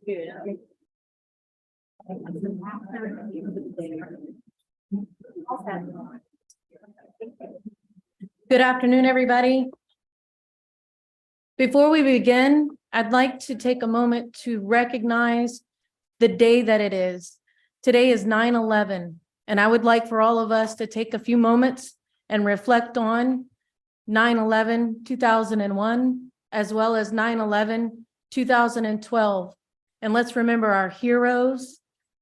Good afternoon, everybody. Before we begin, I'd like to take a moment to recognize the day that it is. Today is 9/11, and I would like for all of us to take a few moments and reflect on 9/11, 2001, as well as 9/11, 2012. And let's remember our heroes.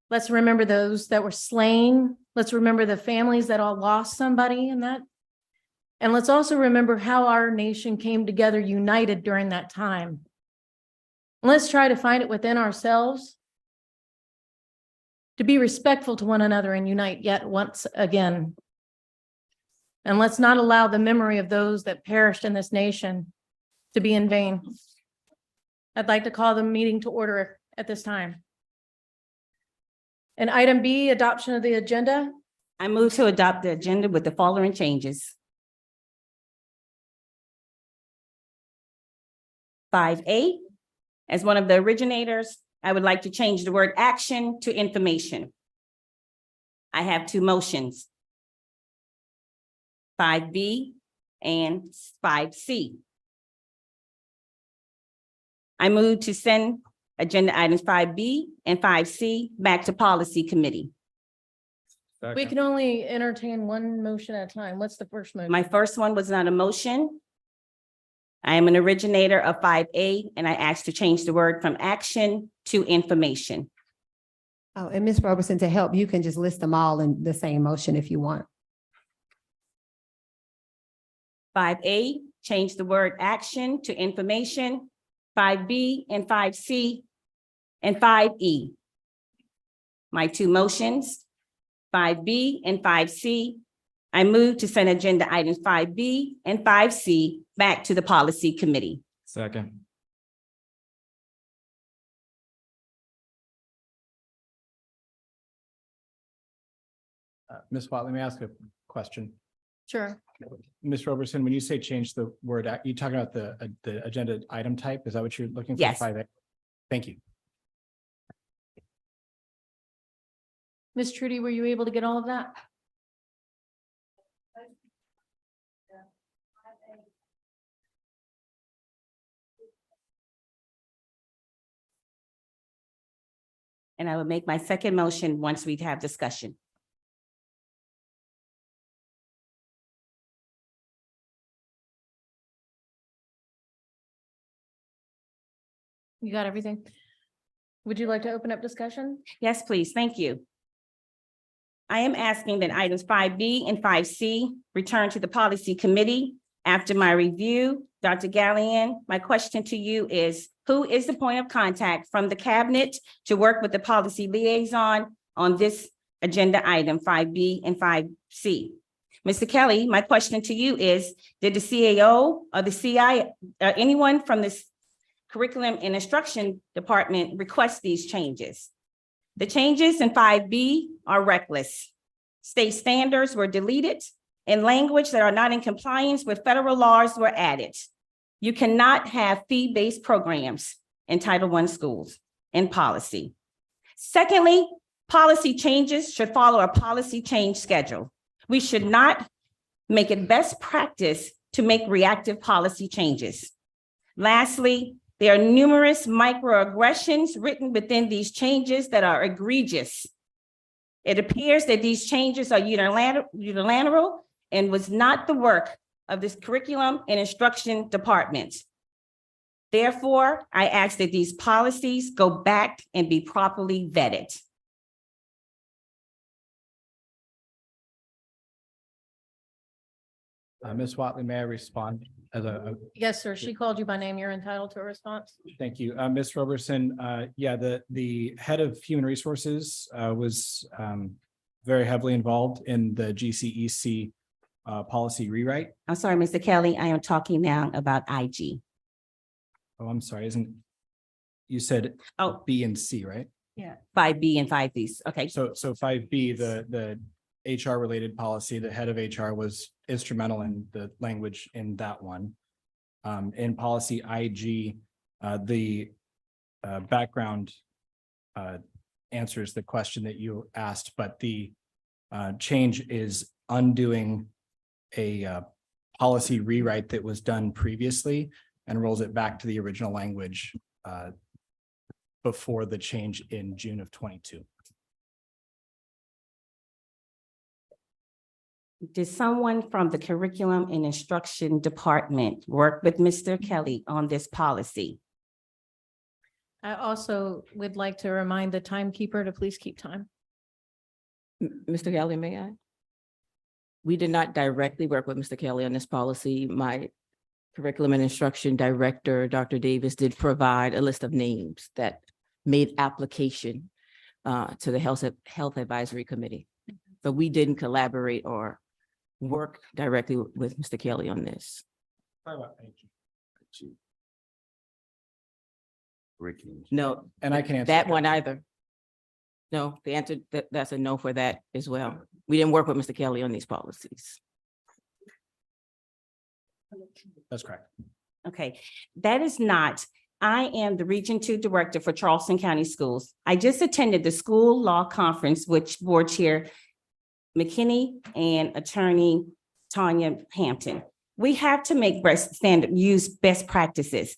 Let's remember those that were slain. Let's remember the families that all lost somebody in that. And let's also remember how our nation came together united during that time. And let's try to find it within ourselves to be respectful to one another and unite yet once again. And let's not allow the memory of those that perished in this nation to be in vain. I'd like to call the meeting to order at this time. And item B, adoption of the agenda. I move to adopt the agenda with the following changes. 5A, as one of the originators, I would like to change the word action to information. I have two motions. 5B and 5C. I move to send agenda items 5B and 5C back to policy committee. We can only entertain one motion at a time. What's the first motion? My first one was not a motion. I am an originator of 5A, and I asked to change the word from action to information. Oh, and Ms. Robertson, to help, you can just list them all in the same motion if you want. 5A, change the word action to information. 5B and 5C and 5E. My two motions, 5B and 5C. I move to send agenda items 5B and 5C back to the policy committee. Second. Ms. Watt, let me ask a question. Sure. Ms. Robertson, when you say change the word, you talking about the agenda item type? Is that what you're looking for? Yes. 5A? Thank you. Ms. Trudy, were you able to get all of that? And I will make my second motion once we have discussion. You got everything? Would you like to open up discussion? Yes, please. Thank you. I am asking that items 5B and 5C return to the policy committee. After my review, Dr. Gallian, my question to you is, who is the point of contact from the cabinet to work with the policy liaison on this agenda item 5B and 5C? Mr. Kelly, my question to you is, did the CAO or the CI, anyone from this curriculum and instruction department request these changes? The changes in 5B are reckless. State standards were deleted and language that are not in compliance with federal laws were added. You cannot have fee-based programs in Title I schools in policy. Secondly, policy changes should follow a policy change schedule. We should not make it best practice to make reactive policy changes. Lastly, there are numerous microaggressions written within these changes that are egregious. It appears that these changes are unilateral and was not the work of this curriculum and instruction department. Therefore, I ask that these policies go back and be properly vetted. Ms. Watley, may I respond as a Yes, sir. She called you by name. You're entitled to a response. thank you. Ms. Robertson, yeah, the head of human resources was very heavily involved in the GCEC policy rewrite. I'm sorry, Mr. Kelly, I am talking now about IG. Oh, I'm sorry, you said B and C, right? Yeah. 5B and 5B. Okay. So 5B, the HR related policy, the head of HR was instrumental in the language in that one. In policy IG, the background answers the question that you asked, but the change is undoing a policy rewrite that was done previously and rolls it back to the original language before the change in June of 22. Did someone from the Curriculum and Instruction Department work with Mr. Kelly on this policy? I also would like to remind the timekeeper to please keep time. Mr. Kelly, may I? We did not directly work with Mr. Kelly on this policy. My curriculum and instruction director, Dr. Davis, did provide a list of names that made application to the Health Advisory Committee. But we didn't collaborate or work directly with Mr. Kelly on this. No, And I can answer that one either. No, the answer, that's a no for that as well. We didn't work with Mr. Kelly on these policies. That's correct. Okay, that is not, I am the Region 2 Director for Charleston County Schools. I just attended the school law conference, which Board Chair McKinney and Attorney Tanya Hampton. We have to make use best practices.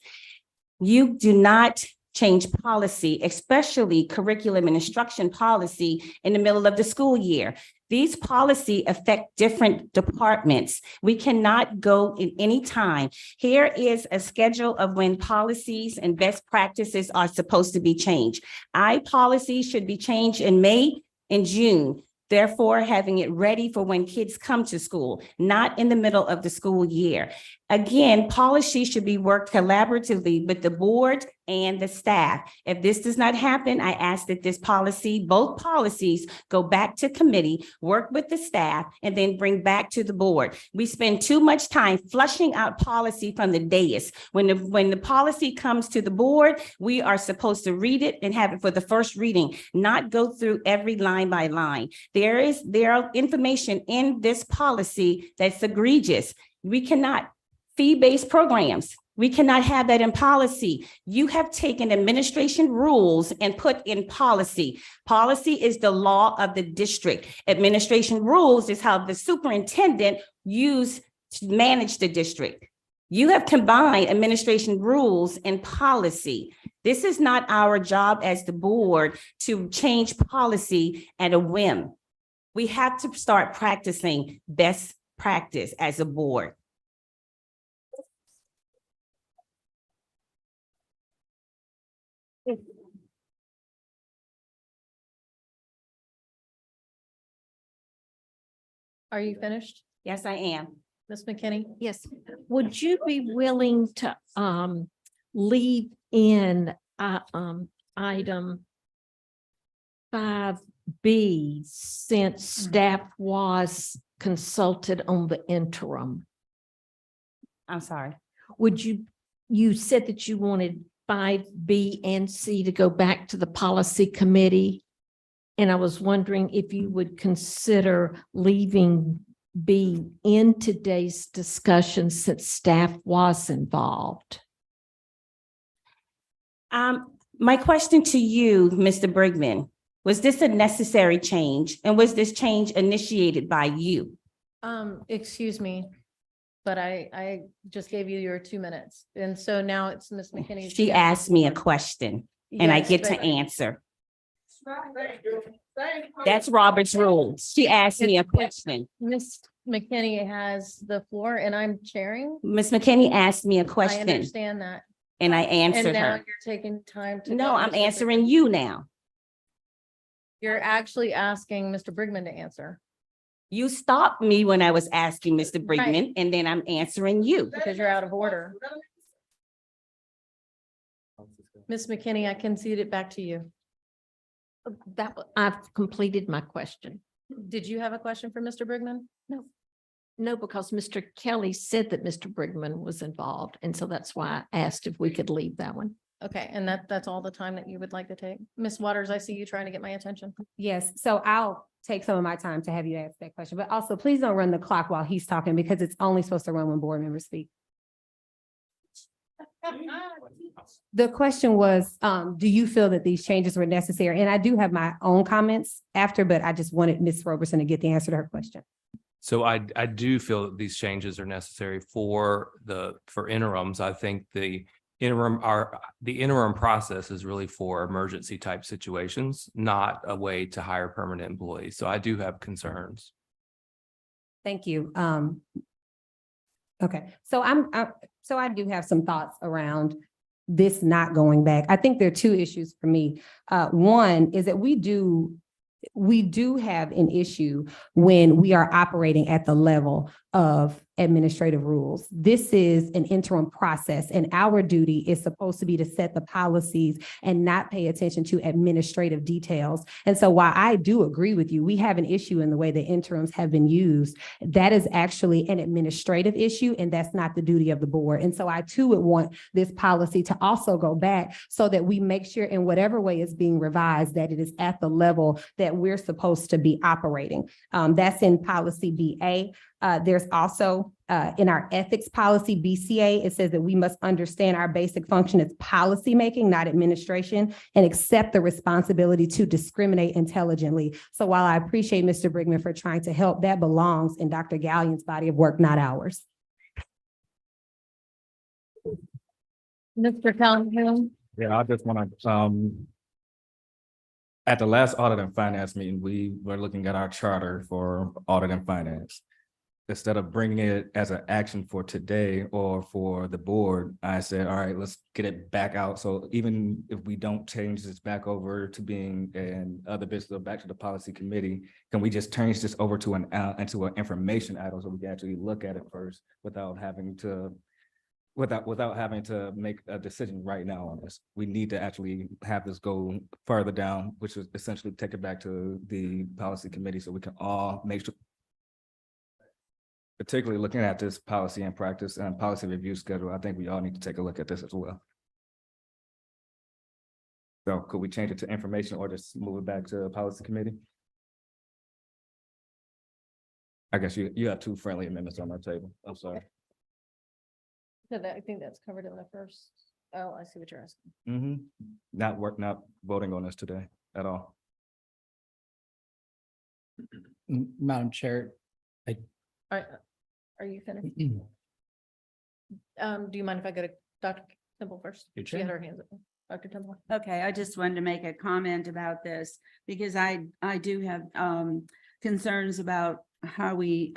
You do not change policy, especially curriculum and instruction policy in the middle of the school year. These policies affect different departments. We cannot go in any time. Here is a schedule of when policies and best practices are supposed to be changed. Policies should be changed in May and June. Therefore, having it ready for when kids come to school, not in the middle of the school year. Again, policy should be worked collaboratively with the board and the staff. If this does not happen, I ask that both policies go back to committee, work with the staff, and then bring back to the board. We spend too much time flushing out policy from the dais. When the policy comes to the board, we are supposed to read it and have it for the first reading, not go through every line by line. There are information in this policy that's egregious. We cannot fee-based programs. We cannot have that in policy. You have taken administration rules and put in policy. Policy is the law of the district. Administration rules is how the superintendent used to manage the district. You have combined administration rules and policy. This is not our job as the board to change policy at a whim. We have to start practicing best practice as a board. Are you finished? Yes, I am. Ms. McKinney? Yes. Would you be willing to leave in item 5B since staff was consulted on the interim? I'm sorry. Would you said that you wanted 5B and C to go back to the policy committee. And I was wondering if you would consider leaving B in today's discussion since staff was involved. My question to you, Mr. Brigman, was this a necessary change? And was this change initiated by you? Excuse me, but I just gave you your 2 minutes. And so now it's Ms. McKinney's. She asked me a question and I Yes, get to but- answer. That's Robert's rules. She asked me a question. Ms. McKinney has the floor and I'm chairing. Ms. McKinney asked me a I question understand that. and I And answered now her. you're taking time to. No, go I'm into answering you now. You're actually asking Mr. Brigman to answer You stopped me when I was asking Mr. Brigman and then I'm answering you. because you're out of order. Ms. McKinney, I concede it back to you. I've completed my question. Did you have a question for Mr. Brigman? No, because Mr. Kelly said that Mr. Brigman was involved. And so that's why I asked if we could leave that one. Okay, and that's all the time that you would like to take? Ms. Waters, I see you trying to get my attention. Yes, so I'll take some of my time to have you ask that question, but also please don't run the clock while he's talking because it's only supposed to run when board members speak. The question was, do you feel that these changes were necessary? And I do have my own comments after, but I just wanted Ms. Roberson to get the answer to her question. So I do feel that these changes are necessary for interims. I think the interim process is really for emergency type situations, not a way to hire permanent employees. So I do have concerns. Thank you. Okay, so I do have some thoughts around this not going back. I think there are two issues for me. One is that we do have an issue when we are operating at the level of administrative rules. This is an interim process, and our duty is supposed to be to set the policies and not pay attention to administrative details. And so while I do agree with you, we have an issue in the way the interims have been used. That is actually an administrative issue, and that's not the duty of the board. And so I too would want this policy to also go back so that we make sure in whatever way it's being revised, that it is at the level that we're supposed to be operating. That's in policy BA. There's also in our ethics policy, BCA, it says that we must understand our basic function as policymaking, not administration, and accept the responsibility to discriminate intelligently. So while I appreciate Mr. Brigman for trying to help, that belongs in Dr. Gallian's body of work, not ours. Mr. Callahan? Yeah, I just want to, at the last audit and finance meeting, we were looking at our charter for audit and finance. Instead of bringing it as an action for today or for the board, I said, all right, let's get it back out. So even if we don't change this back over to being an other business, back to the policy committee, can we just change this over to an information item so we can actually look at it first without having to make a decision right now on this? We need to actually have this go further down, which is essentially take it back to the policy committee so we can all make sure, particularly looking at this policy and practice and policy review schedule, I think we all need to take a look at this as well. So could we change it to information or just move it back to policy committee? I guess you have two friendly amendments on our table. I'm sorry. So I think that's covered in the first. Oh, I see what you're asking. Not voting on this today at all. Madam Chair, Are you finished? Do you mind if I go to Dr. Temple first? You She had can. her hands up. Dr. Temple. Okay, I just wanted to make a comment about this because I do have concerns about how we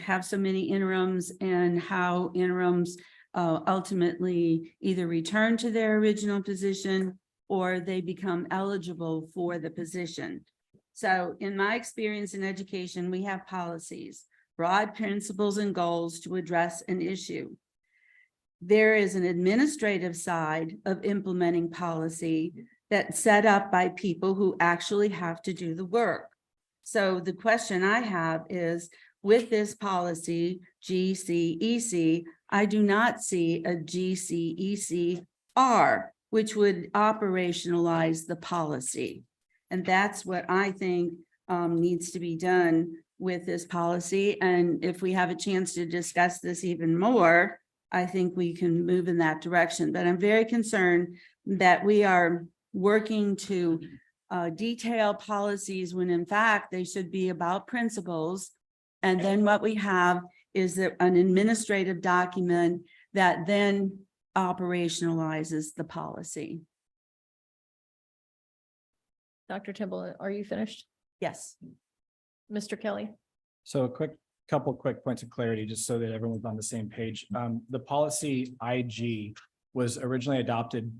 have so many interims and how interims ultimately either return to their original position or they become eligible for the position. So in my experience in education, we have policies, broad principles and goals to address an issue. There is an administrative side of implementing policy that's set up by people who actually have to do the work. So the question I have is, with this policy, GCEC, I do not see a GCECR, which would operationalize the policy. And that's what I think needs to be done with this policy. And if we have a chance to discuss this even more, I think we can move in that direction. But I'm very concerned that we are working to detail policies when in fact they should be about principles. And then what we have is that an administrative document that then operationalizes the policy. Dr. Temple, are you finished? Yes. Mr. Kelly? So couple quick points of clarity, just so that everyone's on the same page. The policy IG was originally adopted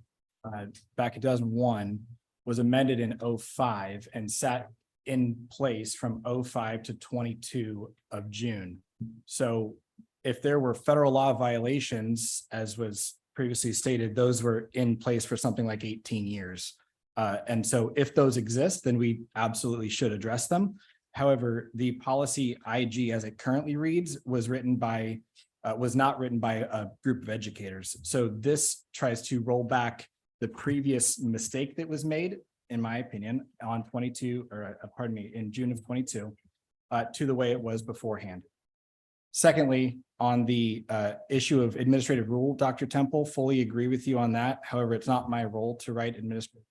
back in 2001, was amended in 2005 and sat in place from 2005 to 22 of June. So if there were federal law violations, as was previously stated, those were in place for something like 18 years. And so if those exist, then we absolutely should address them. However, the policy IG as it currently reads was not written by a group of educators. So this tries to roll back the previous mistake that was made, in my opinion, on in June of 22, to the way it was beforehand. Secondly, on the issue of administrative rule, Dr. Temple, fully agree with you on that. However, it's not my role to write administrative.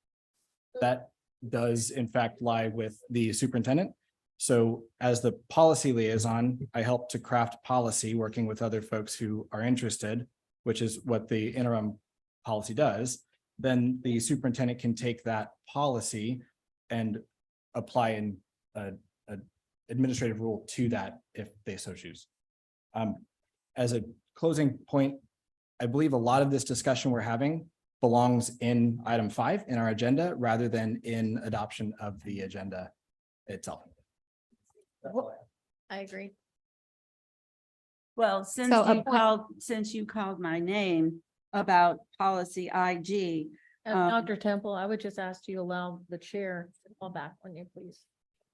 That does in fact lie with the superintendent. So as the policy liaison, I help to craft policy, working with other folks who are interested, which is what the interim policy does. Then the superintendent can take that policy and apply an administrative rule to that if they so choose. As a closing point, I believe a lot of this discussion we're having belongs in item 5 in our agenda rather than in adoption of the agenda itself. I agree. Well, since So a you called my name about policy IG, Dr. Temple, I would just ask you allow the chair to call back on you, please.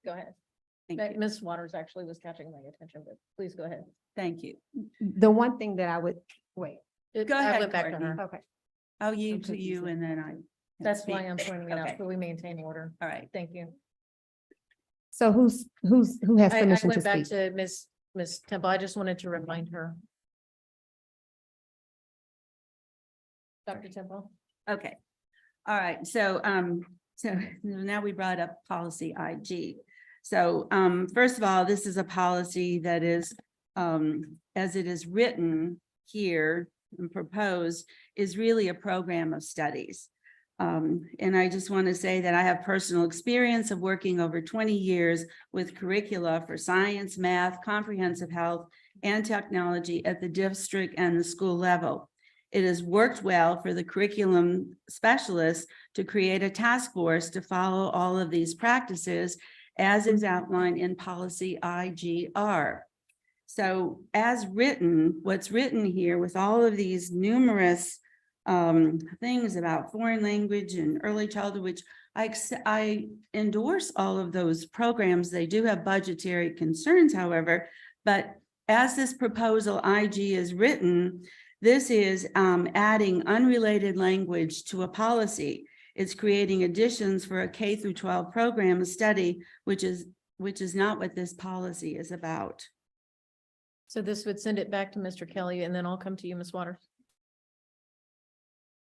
Go ahead. thank you. Ms. Waters actually was catching my attention, but please go ahead. Thank you. The one thing that I would, wait, Go I ahead, went back to Courtney. her. okay. Oh, you I'm to you confused. and then I. can That's speak. why I'm pointing it out, Okay. so we maintain order. All right. Thank you. So who has I permission to went back speak? to Ms. Temple. I just wanted to remind her. Dr. Temple. Okay. All right. So now we brought up policy IG. So, first of all, this is a policy that is, as it is written here and proposed, is really a program of studies. And I just want to say that I have personal experience of working over 20 years with curricula for science, math, comprehensive health, and technology at the district and the school level. It has worked well for the curriculum specialists to create a task force to follow all of these practices as is outlined in policy IGR. So as written, what's written here with all of these numerous things about foreign language and early childhood, which I endorse all of those programs. They do have budgetary concerns, however, but as this proposal IG is written, this is adding unrelated language to a policy. It's creating additions for a K through 12 program study, which is not what this policy is about. So this would send it back to Mr. Kelly, and then I'll come to you, Ms. Waters.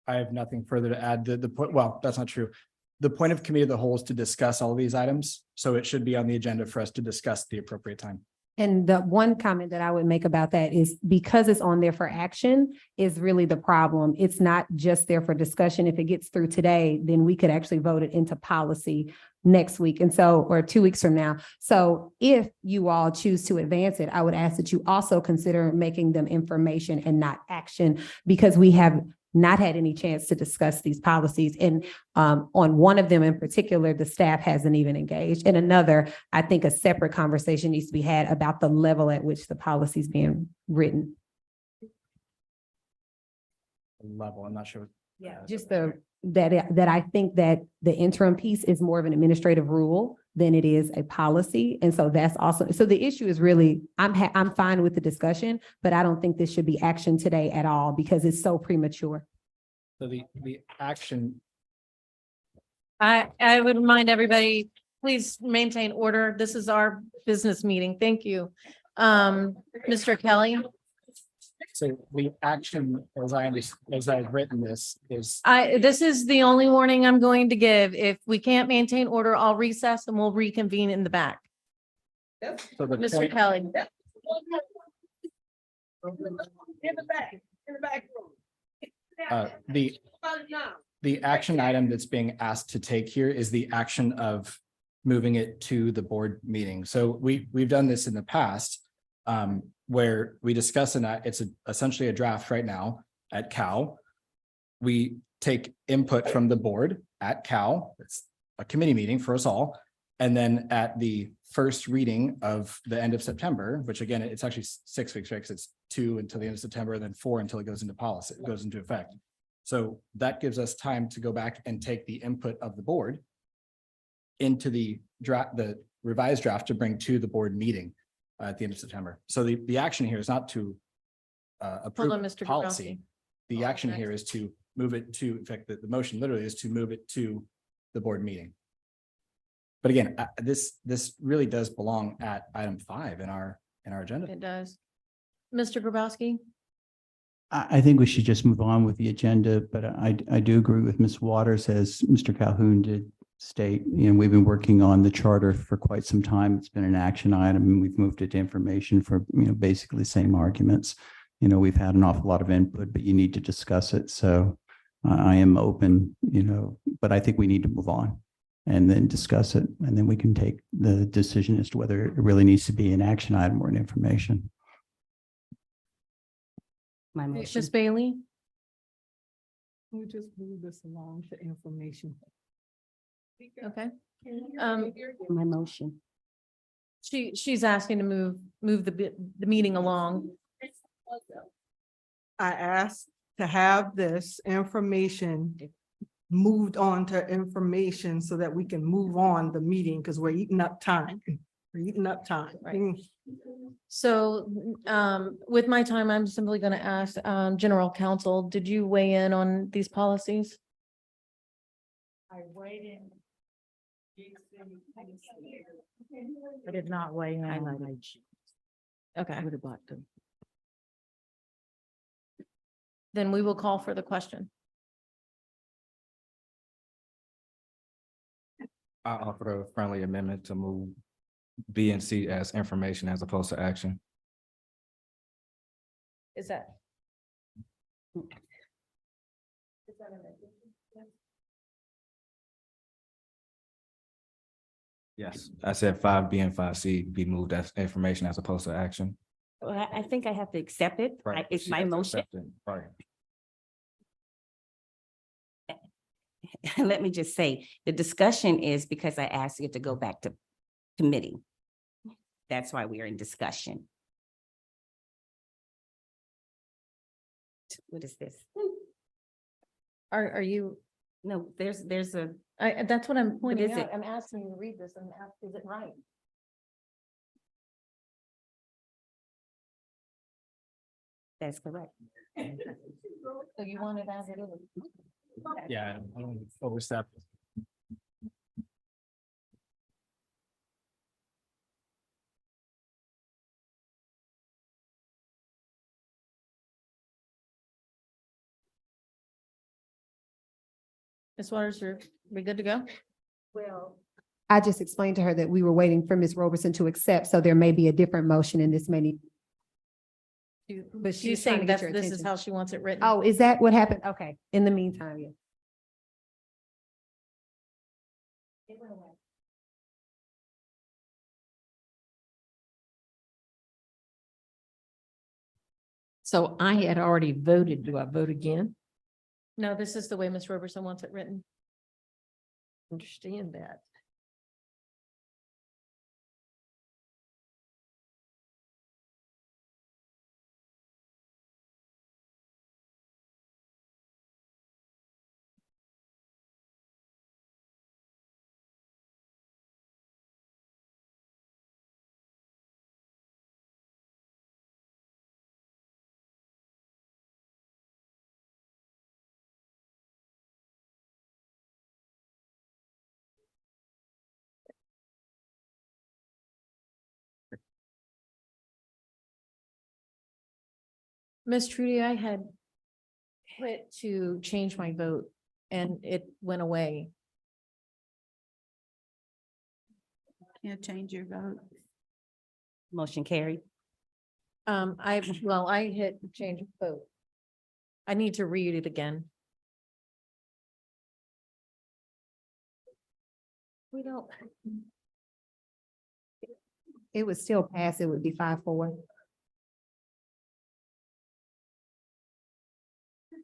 I have nothing further to add. The point, well, that's not true. The point of committee of the whole is to discuss all of these items. So it should be on the agenda for us to discuss at the appropriate time. And the one comment that I would make about that is because it's on there for action is really the problem. It's not just there for discussion. If it gets through today, then we could actually vote it into policy next week. And so, or 2 weeks from now. So if you all choose to advance it, I would ask that you also consider making them information and not action, because we have not had any chance to discuss these policies. And on one of them in particular, the staff hasn't even engaged. And another, I think a separate conversation needs to be had about the level at which the policy is being written. Level, I'm not sure. Yeah, just that I think that the interim piece is more of an administrative rule than it is a policy. And so that's also, so the issue is really, I'm fine with the discussion, but I don't think this should be action today at all because it's so premature. So the action, I would remind everybody, please maintain order. This is our business meeting. Thank you. Mr. Kelly, so the action, as I've written this is, this is the only warning I'm going to give. If we can't maintain order, I'll recess and we'll reconvene in the back. so the Mr. point, Kelly. the action item that's being asked to take here is the action of moving it to the board meeting. So we've done this in the past, where we discuss it's essentially a draft right now at Cal. We take input from the board at Cal. It's a committee meeting for us all. And then at the first reading of the end of September, which again, it's actually 6 weeks, right? 'Cause it's 2 until the end of September, and then 4 until it goes into policy, it goes into effect. So that gives us time to go back and take the input of the board into the draft, the revised draft to bring to the board meeting at the end of September. So the action here is not to approve on, Mr. policy. The action Okay. here is to move it to, in fact, the motion literally is to move it to the board meeting. But again, this really does belong at item 5 in our agenda. It does. Mr. Grabowski? I think we should just move on with the agenda, but I do agree with Ms. Waters, as Mr. Calhoun did state. You know, we've been working on the charter for quite some time. It's been an action item, and we've moved it to information for, basically the same arguments. We've had an awful lot of input, but you need to discuss it. So I am open, but I think we need to move on and then discuss it. And then we can take the decision as to whether it really needs to be an action item or an information. My motion. Ms. Bailey? We just move this along to information. Okay. My motion. She's asking to move the meeting along. I asked to have this information moved on to information so that we can move on the meeting, because we're eating up time. We're eating up time. Right. So with my time, I'm simply going to ask General Counsel, did you weigh in on these policies? I weighed in. I did not weigh in. Okay, I would have bought them. then we will call for the question. I offer a friendly amendment to move B and C as information as opposed to action. Is that? Yes, I said 5B and 5C be moved as information as opposed to action. Well, I think I have to accept it. It's She my has to motion. accept it. Right. Let me just say, the discussion is because I asked it to go back to committee. That's why we are in discussion. What is this? Are you, No, there's a, that's what I'm pointing is out. it? I'm asking you to read this and ask, is it right? that's correct. So you want it as it is? Yeah, I don't overstep. Ms. Waters, are we good to go? Well, I just explained to her that we were waiting for Ms. Roberson to accept, so there may be a different motion in this many. But She's she's trying to saying get that's, your this is attention. how she wants it written. Oh, is that what happened? Okay, in the meantime, yeah. So I had already voted. Do I vote again? No, this is the way Ms. Roberson wants it written. Understand that. Ms. Trudy, I had hit to change my vote and it went away. Can't change your vote. Motion carried. I hit change of vote. I need to read it again. We don't. It would still pass. It would be 5-4.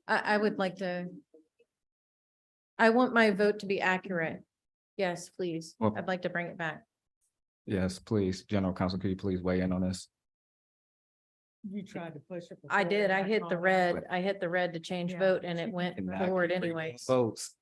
I would like to. I want my vote to be accurate. Yes, please. Well- I'd like to bring it back. Yes, please. General Counsel, could you please weigh in on this? You tried to push it. I did. I before, hit the called red. out. I hit the red to change Yeah. vote and it went And now forward you bring anyways. Votes.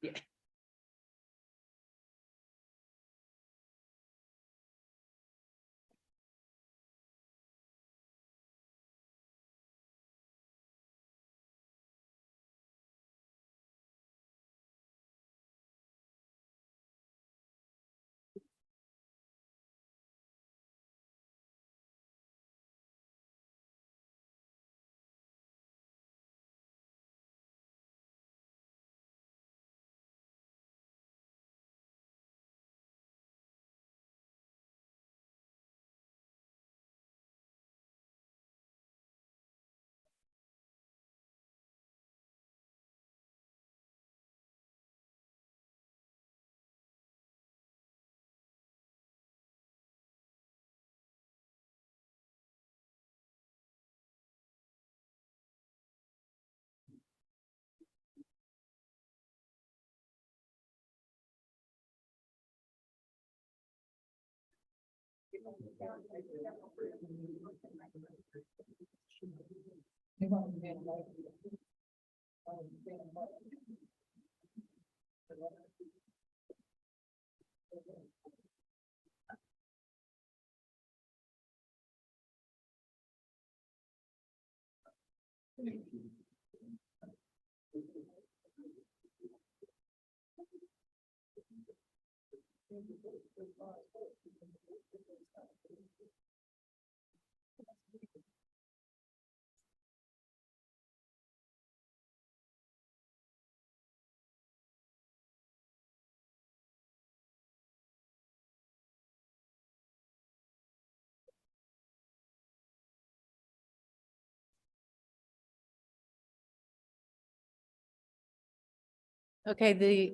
Okay, the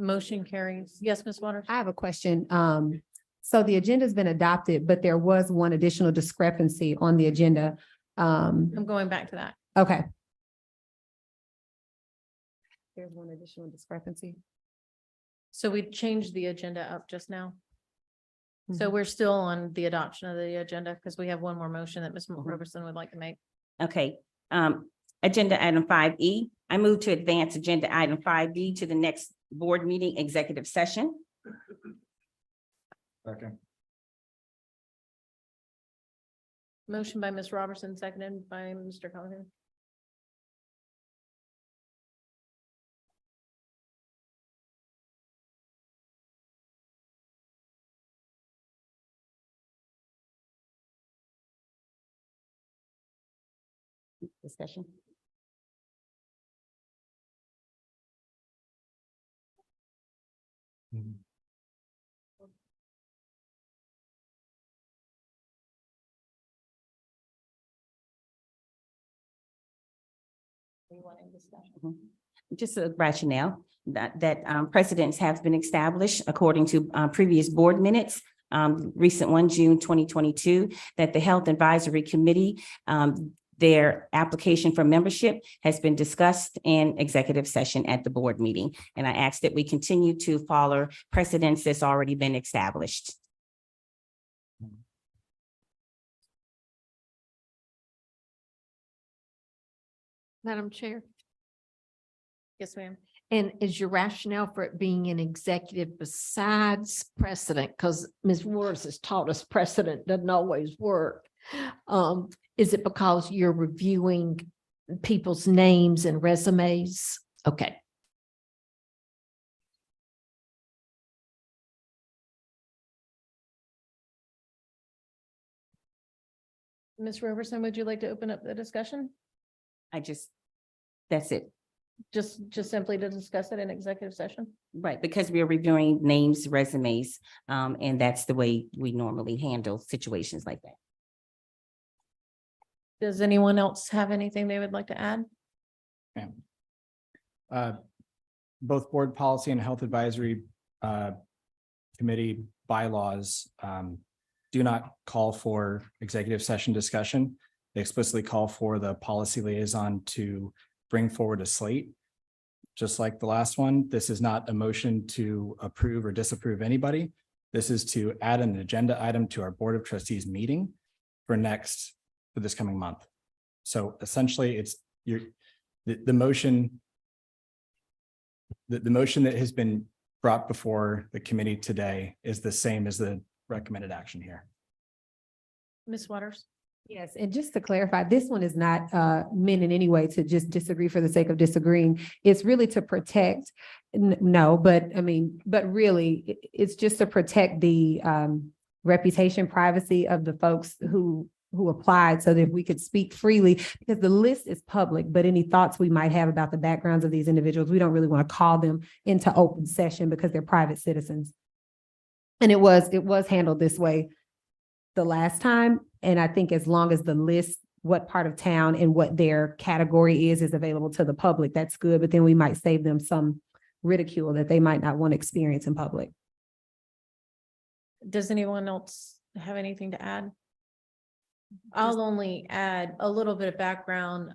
motion carries. Yes, Ms. Waters? I have a question. So the agenda's been adopted, but there was one additional discrepancy on the agenda. I'm going back to that. Okay. There's one additional discrepancy. So we changed the agenda up just now. So we're still on the adoption of the agenda because we have one more motion that Ms. Robertson would like to make. Okay, agenda item 5E. I move to advance agenda item 5B to the next board meeting executive session. Second. Motion by Ms. Robertson, seconded by Mr. Callahan. Discussion. Just a rationale that precedents have been established according to previous board minutes. Recent one, June 2022, that the Health Advisory Committee, their application for membership has been discussed in executive session at the board meeting. And I ask that we continue to follow precedents that's already been established. Madam Chair, Yes, ma'am. and is your rationale for it being an executive besides precedent? Because Ms. Waters has taught us precedent doesn't always work. Is it because you're reviewing people's names and resumes? Okay. Ms. Robertson, would you like to open up the discussion? That's it. Just simply to discuss it in executive session? Right, because we are reviewing names, resumes, and that's the way we normally handle situations like that. Does anyone else have anything they would like to add? Both board policy and health advisory committee bylaws do not call for executive session discussion. They explicitly call for the policy liaison to bring forward a slate. Just like the last one, this is not a motion to approve or disapprove anybody. This is to add an agenda item to our Board of Trustees meeting for this coming month. So essentially, it's the motion. The motion that has been brought before the committee today is the same as the recommended action here. Ms. Waters? Yes, and just to clarify, this one is not meant in any way to just disagree for the sake of disagreeing. It's really to protect, but really, it's just to protect the reputation, privacy of the folks who applied so that we could speak freely, because the list is public, but any thoughts we might have about the backgrounds of these individuals, we don't really want to call them into open session because they're private citizens. And it was handled this way the last time. And I think as long as the list, what part of town and what their category is available to the public, that's good. But then we might save them some ridicule that they might not want to experience in public. Does anyone else have anything to add? I'll only add a little bit of background.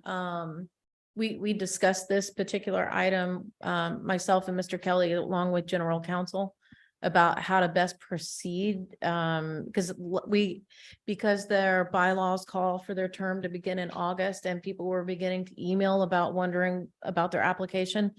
We discussed this particular item, myself and Mr. Kelly, along with General Counsel, about how to best proceed. Because their bylaws call for their term to begin in August and people were beginning to email about wondering about their application.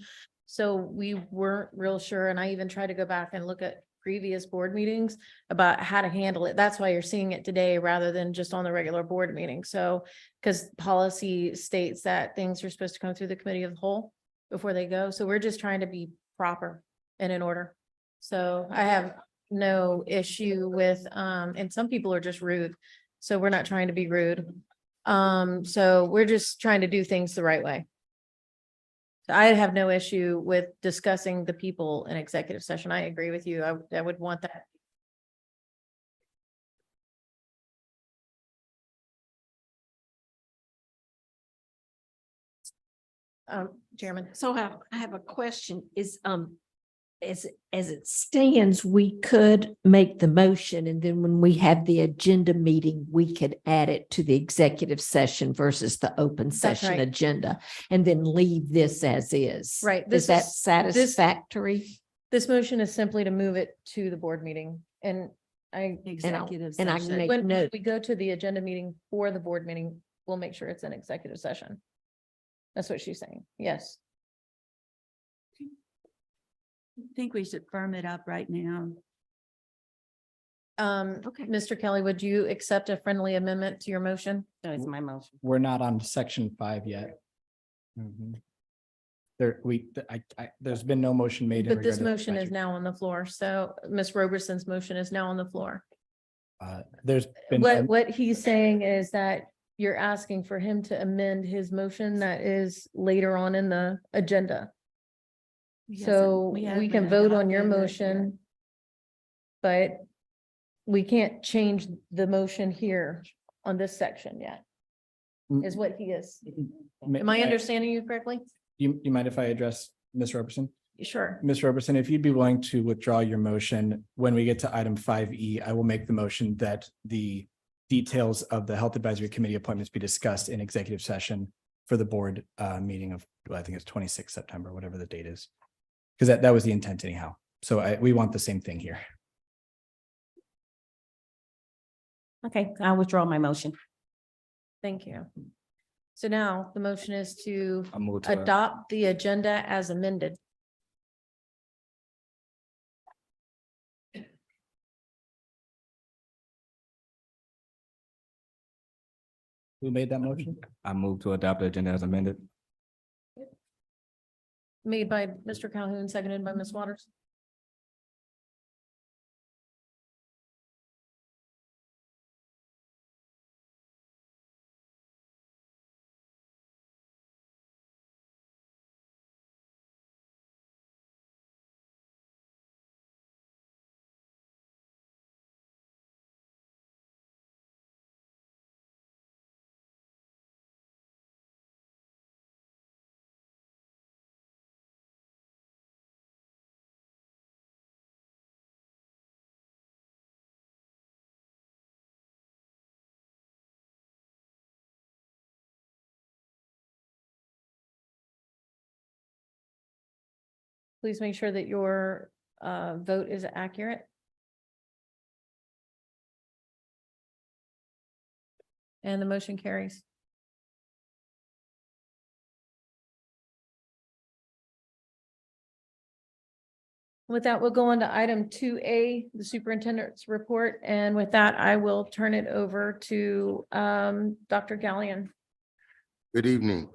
So we weren't real sure. And I even tried to go back and look at previous board meetings about how to handle it. That's why you're seeing it today rather than just on the regular board meeting. So, because policy states that things are supposed to come through the committee of the whole before they go. So we're just trying to be proper and in order. So I have no issue with, and some people are just rude. So we're not trying to be rude. So we're just trying to do things the right way. So I have no issue with discussing the people in executive session. I agree with you. I would want that. Chairman. So I have a question is, as it stands, we could make the motion and then when we have the agenda meeting, we could add it to the executive session versus the open session right. agenda and then leave this as is. Right. Is that satisfactory? This motion is simply to move it to the board meeting and Executive and I session. can make when note. we go to the agenda meeting for the board meeting, we'll make sure it's an executive session. That's what she's saying. Yes. I think we should firm it up right now. Okay. Mr. Kelly, would you accept a friendly amendment to your motion? That is my motion. We're not on section 5 yet. There's been no motion made. in But this regard to the motion is statute. now on the floor. So Ms. Roberson's motion is now on the floor. There's been. What he's saying is that you're asking for him to amend his motion that is later on in the agenda. So we can vote on your motion. But we can't change the motion here on this section yet, is what he is. Am I understanding you correctly? You mind if I address Ms. Roberson? Sure. Ms. Roberson, if you'd be willing to withdraw your motion, when we get to item 5E, I will make the motion that the details of the Health Advisory Committee appointments be discussed in executive session for the board meeting of, I think it's 26 September, whatever the date is. Because that was the intent anyhow. So we want the same thing here. Okay, I'll withdraw my motion. Thank you. So now the motion is to I move to adopt the agenda as amended. Who made that motion? I move to adopt the agenda as amended. Made by Mr. Calhoun, seconded by Ms. Waters. Please make sure that your vote is accurate. And the motion carries. With that, we'll go on to item 2A, the superintendent's report. And with that, I will turn it over to Dr. Gallion. Good evening.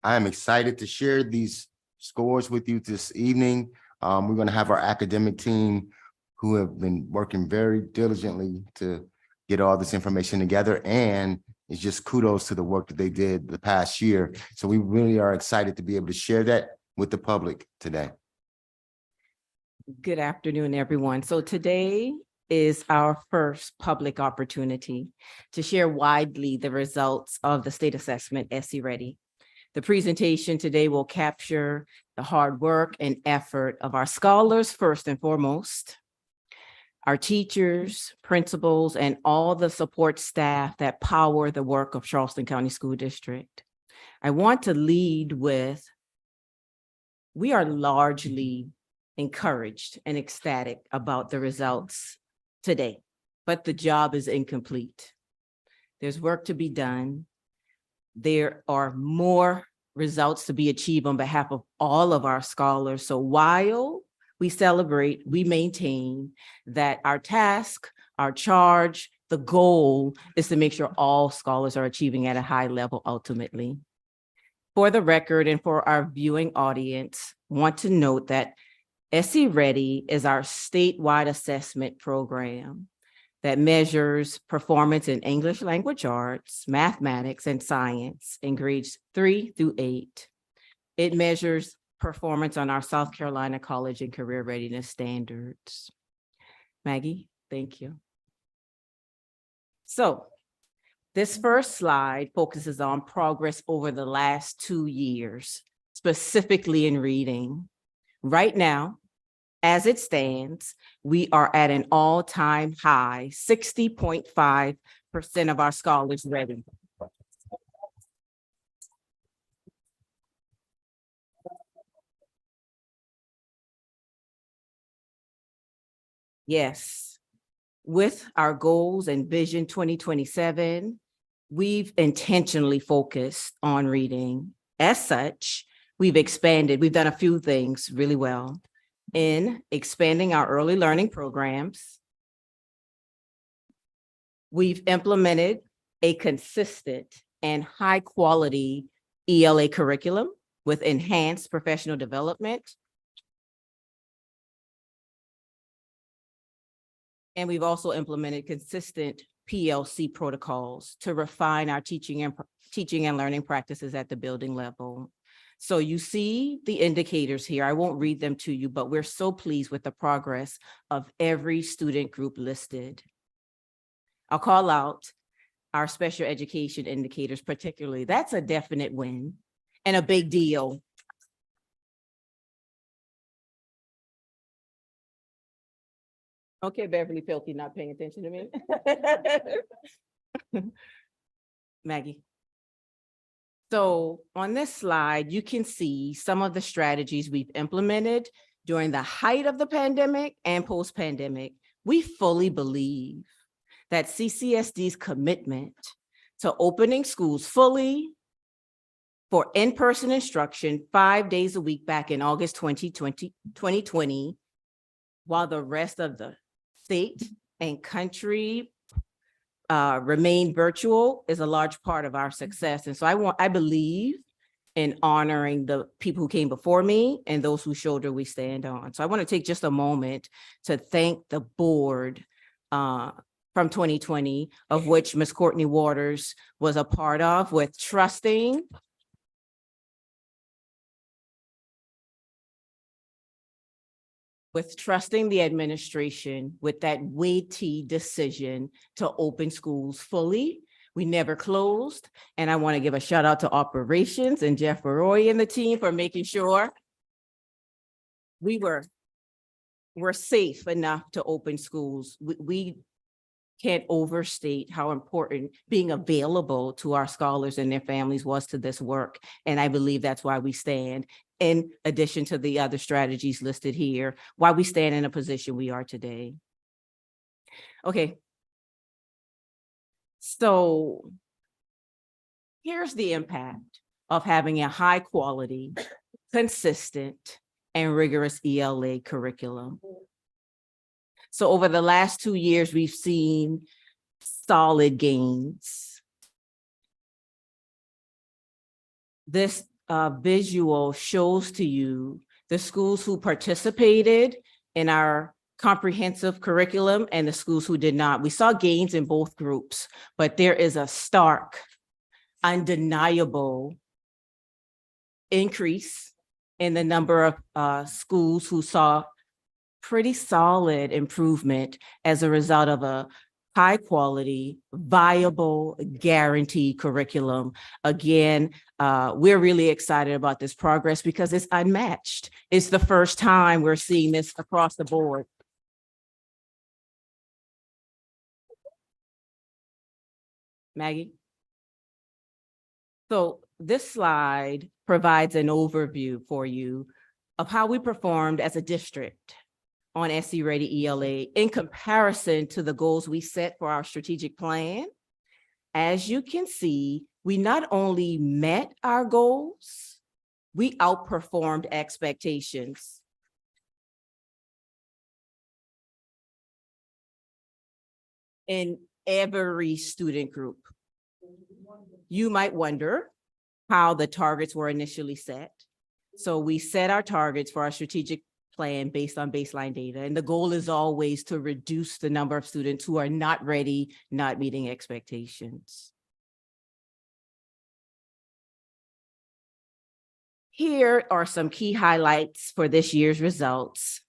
I am excited to share these scores with you this evening. We're going to have our academic team who have been working very diligently to get all this information together, and it's just kudos to the work that they did the past year. So we really are excited to be able to share that with the public today. Good afternoon, everyone. So today is our first public opportunity to share widely the results of the state assessment SE Ready. The presentation today will capture the hard work and effort of our scholars first and foremost, our teachers, principals, and all the support staff that power the work of Charleston County School District. I want to lead with, we are largely encouraged and ecstatic about the results today, but the job is incomplete. There's work to be done. There are more results to be achieved on behalf of all of our scholars. So while we celebrate, we maintain that our task, our charge, the goal is to make sure all scholars are achieving at a high level ultimately. For the record and for our viewing audience, want to note that SE Ready is our statewide assessment program that measures performance in English language arts, mathematics, and science in grades 3 through 8. It measures performance on our South Carolina College and Career Readiness standards. Maggie, thank you. So this first slide focuses on progress over the last 2 years, specifically in reading. Right now, as it stands, we are at an all-time high, 60.5% of our scholars ready. Yes, with our goals and Vision 2027, we've intentionally focused on reading. As such, we've expanded, we've done a few things really well in expanding our early learning programs. We've implemented a consistent and high quality ELA curriculum with enhanced professional development. And we've also implemented consistent PLC protocols to refine our teaching and learning practices at the building level. So you see the indicators here. I won't read them to you, but we're so pleased with the progress of every student group listed. I'll call out our special education indicators particularly. That's a definite win and a big deal. Okay, Beverly Filthy not paying attention to me. Maggie. So on this slide, you can see some of the strategies we've implemented during the height of the pandemic and post-pandemic. We fully believe that CCSD's commitment to opening schools fully for in-person instruction 5 days a week back in August 2020, while the rest of the state and country remain virtual is a large part of our success. And so I believe in honoring the people who came before me and those whose shoulder we stand on. So I want to take just a moment to thank the board from 2020, of which Ms. Courtney Waters was a part of, with trusting the administration with that weighty decision to open schools fully. We never closed. And I want to give a shout out to operations and Jeff Roy and the team for making sure we're safe enough to open schools. We can't overstate how important being available to our scholars and their families was to this work. And I believe that's why we stand, in addition to the other strategies listed here, why we stand in a position we are today. Okay. So here's the impact of having a high quality, consistent, and rigorous ELA curriculum. So over the last 2 years, we've seen solid gains. This visual shows to you the schools who participated in our comprehensive curriculum and the schools who did not. We saw gains in both groups, but there is a stark, undeniable increase in the number of schools who saw pretty solid improvement as a result of a high quality, viable, guaranteed curriculum. Again, we're really excited about this progress because it's unmatched. It's the first time we're seeing this across the board. Maggie? So this slide provides an overview for you of how we performed as a district on SC Ready ELA in comparison to the goals we set for our strategic plan. As you can see, we not only met our goals, we outperformed expectations. In every student group. You might wonder how the targets were initially set. So we set our targets for our strategic plan based on baseline data. And the goal is always to reduce the number of students who are not ready, not meeting expectations. Here are some key highlights for this year's results.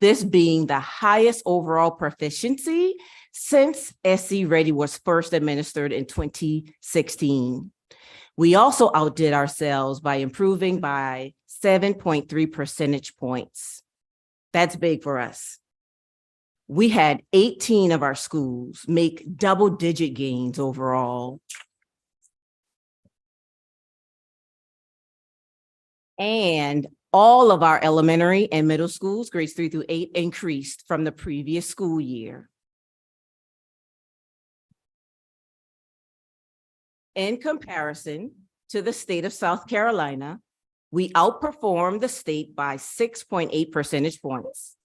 This being the highest overall proficiency since SC Ready was first administered in 2016. We also outdid ourselves by improving by 7.3 percentage points. That's big for us. We had 18 of our schools make double-digit gains overall. And all of our elementary and middle schools, grades 3 through 8, increased from the previous school year. In comparison to the state of South Carolina, we outperformed the state by 6.8 percentage points.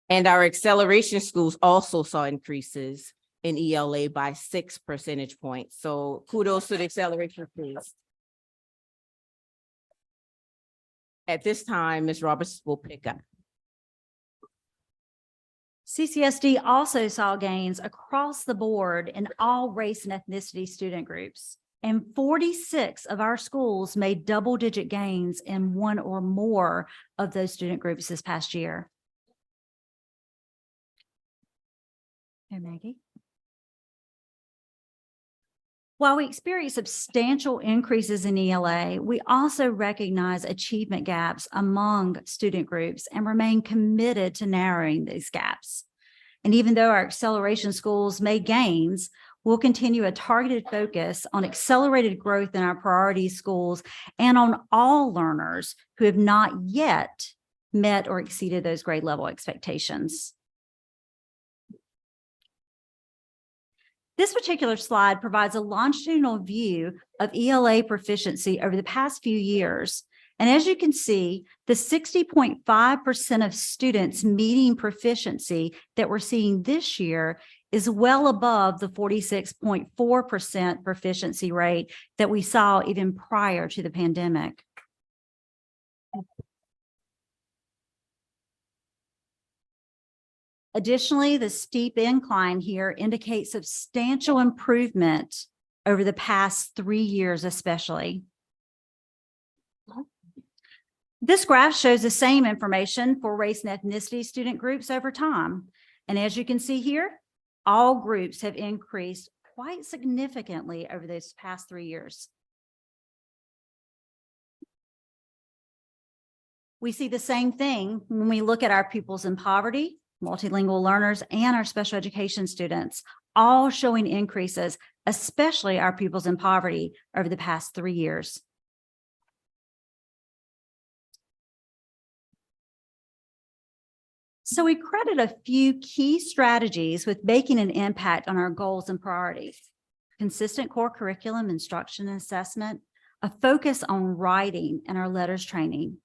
And our acceleration schools also saw increases in ELA by 6 percentage points. So kudos to the acceleration schools. At this time, Ms. Roberts will pick up. CCSD also saw gains across the board in all race and ethnicity student groups. And 46 of our schools made double-digit gains in one or more of those student groups this past year. Hey, Maggie. While we experience substantial increases in ELA, we also recognize achievement gaps among student groups and remain committed to narrowing these gaps. And even though our acceleration schools made gains, we'll continue a targeted focus on accelerated growth in our priority schools and on all learners who have not yet met or exceeded those grade level expectations. This particular slide provides a longitudinal view of ELA proficiency over the past few years. And as you can see, the 60.5% of students meeting proficiency that we're seeing this year is well above the 46.4% proficiency rate that we saw even prior to the pandemic. Additionally, the steep incline here indicates substantial improvement over the past 3 years, especially. This graph shows the same information for race and ethnicity student groups over time. And as you can see here, all groups have increased quite significantly over those past 3 years. We see the same thing when we look at our pupils in poverty, multilingual learners, and our special education students, all showing increases, especially our pupils in poverty over the past 3 years. So we credit a few key strategies with making an impact on our goals and priorities. Consistent core curriculum, instruction and assessment, a focus on writing and our letters training,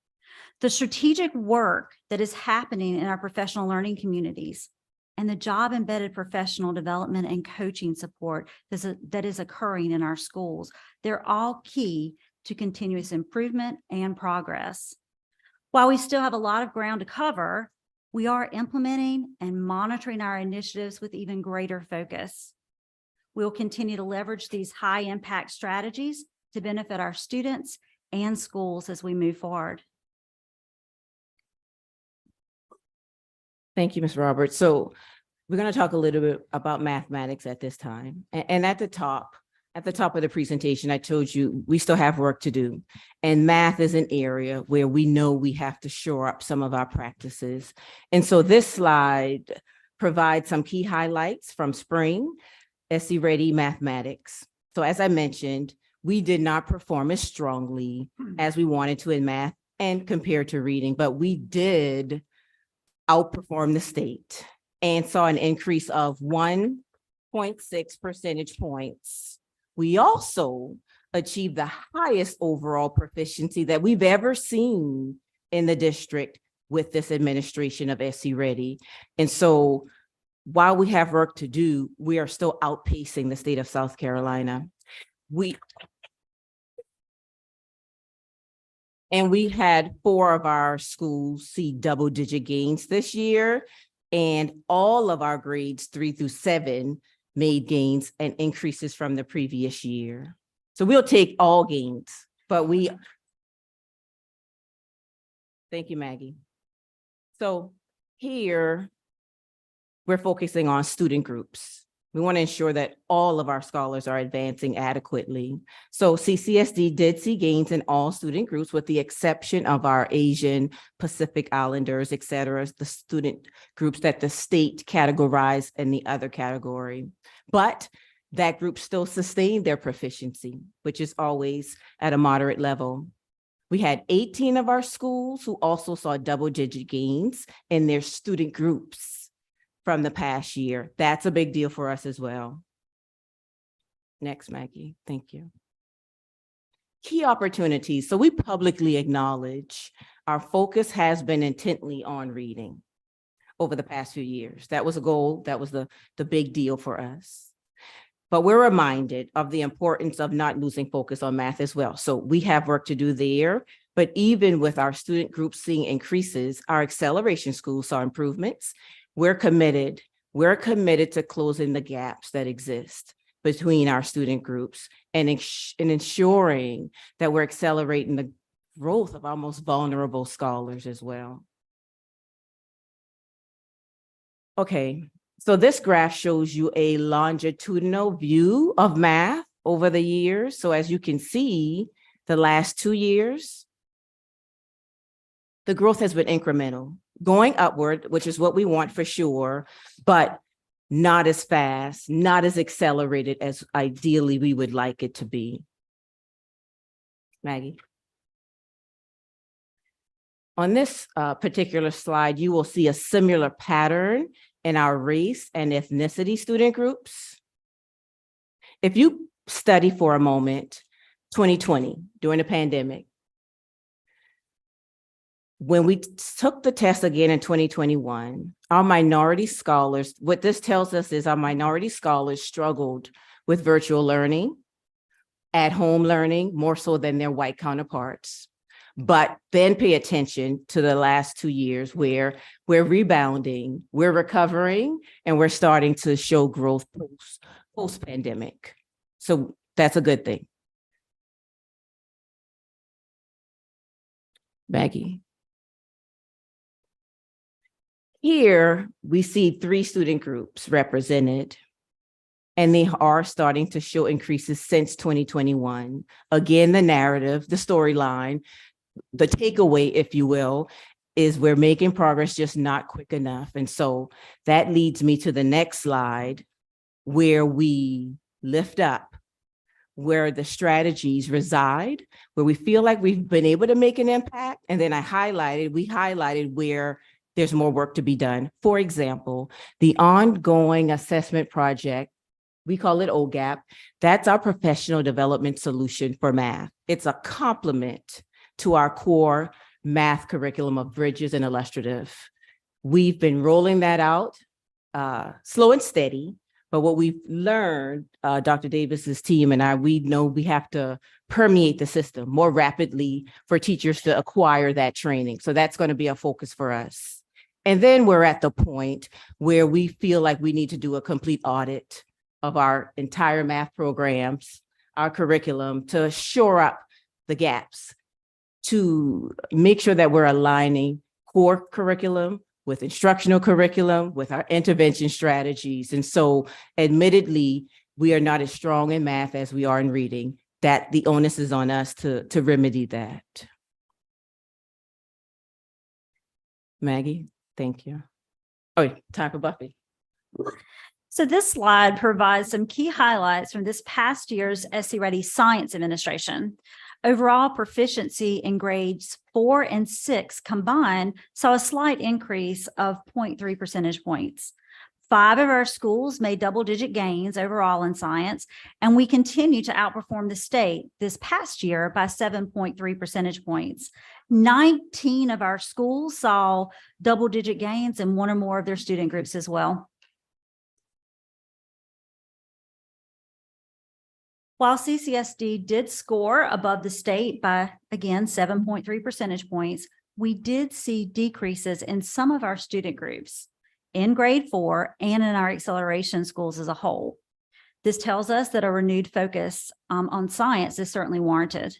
the strategic work that is happening in our professional learning communities, and the job-embedded professional development and coaching support that is occurring in our schools. They're all key to continuous improvement and progress. While we still have a lot of ground to cover, we are implementing and monitoring our initiatives with even greater focus. We'll continue to leverage these high-impact strategies to benefit our students and schools as we move forward. Thank you, Ms. Roberts. So we're going to talk a little bit about mathematics at this time. And at the top of the presentation, I told you we still have work to do. And math is an area where we know we have to shore up some of our practices. And so this slide provides some key highlights from spring SC Ready Mathematics. So as I mentioned, we did not perform as strongly as we wanted to in math and compared to reading, but we did outperform the state and saw an increase of 1.6 percentage points. We also achieved the highest overall proficiency that we've ever seen in the district with this administration of SC Ready. And so while we have work to do, we are still outpacing the state of South Carolina. We had 4 of our schools see double-digit gains this year, and all of our grades 3 through 7 made gains and increases from the previous year. So we'll take all gains, but thank you, Maggie. So here, we're focusing on student groups. We want to ensure that all of our scholars are advancing adequately. So CCSD did see gains in all student groups with the exception of our Asian, Pacific Islanders, et cetera, the student groups that the state categorized in the other category. But that group still sustained their proficiency, which is always at a moderate level. We had 18 of our schools who also saw double-digit gains in their student groups from the past year. That's a big deal for us as well. Next, Maggie, thank you. Key opportunities. So we publicly acknowledge our focus has been intently on reading over the past few years. That was a goal. That was the big deal for us. But we're reminded of the importance of not losing focus on math as well. So we have work to do there. But even with our student groups seeing increases, our acceleration schools saw improvements. We're committed to closing the gaps that exist between our student groups and ensuring that we're accelerating the growth of our most vulnerable scholars as well. Okay, so this graph shows you a longitudinal view of math over the years. So as you can see, the last 2 years, the growth has been incremental, going upward, which is what we want for sure, but not as fast, not as accelerated as ideally we would like it to be. Maggie. On this particular slide, you will see a similar pattern in our race and ethnicity student groups. If you study for a moment, 2020, during the pandemic, when we took the test again in 2021, our minority scholars, what this tells us is our minority scholars struggled with virtual learning, at-home learning, more so than their white counterparts. But then pay attention to the last 2 years where we're rebounding, we're recovering, and we're starting to show growth post-pandemic. So that's a good thing. Maggie. Here, we see 3 student groups represented, and they are starting to show increases since 2021. Again, the narrative, the storyline, the takeaway, if you will, is we're making progress, just not quick enough. And so that leads me to the next slide, where we lift up where the strategies reside, where we feel like we've been able to make an impact. And then we highlighted where there's more work to be done. For example, the ongoing assessment project, we call it OGAP. That's our professional development solution for math. It's a complement to our core math curriculum of Bridges and Illustrative. We've been rolling that out slow and steady, but what we've learned, Dr. Davis's team and I, we know we have to permeate the system more rapidly for teachers to acquire that training. So that's going to be a focus for us. And then we're at the point where we feel like we need to do a complete audit of our entire math programs, our curriculum, to shore up the gaps, to make sure that we're aligning core curriculum with instructional curriculum, with our intervention strategies. And so admittedly, we are not as strong in math as we are in reading, that the onus is on us to remedy that. Maggie, thank you. Oh, time for Buffy. So this slide provides some key highlights from this past year's SC Ready Science Administration. Overall proficiency in grades 4 and 6 combined saw a slight increase of 0.3 percentage points. 5 of our schools made double-digit gains overall in science, and we continue to outperform the state this past year by 7.3 percentage points. 19 of our schools saw double-digit gains in one or more of their student groups as well. While CCSD did score above the state by, again, 7.3 percentage points, we did see decreases in some of our student groups in grade 4 and in our acceleration schools as a whole. This tells us that a renewed focus on science is certainly warranted.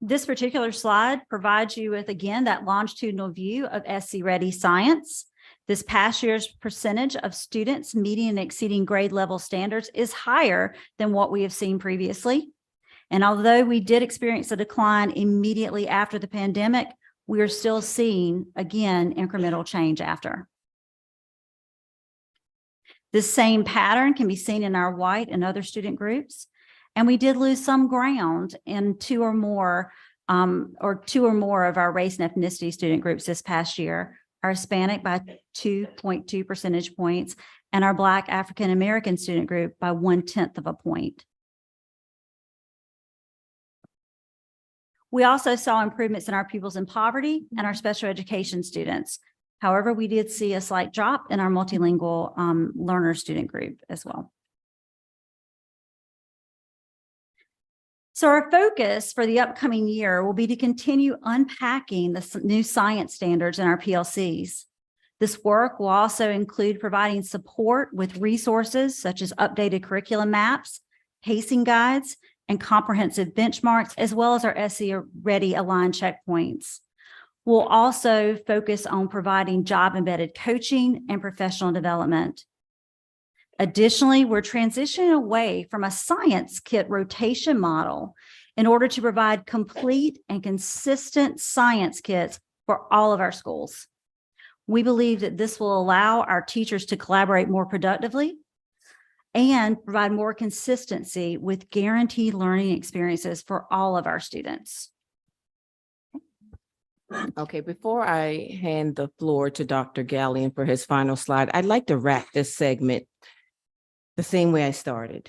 This particular slide provides you with, again, that longitudinal view of SC Ready Science. This past year's percentage of students meeting and exceeding grade level standards is higher than what we have seen previously. And although we did experience a decline immediately after the pandemic, we are still seeing, again, incremental change after. This same pattern can be seen in our white and other student groups. And we did lose some ground in two or more of our race and ethnicity student groups this past year. Our Hispanic by 2.2 percentage points, and our Black African American student group by 1/10 of a point. We also saw improvements in our pupils in poverty and our special education students. However, we did see a slight drop in our multilingual learner student group as well. So our focus for the upcoming year will be to continue unpacking the new science standards in our PLCs. This work will also include providing support with resources such as updated curriculum maps, pacing guides, and comprehensive benchmarks, as well as our SC Ready aligned checkpoints. We'll also focus on providing job-embedded coaching and professional development. Additionally, we're transitioning away from a science kit rotation model in order to provide complete and consistent science kits for all of our schools. We believe that this will allow our teachers to collaborate more productively and provide more consistency with guaranteed learning experiences for all of our students. Okay, before I hand the floor to Dr. Gallion for his final slide, I'd like to wrap this segment the same way I started,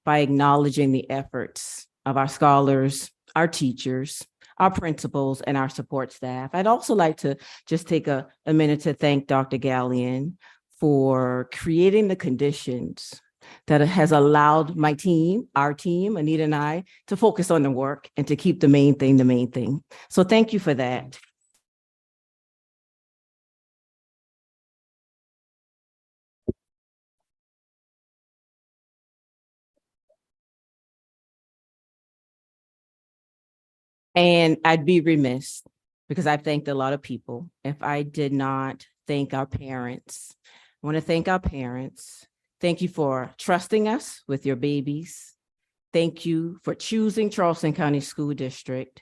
by acknowledging the efforts of our scholars, our teachers, our principals, and our support staff. I'd also like to just take a minute to thank Dr. Gallion for creating the conditions that has allowed my team, our team, Anita and I, to focus on the work and to keep the main thing. So thank you for that. And I'd be remiss, because I've thanked a lot of people, if I did not thank our parents. I want to thank our parents. Thank you for trusting us with your babies. Thank you for choosing Charleston County School District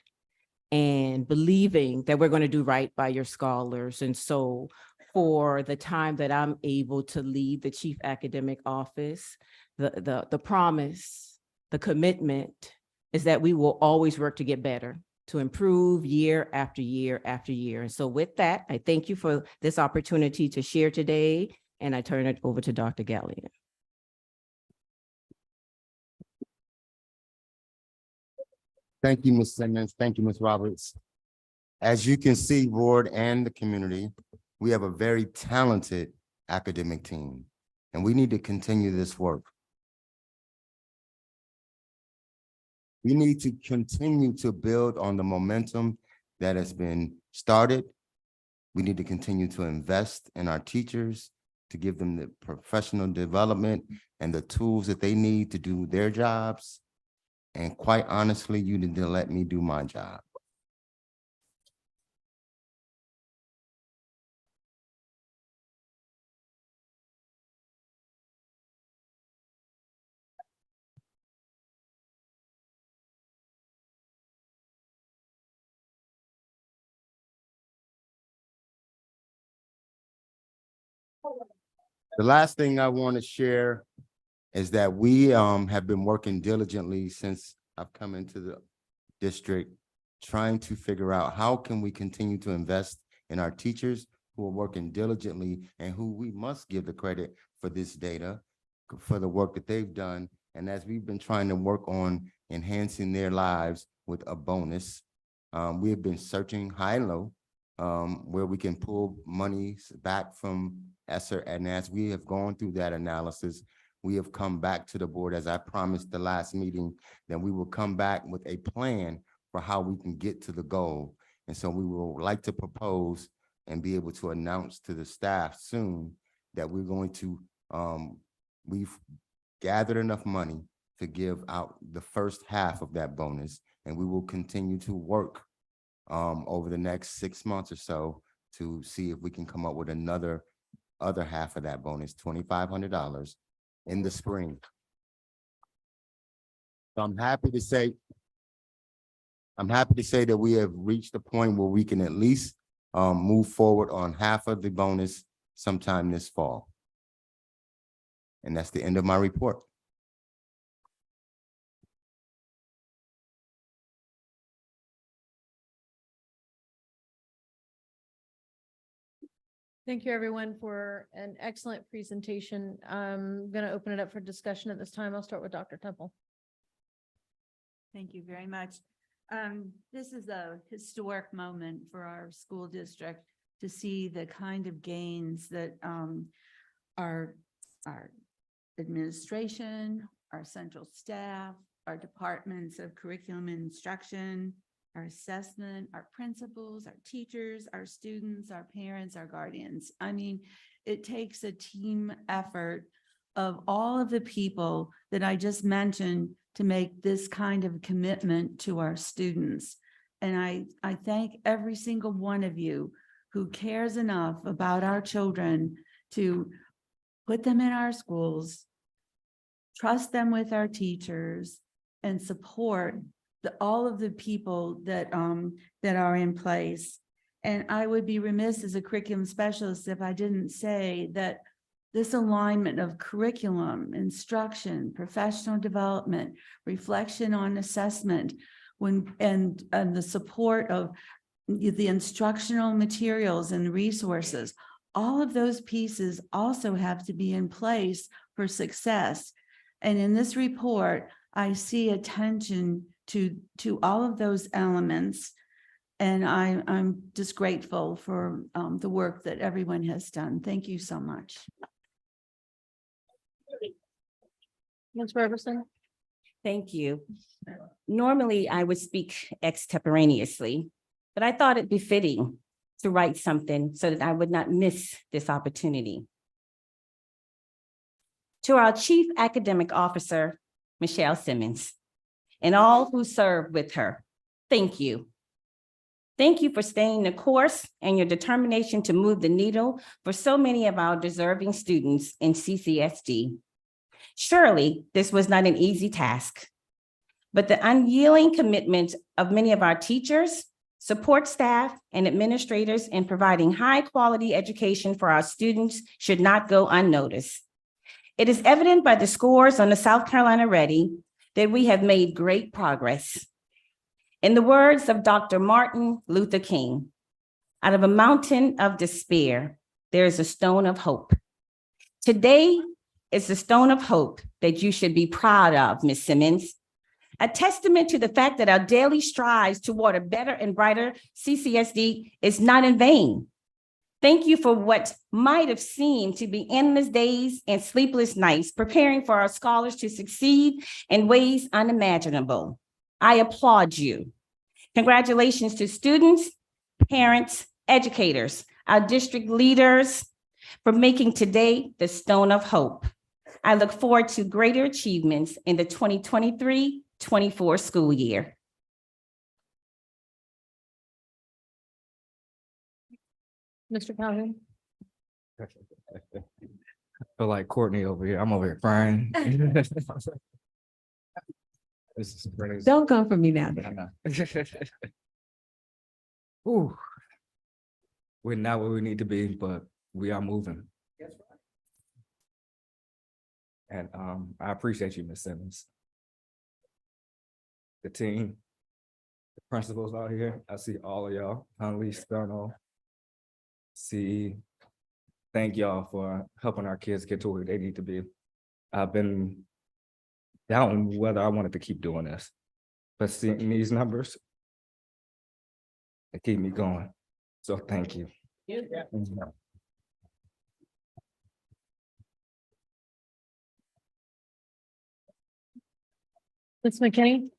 and believing that we're going to do right by your scholars. And so for the time that I'm able to lead the Chief Academic Office, the promise, the commitment is that we will always work to get better, to improve year after year after year. And so with that, I thank you for this opportunity to share today, and I turn it over to Dr. Gallion. Thank you, Ms. Simmons. Thank you, Ms. Roberts. As you can see, board and the community, we have a very talented academic team, and we need to continue this work. We need to continue to build on the momentum that has been started. We need to continue to invest in our teachers to give them the professional development and the tools that they need to do their jobs. And quite honestly, you need to let me do my job. The last thing I want to share is that we have been working diligently since I've come into the district, trying to figure out how can we continue to invest in our teachers who are working diligently and who we must give the credit for this data, for the work that they've done. And as we've been trying to work on enhancing their lives with a bonus, we have been searching high and low where we can pull monies back from ESSER. And as we have gone through that analysis, we have come back to the board, as I promised the last meeting, that we will come back with a plan for how we can get to the goal. And so we will like to propose and be able to announce to the staff soon that we're going to, we've gathered enough money to give out the first half of that bonus. And we will continue to work over the next 6 months or so to see if we can come up with other half of that bonus, $2,500 in the spring. So I'm happy to say that we have reached a point where we can at least move forward on half of the bonus sometime this fall. And that's the end of my report. Thank you, everyone, for an excellent presentation. I'm going to open it up for discussion at this time. I'll start with Dr. Temple. Thank you very much. This is a historic moment for our school district to see the kind of gains that our administration, our central staff, our departments of curriculum and instruction, our assessment, our principals, our teachers, our students, our parents, our guardians. I mean, it takes a team effort of all of the people that I just mentioned to make this kind of commitment to our students. And I thank every single one of you who cares enough about our children to put them in our schools, trust them with our teachers, and support all of the people that are in place. And I would be remiss as a curriculum specialist if I didn't say that this alignment of curriculum, instruction, professional development, reflection on assessment, and the support of the instructional materials and resources, all of those pieces also have to be in place for success. And in this report, I see attention to all of those elements. And I'm just grateful for the work that everyone has done. Thank you so much. Ms. Ferguson. Thank you. Normally, I would speak extemporaneously, but I thought it befitting to write something so that I would not miss this opportunity. To our Chief Academic Officer, Michelle Simmons, and all who served with her, thank you. Thank you for staying the course and your determination to move the needle for so many of our deserving students in CCSD. Surely, this was not an easy task, but the unyielding commitment of many of our teachers, support staff, and administrators in providing high-quality education for our students should not go unnoticed. It is evident by the scores on the South Carolina Ready that we have made great progress. In the words of Dr. Martin Luther King, out of a mountain of despair, there is a stone of hope. Today is the stone of hope that you should be proud of, Ms. Simmons, a testament to the fact that our daily strives toward a better and brighter CCSD is not in vain. Thank you for what might have seemed to be endless days and sleepless nights preparing for our scholars to succeed in ways unimaginable. I applaud you. Congratulations to students, parents, educators, our district leaders for making today the stone of hope. I look forward to greater achievements in the 2023-24 school year. Mr. Calhoun. I feel like Courtney over here. I'm over here crying. This is crazy. Don't come for me now. I know. Ooh. We're not where we need to be, but we are moving. And I appreciate you, Ms. Simmons. The team, the principals out here, I see all of y'all, Unleashed Sterno. Thank y'all for helping our kids get to where they need to be. I've been doubting whether I wanted to keep doing this, but seeing these numbers, they keep me going. So thank you. Ms. McKinney?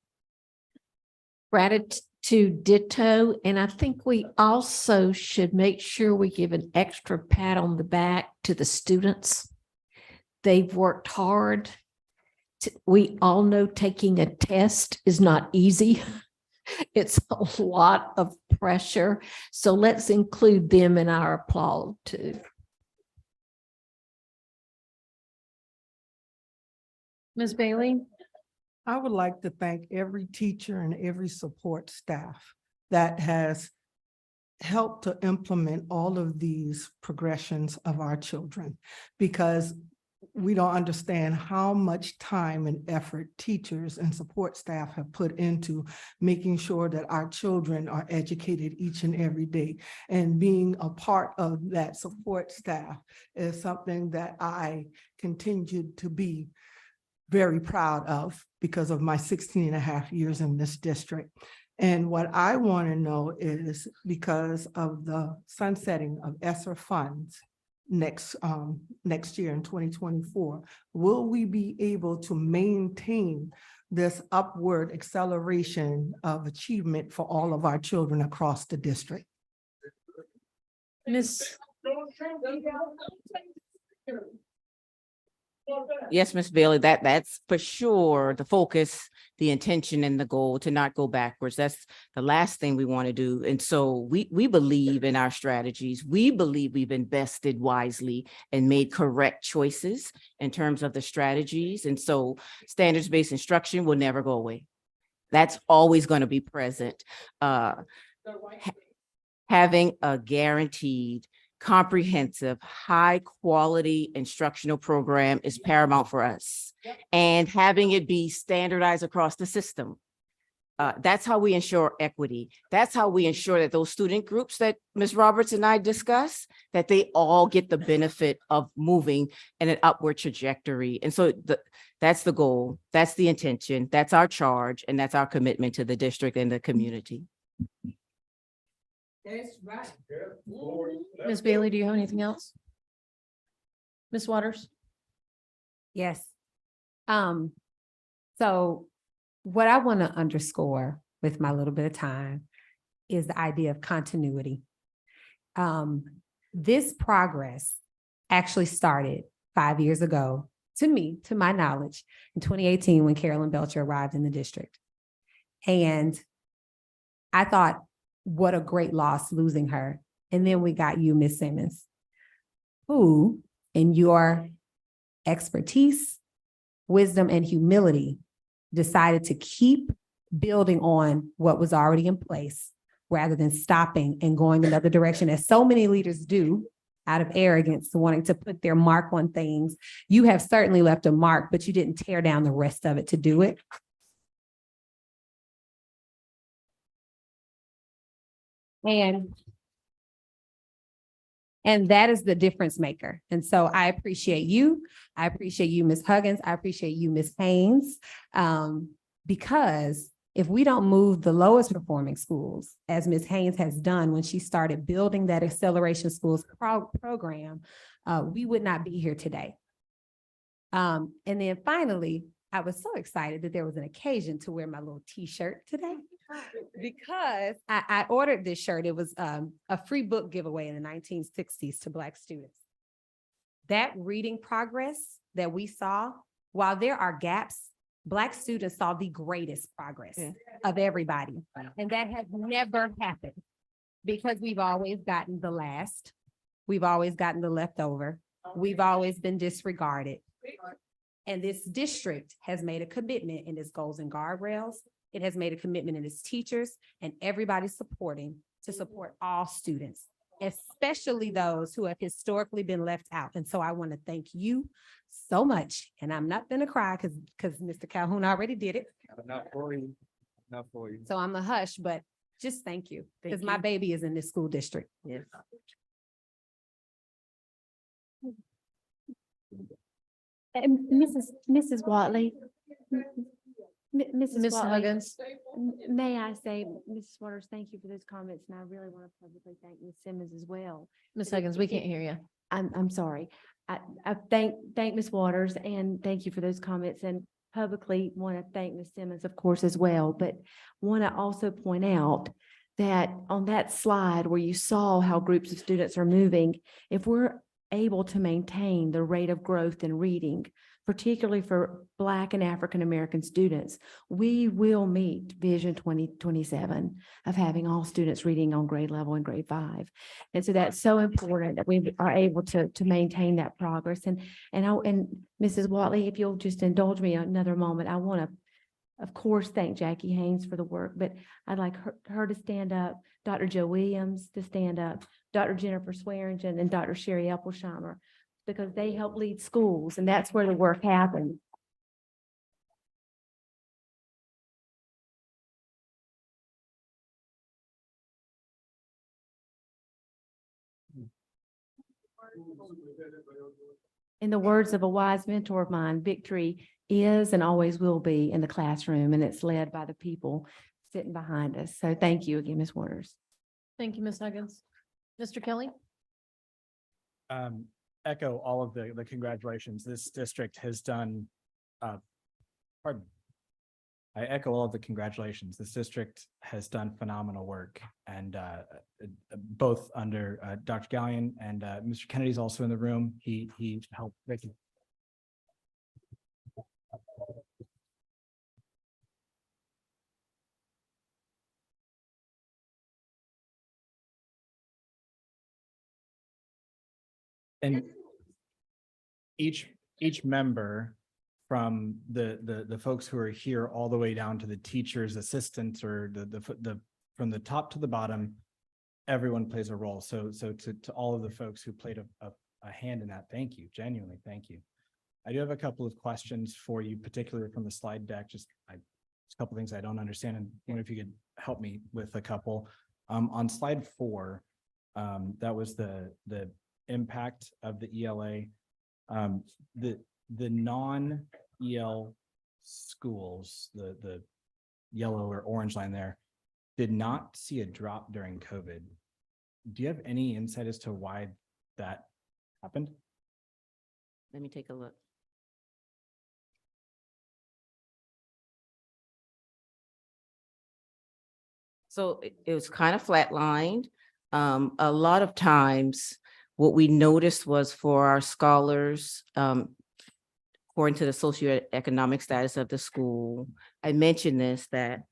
Gratitude ditto, and I think we also should make sure we give an extra pat on the back to the students. They've worked hard. We all know taking a test is not easy. It's a lot of pressure. So let's include them in our applaud too. Ms. Bailey? I would like to thank every teacher and every support staff that has helped to implement all of these progressions of our children, because we don't understand how much time and effort teachers and support staff have put into making sure that our children are educated each and every day. And being a part of that support staff is something that I continue to be very proud of because of my 16 and a half years in this district. And what I want to know is, because of the sunsetting of ESSER funds next year in 2024, will we be able to maintain this upward acceleration of achievement for all of our children across the district? Ms. Yes, Ms. Bailey, that's for sure the focus, the intention and the goal, to not go backwards. That's the last thing we want to do. And so we believe in our strategies. We believe we've invested wisely and made correct choices in terms of the strategies. And so standards-based instruction will never go away. That's always going to be present. Having a guaranteed, comprehensive, high quality instructional program is paramount for us. And having it be standardized across the system. That's how we ensure equity. That's how we ensure that those student groups that Ms. Roberts and I discuss, that they all get the benefit of moving in an upward trajectory. And so that's the goal, that's the intention, that's our charge, and that's our commitment to the district and the community. That's right. Ms. Bailey, do you have anything else? Ms. Waters? Yes. So what I want to underscore with my little bit of time is the idea of continuity. This progress actually started 5 years ago, to my knowledge, in 2018, when Carolyn Belcher arrived in the district. And I thought, what a great loss losing her. And then we got you, Ms. Simmons, who, in your expertise, wisdom, and humility, decided to keep building on what was already in place rather than stopping and going another direction, as so many leaders do out of arrogance, wanting to put their mark on things. You have certainly left a mark, but you didn't tear down the rest of it to do it. And that is the difference maker. And so I appreciate you. I appreciate you, Ms. Huggins. I appreciate you, Ms. Haynes, because if we don't move the lowest performing schools, as Ms. Haynes has done when she started building that Acceleration Schools program, we would not be here today. And then finally, I was so excited that there was an occasion to wear my little t-shirt today, because I ordered this shirt. It was a free book giveaway in the 1960s to Black students. That reading progress that we saw, while there are gaps, Black students saw the greatest progress of everybody. And that has never happened, because we've always gotten the last. We've always gotten the leftover. We've always been disregarded. And this district has made a commitment in its goals and guardrails. It has made a commitment in its teachers, and everybody supporting to support all students. especially those who have historically been left out. And so I want to thank you so much. And I'm not gonna cry because Mr. Calhoun already did it. Not for you, not for you. So I'm a hush, but just thank you, Thank because my you. baby is in this school district. Yes. Mrs. Watley. Mrs. Ms. Watley, Huggins. may I say, Mrs. Waters, thank you for those comments, and I really want to publicly thank Ms. Simmons as well. Ms. Huggins, we can't hear you. I'm sorry. I thank Ms. Waters and thank you for those comments, and publicly want to thank Ms. Simmons, of course, as well, but want to also point out that on that slide where you saw how groups of students are moving, if we're able to maintain the rate of growth in reading, particularly for Black and African-American students, we will meet Vision 2027 of having all students reading on grade level and grade 5. And so that's so important that we are able to maintain that progress. And Mrs. Watley, if you'll just indulge me another moment, I want to, of course, thank Jackie Haynes for the work, but I'd like her to stand up, Dr. Joe Williams to stand up, Dr. Jennifer Swearingen, and Dr. Sherry Epplesheimer, because they help lead schools, and that's where the work happens. In the words of a wise mentor of mine, victory is and always will be in the classroom, and it's led by the people sitting behind us. So thank you again, Ms. Waters. Thank you, Ms. Huggins. Mr. Kelly? Echo all of the congratulations. This district has done, pardon. I echo all of the congratulations. This district has done phenomenal work, and both under Dr. Gallion and Mr. Kennedy's also in the room. He helped make it. And each member, from the folks who are here all the way down to the teachers, assistants, or the from the top to the bottom, everyone plays a role. So to all of the folks who played a hand in that, thank you, genuinely, thank you. I do have a couple of questions for you, particularly from the slide deck. Just a couple of things I don't understand, and wonder if you could help me with a couple. On slide 4, that was the impact of the ELA. The non-EL schools, the yellow or orange line there, did not see a drop during COVID. Do you have any insight as to why that happened? Let me take a look. So it was kind of flatlined. A lot of times what we noticed was for our scholars, according to the socioeconomic status of the school, I mentioned this, that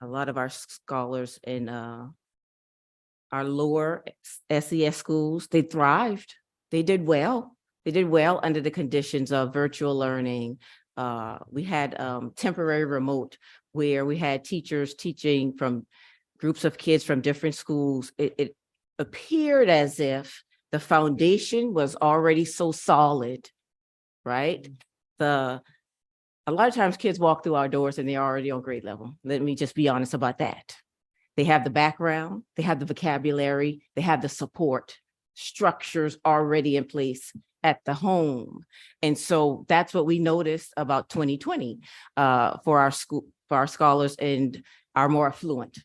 a lot of our scholars in our lower SES schools, they thrived. They did well. They did well under the conditions of virtual learning. We had temporary remote, where we had teachers teaching from groups of kids from different schools. It appeared as if the foundation was already so solid, right? A lot of times kids walk through our doors and they're already on grade level. Let me just be honest about that. They have the background, they have the vocabulary, they have the support structures already in place at the home. And so that's what we noticed about 2020 for our school, for our scholars and our more affluent,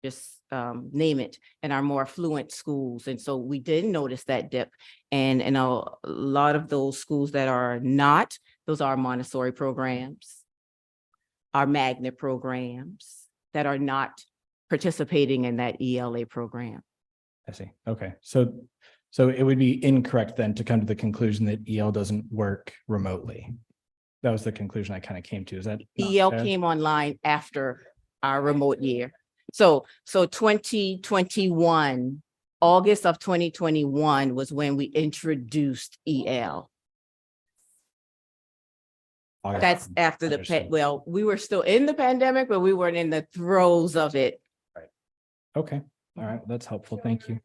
just name it, and our more affluent schools. And so we did notice that dip. And a lot of those schools that are not, those are Montessori programs, our magnet programs that are not participating in that ELA program. I see. Okay. So it would be incorrect then to come to the conclusion that EL doesn't work remotely. That was the conclusion I kind of came to. Is that not EL fair? came online after our remote year. So 2021, August of 2021 was when we introduced EL. August. That's after Understood. well, we were still in the pandemic, but we weren't in the throes of it. Okay. All right. That's helpful. Thank you.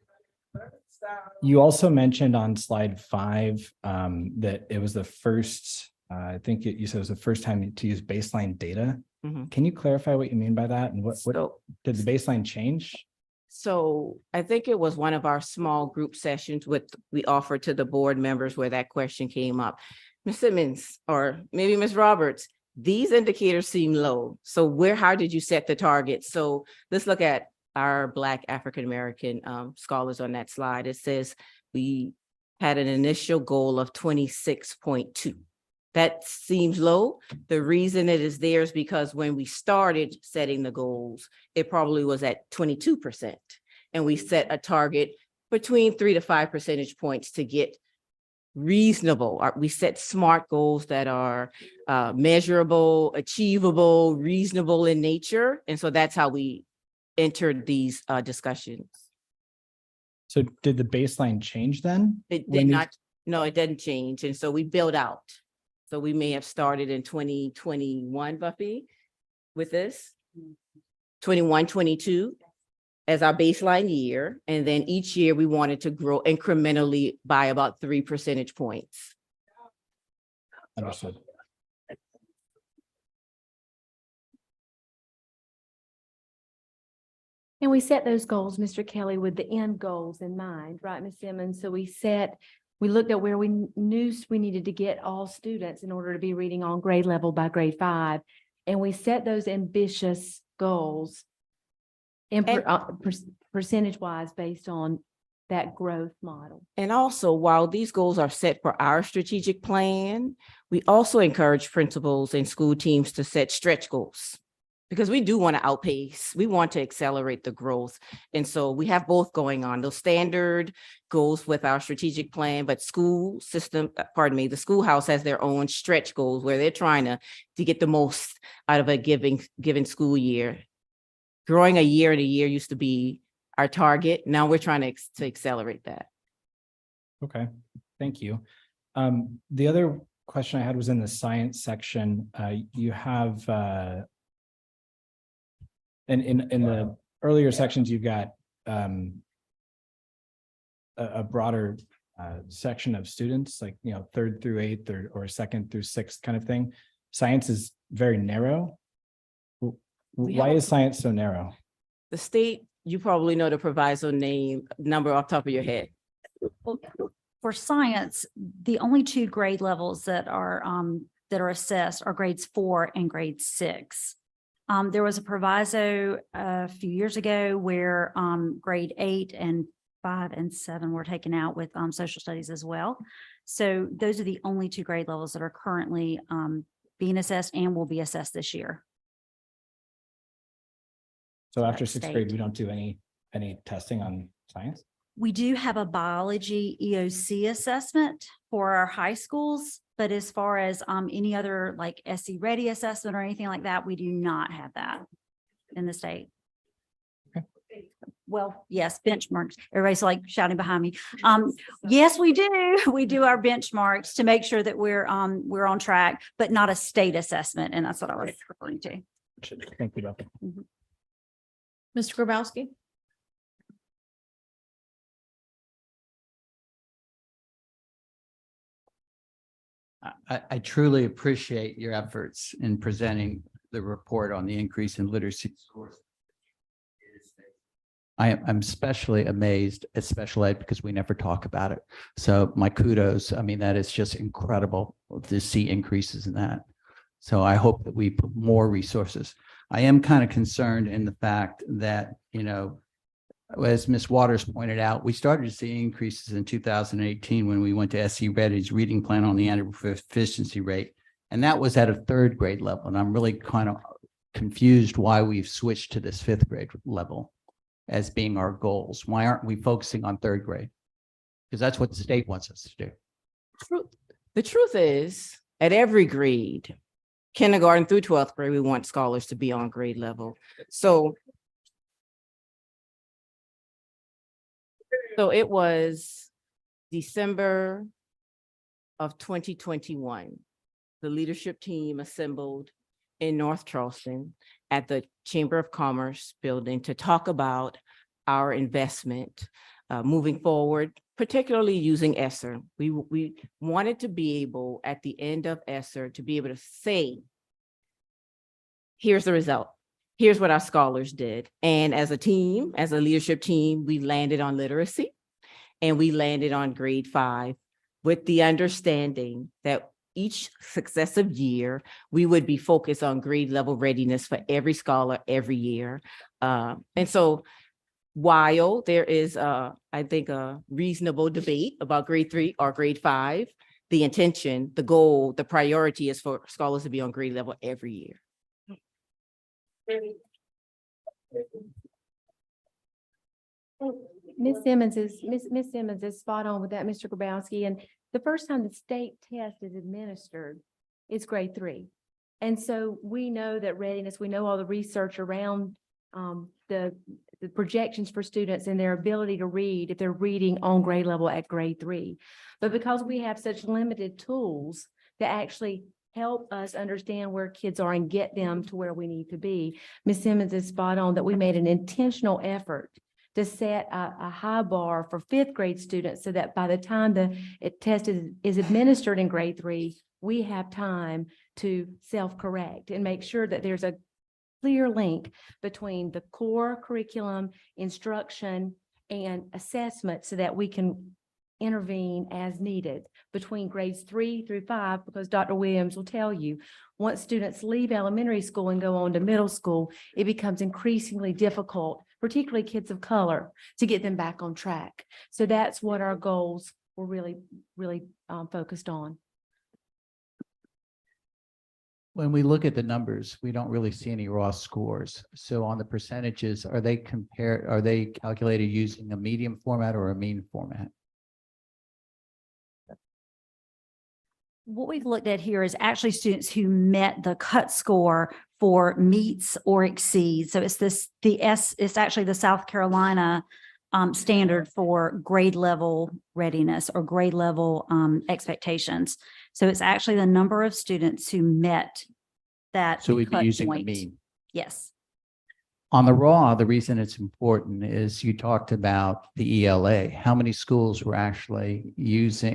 You also mentioned on slide 5 that it was the first, I think you said it was the first time to use baseline data. Mhm. Can you clarify what you mean by that? And what So, did the baseline change? so I think it was one of our small group sessions we offered to the board members where that question came up. Ms. Simmons, or maybe Ms. Roberts, these indicators seem low. So how did you set the target? So let's look at our Black African-American scholars on that slide. It says we had an initial goal of 26.2. That seems low. The reason it is there is because when we started setting the goals, it probably was at 22%. And we set a target between 3 to 5 percentage points to get reasonable. We set SMART goals that are measurable, achievable, reasonable in nature. And so that's how we entered these discussions. So did the baseline change then? It When did these- not, no, it didn't change. And so we built out. So we may have started in 2021, Buffy, with this. 21, 22 as our baseline year. And then each year we wanted to grow incrementally by about 3 percentage points. Understood. And we set those goals, Mr. Kelly, with the end goals in mind, right, Ms. Simmons? So we looked at where we knew we needed to get all students in order to be reading on grade level by grade 5. And we set those ambitious goals in percentage-wise based on that growth model. And also, while these goals are set for our strategic plan, we also encourage principals and school teams to set stretch goals because we do want to outpace, we want to accelerate the growth. And so we have both going on, those standard goals with our strategic plan, but the schoolhouse has their own stretch goals where they're trying to get the most out of a given school year. Growing a year in a year used to be our target. Now we're trying to accelerate that. Okay, thank you. The other question I had was in the science section. You have and in the earlier sections, you've got a broader section of students, like 3rd through 8th or 2nd through 6th kind of thing. Science is very narrow. Why is science so narrow? The state, you probably know the proviso number off the top of your head. For science, the only 2 grade levels that are assessed are grades 4 and grade 6. There was a proviso a few years ago where grade 8 and 5 and 7 were taken out with social studies as well. So those are the only 2 grade levels that are currently being assessed and will be assessed this year. So after 6th grade, state. we don't do any testing on science? We do have a biology EOC assessment for our high schools, but as far as any other like SE Ready assessment or anything like that, we do not have that in the state. Okay. Well, yes, benchmarks. Everybody's like shouting behind me. Yes, we do. We do our benchmarks to make sure that we're on track, but not a state assessment. And that's what I was referring to. Thank you, Beth. Mr. Grabowski? I truly appreciate your efforts in presenting the report on the increase in literacy scores. I'm especially amazed at special ed because we never talk about it. So my kudos. I mean, that is just incredible to see increases in that. So I hope that we put more resources. I am kind of concerned in the fact that, as Ms. Waters pointed out, we started to see increases in 2018 when we went to SE Ready's reading plan on the annual proficiency rate. And that was at a 3rd grade level. And I'm really kind of confused why we've switched to this 5th grade level as being our goals. Why aren't we focusing on 3rd grade? Because that's what the state wants us to do. The truth is, at every grade, kindergarten through 12th grade, we want scholars to be on grade level. So it was December of 2021. The leadership team assembled in North Charleston at the Chamber of Commerce building to talk about our investment moving forward, particularly using ESSER. We wanted to be able, at the end of ESSER, to be able to say, here's the result. Here's what our scholars did. And as a team, as a leadership team, we landed on literacy and we landed on grade 5 with the understanding that each successive year, we would be focused on grade level readiness for every scholar every year. And so while there is, I think, a reasonable debate about grade 3 or grade 5, the intention, the goal, the priority is for scholars to be on grade level every year. Ms. Simmons is spot on with that, Mr. Grabowski. And the first time the state test is administered is grade 3. And so we know that readiness, we know all the research around the projections for students and their ability to read if they're reading on grade level at grade 3. But because we have such limited tools to actually help us understand where kids are and get them to where we need to be, Ms. Simmons is spot on that we made an intentional effort to set a high bar for 5th grade students so that by the time the test is administered in grade 3, we have time to self-correct and make sure that there's a clear link between the core curriculum, instruction, and assessment so that we can intervene as needed between grades 3 through 5, because Dr. Williams will tell you, once students leave elementary school and go on to middle school, it becomes increasingly difficult, particularly kids of color, to get them back on track. So that's what our goals were really focused on. When we look at the numbers, we don't really see any raw scores. So on the percentages, are they calculated using a median format or a mean format? What we've looked at here is actually students who met the cut score for meets or exceeds. So it's actually the South Carolina standard for grade level readiness or grade level expectations. So it's actually the number of students who met that. So we'd be cut using the point. mean. Yes. On the raw, the reason it's important is you talked about the ELA. How many schools were actually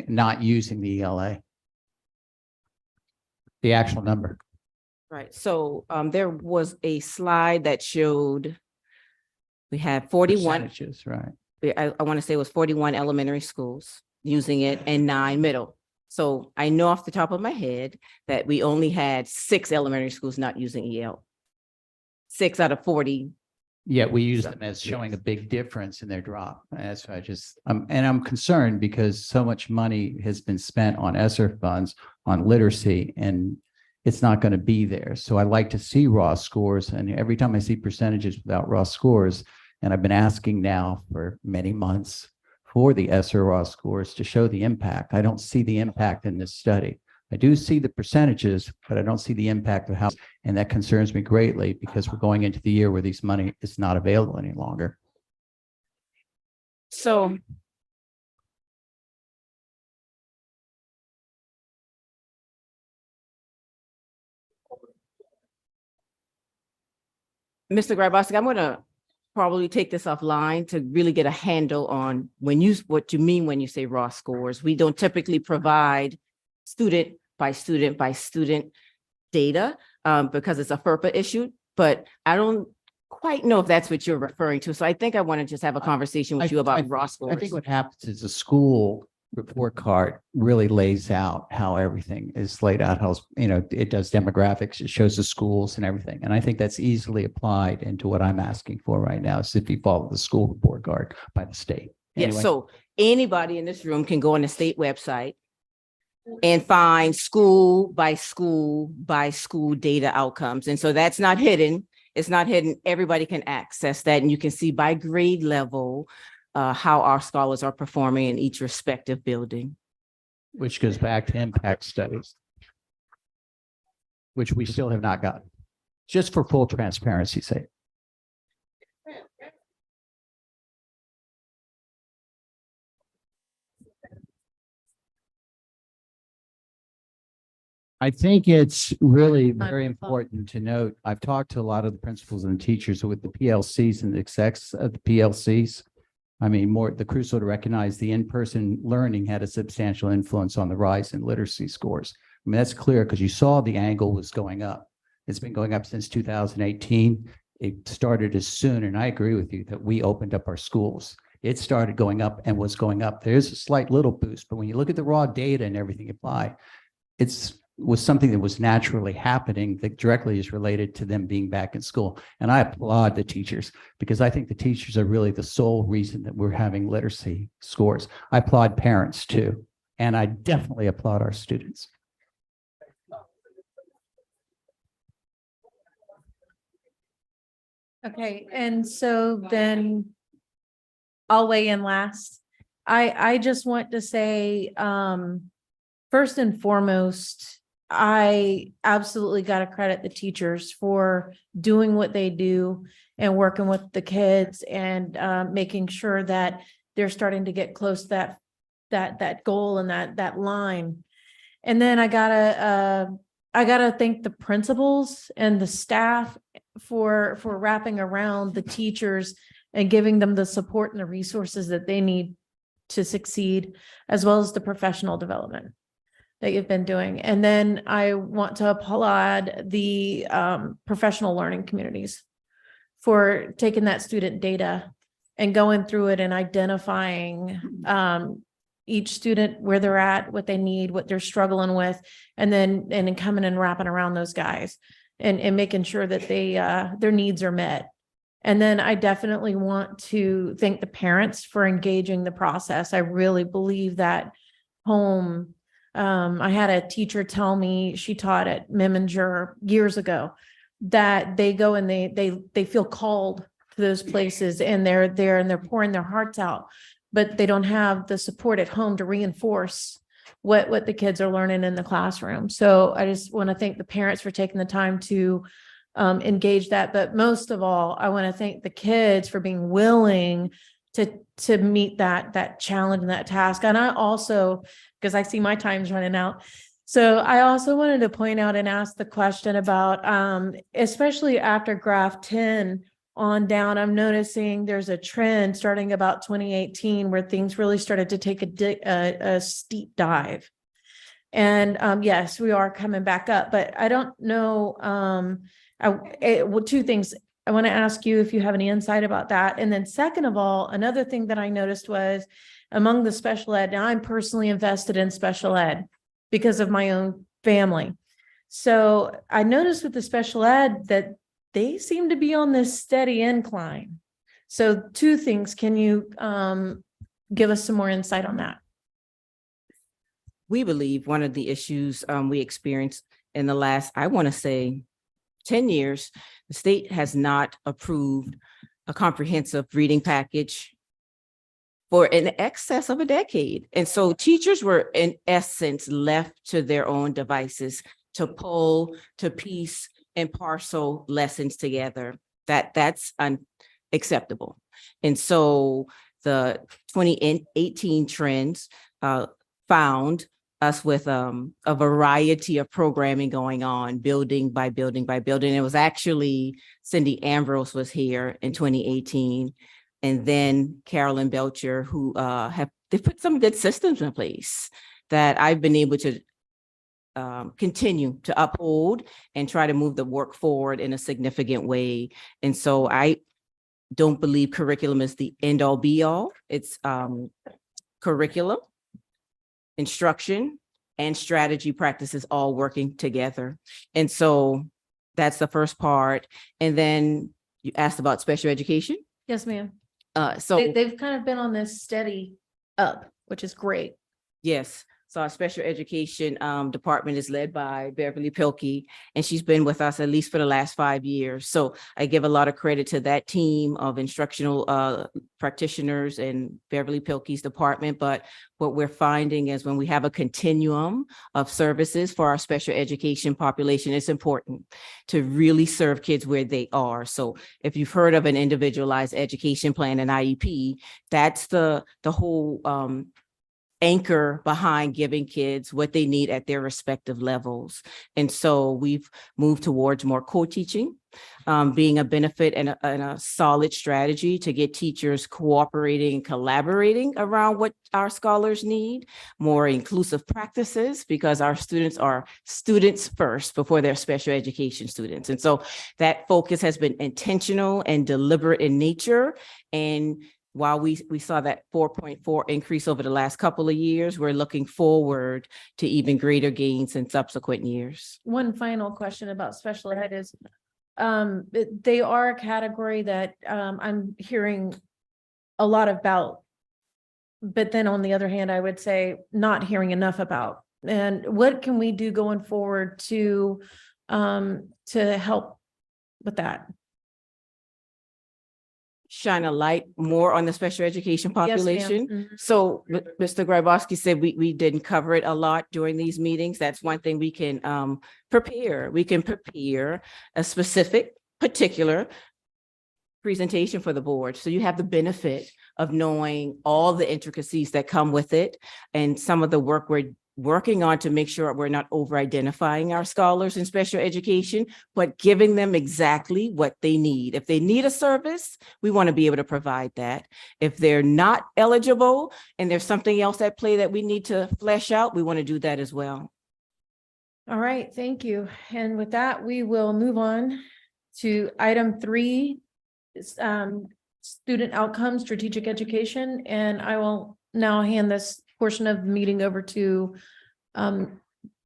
not using the ELA? The actual number. Right. So there was a slide that showed we had 41. Percentages, right. I want to say it was 41 elementary schools using it and 9 middle. So I know off the top of my head that we only had 6 elementary schools not using EL. 6 out of 40. Yet we use them as showing a big difference in their drop. That's why and I'm concerned because so much money has been spent on ESSER funds, on literacy, and it's not going to be there. So I like to see raw scores. And every time I see percentages without raw scores, and I've been asking now for many months for the ESSER raw scores to show the impact. I don't see the impact in this study. I do see the percentages, but I don't see the impact of how, and that concerns me greatly because we're going into the year where this money is not available any longer. So Mr. Grabowski, I'm going to probably take this offline to really get a handle on what you mean when you say raw scores. We don't typically provide student by student by student data because it's a FERPA issue, but I don't quite know if that's what you're referring to. So I think I want to just have a conversation with you about raw scores. I think what happens is the school report card really lays out how everything is laid out, how, it does demographics, it shows the schools and everything. And I think that's easily applied into what I'm asking for right now, is if you follow the school report card by the state. Yes, Anyway. so anybody in this room can go on the state website and find school by school data outcomes. And so that's not hidden. It's not hidden. Everybody can access that. And you can see by grade level how our scholars are performing in each respective building. Which goes back to impact studies, which we still have not gotten, just for full transparency's sake. I think it's really very important to note, I've talked to a lot of the principals and teachers with the PLCs and the execs of the PLCs. I mean, more, the crucial to recognize the in-person learning had a substantial influence on the rise in literacy scores. I mean, that's clear because you saw the angle was going up. It's been going up since 2018. It started as soon, and I agree with you that we opened up our schools. It started going up and was going up. There's a slight little boost, but when you look at the raw data and everything apply, was something that was naturally happening that directly is related to them being back in school. And I applaud the teachers because I think the teachers are really the sole reason that we're having literacy scores. I applaud parents too, and I definitely applaud our students. Okay, and so then I'll weigh in last. I just want to say, first and foremost, I absolutely got to credit the teachers for doing what they do and working with the kids and making sure that they're starting to get close to that goal and that line. And then I gotta thank the principals and the staff for wrapping around the teachers and giving them the support and the resources that they need to succeed, as well as the professional development that you've been doing. And then I want to applaud the professional learning communities for taking that student data and going through it and identifying each student, where they're at, what they need, what they're struggling with, and then coming and wrapping around those guys and making sure that their needs are met. And then I definitely want to thank the parents for engaging the process. I really believe that home. I had a teacher tell me, she taught at Meminger years ago, that they go and they feel called to those places and they're there and they're pouring their hearts out, but they don't have the support at home to reinforce what the kids are learning in the classroom. So I just want to thank the parents for taking the time to engage that. But most of all, I want to thank the kids for being willing to meet that challenge and that task. And I also, because I see my time's running out. So I also wanted to point out and ask the question about, especially after graph 10 on down, I'm noticing there's a trend starting about 2018 where things really started to take a steep dive. And yes, we are coming back up, but I don't know. Two things. I want to ask you if you have any insight about that. And then second of all, another thing that I noticed was among the special ed, now I'm personally invested in special ed because of my own family. So I noticed with the special ed that they seem to be on this steady incline. So two things, can you give us some more insight on that? We believe one of the issues we experienced in the last, I want to say, 10 years, the state has not approved a comprehensive reading package for in excess of a decade. And so teachers were in essence left to their own devices to pull, to piece and parcel lessons together. That's unacceptable. And so the 2018 trends found us with a variety of programming going on, building by building by building. It was actually Cindy Ambrose was here in 2018, and then Carolyn Belcher, who they put some good systems in place that I've been able to continue to uphold and try to move the work forward in a significant way. And so I don't believe curriculum is the end all be all. It's curriculum, instruction, and strategy practices all working together. And so that's the first part. And then you asked about special education. Yes, ma'am. So They've kind of been on this steady up, which is great. yes. So our special education department is led by Beverly Pilkey, and she's been with us at least for the last 5 years. So I give a lot of credit to that team of instructional practitioners and Beverly Pilkey's department. But what we're finding is when we have a continuum of services for our special education population, it's important to really serve kids where they are. So if you've heard of an individualized education plan, an IEP, that's the whole anchor behind giving kids what they need at their respective levels. And so we've moved towards more co-teaching, being a benefit and a solid strategy to get teachers cooperating and collaborating around what our scholars need, more inclusive practices, because our students are students first before they're special education students. And so that focus has been intentional and deliberate in nature. And while we saw that 4.4 increase over the last couple of years, we're looking forward to even greater gains in subsequent years. One final question about special ed is, they are a category that, I'm hearing a lot about, but then on the other hand, I would say not hearing enough about. And what can we do going forward to help with that? Shine a light more on the special education Yes, ma'am. population. Mhm. So Mr. Grabowski said we didn't cover it a lot during these meetings. That's one thing we can prepare. We can prepare a specific, particular presentation for the board. So you have the benefit of knowing all the intricacies that come with it and some of the work we're working on to make sure we're not over-identifying our scholars in special education, but giving them exactly what they need. If they need a service, we want to be able to provide that. If they're not eligible and there's something else at play that we need to flesh out, we want to do that as well. All right, thank you. And with that, we will move on to item 3, student outcomes, strategic education. And I will now hand this portion of the meeting over to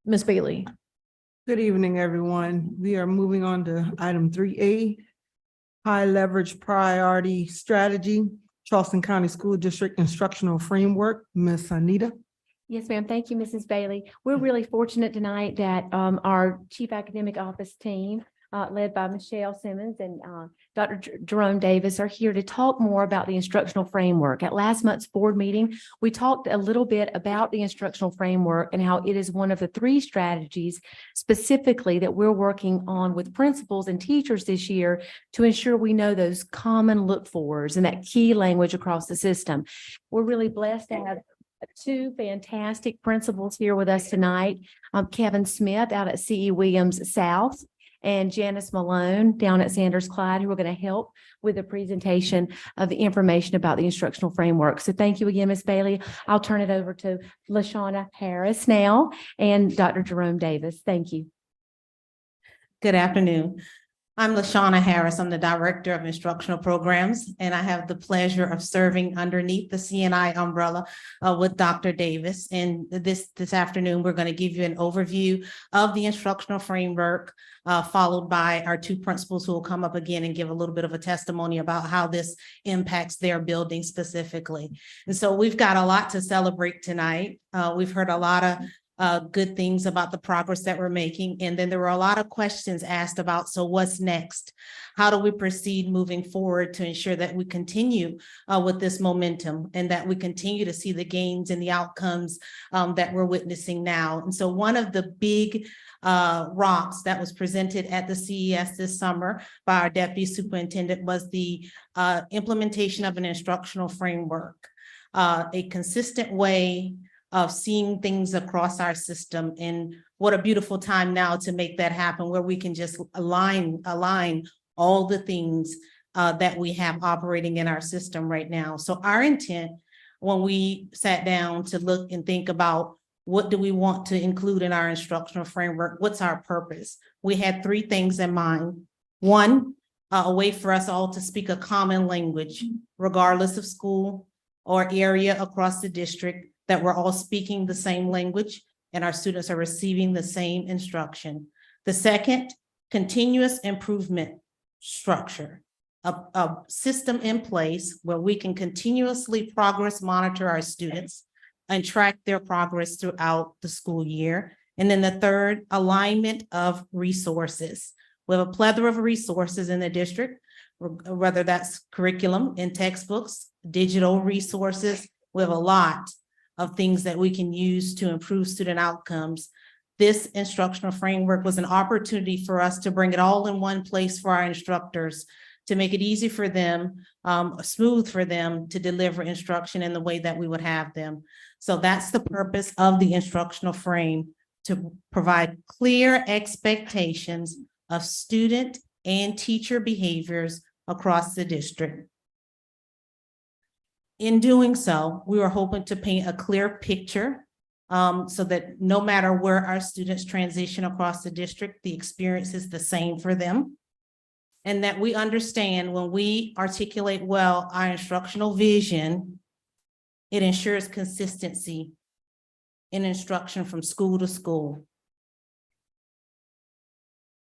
Ms. Bailey. Good evening, everyone. We are moving on to item 3A, high leverage priority strategy, Charleston County School District Instructional Framework. Ms. Anita. Yes, ma'am. Thank you, Mrs. Bailey. We're really fortunate tonight that our Chief Academic Office team, led by Michelle Simmons and Dr. Jerome Davis, are here to talk more about the instructional framework. At last month's board meeting, we talked a little bit about the instructional framework and how it is one of the 3 strategies specifically that we're working on with principals and teachers this year to ensure we know those common look-fors and that key language across the system. We're really blessed to have 2 fantastic principals here with us tonight. Kevin Smith out at C.E. Williams South and Janice Malone down at Sanders Clyde, who are going to help with the presentation of the information about the instructional framework. So thank you again, Ms. Bailey. I'll turn it over to LaShawna Harris now and Dr. Jerome Davis. Thank you. Good afternoon. I'm LaShawna Harris. I'm the Director of Instructional Programs, and I have the pleasure of serving underneath the CNI umbrella with Dr. Davis. And this afternoon, we're going to give you an overview of the instructional framework, followed by our 2 principals who will come up again and give a little bit of a testimony about how this impacts their building specifically. And so we've got a lot to celebrate tonight. We've heard a lot of good things about the progress that we're making. And then there were a lot of questions asked about, so what's next? How do we proceed moving forward to ensure that we continue with this momentum and that we continue to see the gains and the outcomes that we're witnessing now? And so one of the big rocks that was presented at the CES this summer by our Deputy Superintendent was the implementation of an instructional framework, a consistent way of seeing things across our system. And what a beautiful time now to make that happen, where we can just align all the things that we have operating in our system right now. So our intent, when we sat down to look and think about what do we want to include in our instructional framework, what's our purpose? We had 3 things in mind. 1, a way for us all to speak a common language, regardless of school or area across the district, that we're all speaking the same language and our students are receiving the same instruction. The second, continuous improvement structure, a system in place where we can continuously progress monitor our students and track their progress throughout the school year. And then the third, alignment of resources. We have a plethora of resources in the district, whether that's curriculum and textbooks, digital resources. We have a lot of things that we can use to improve student outcomes. This instructional framework was an opportunity for us to bring it all in one place for our instructors to make it easy for them, smooth for them to deliver instruction in the way that we would have them. So that's the purpose of the instructional frame, to provide clear expectations of student and teacher behaviors across the district. In doing so, we were hoping to paint a clear picture so that no matter where our students transition across the district, the experience is the same for them. And that we understand when we articulate well our instructional vision, it ensures consistency in instruction from school to school.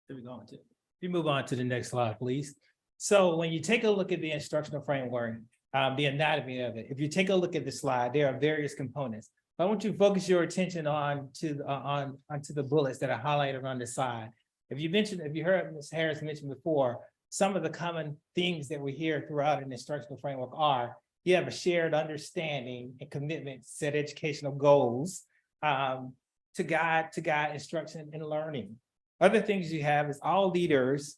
There we go. If you move on to the next slide, please. So when you take a look at the instructional framework, the anatomy of it, if you take a look at the slide, there are various components. I want you to focus your attention onto the bullets that are highlighted on the side. If you heard Ms. Harris mention before, some of the common themes that we hear throughout an instructional framework are, you have a shared understanding and commitment to set educational goals to guide instruction and learning. Other things you have is all leaders,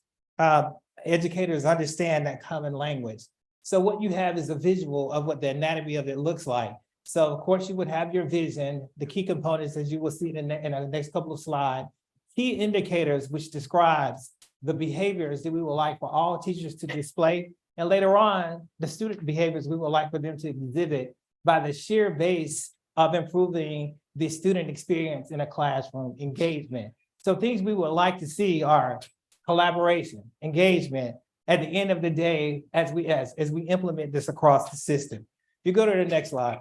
educators understand that common language. So what you have is a visual of what the anatomy of it looks like. So of course you would have your vision, the key components as you will see in the next couple of slides, key indicators which describes the behaviors that we would like for all teachers to display. And later on, the student behaviors we would like for them to exhibit by the sheer base of improving the student experience in a classroom, engagement. So things we would like to see are collaboration, engagement at the end of the day as we implement this across the system. If you go to the next slide.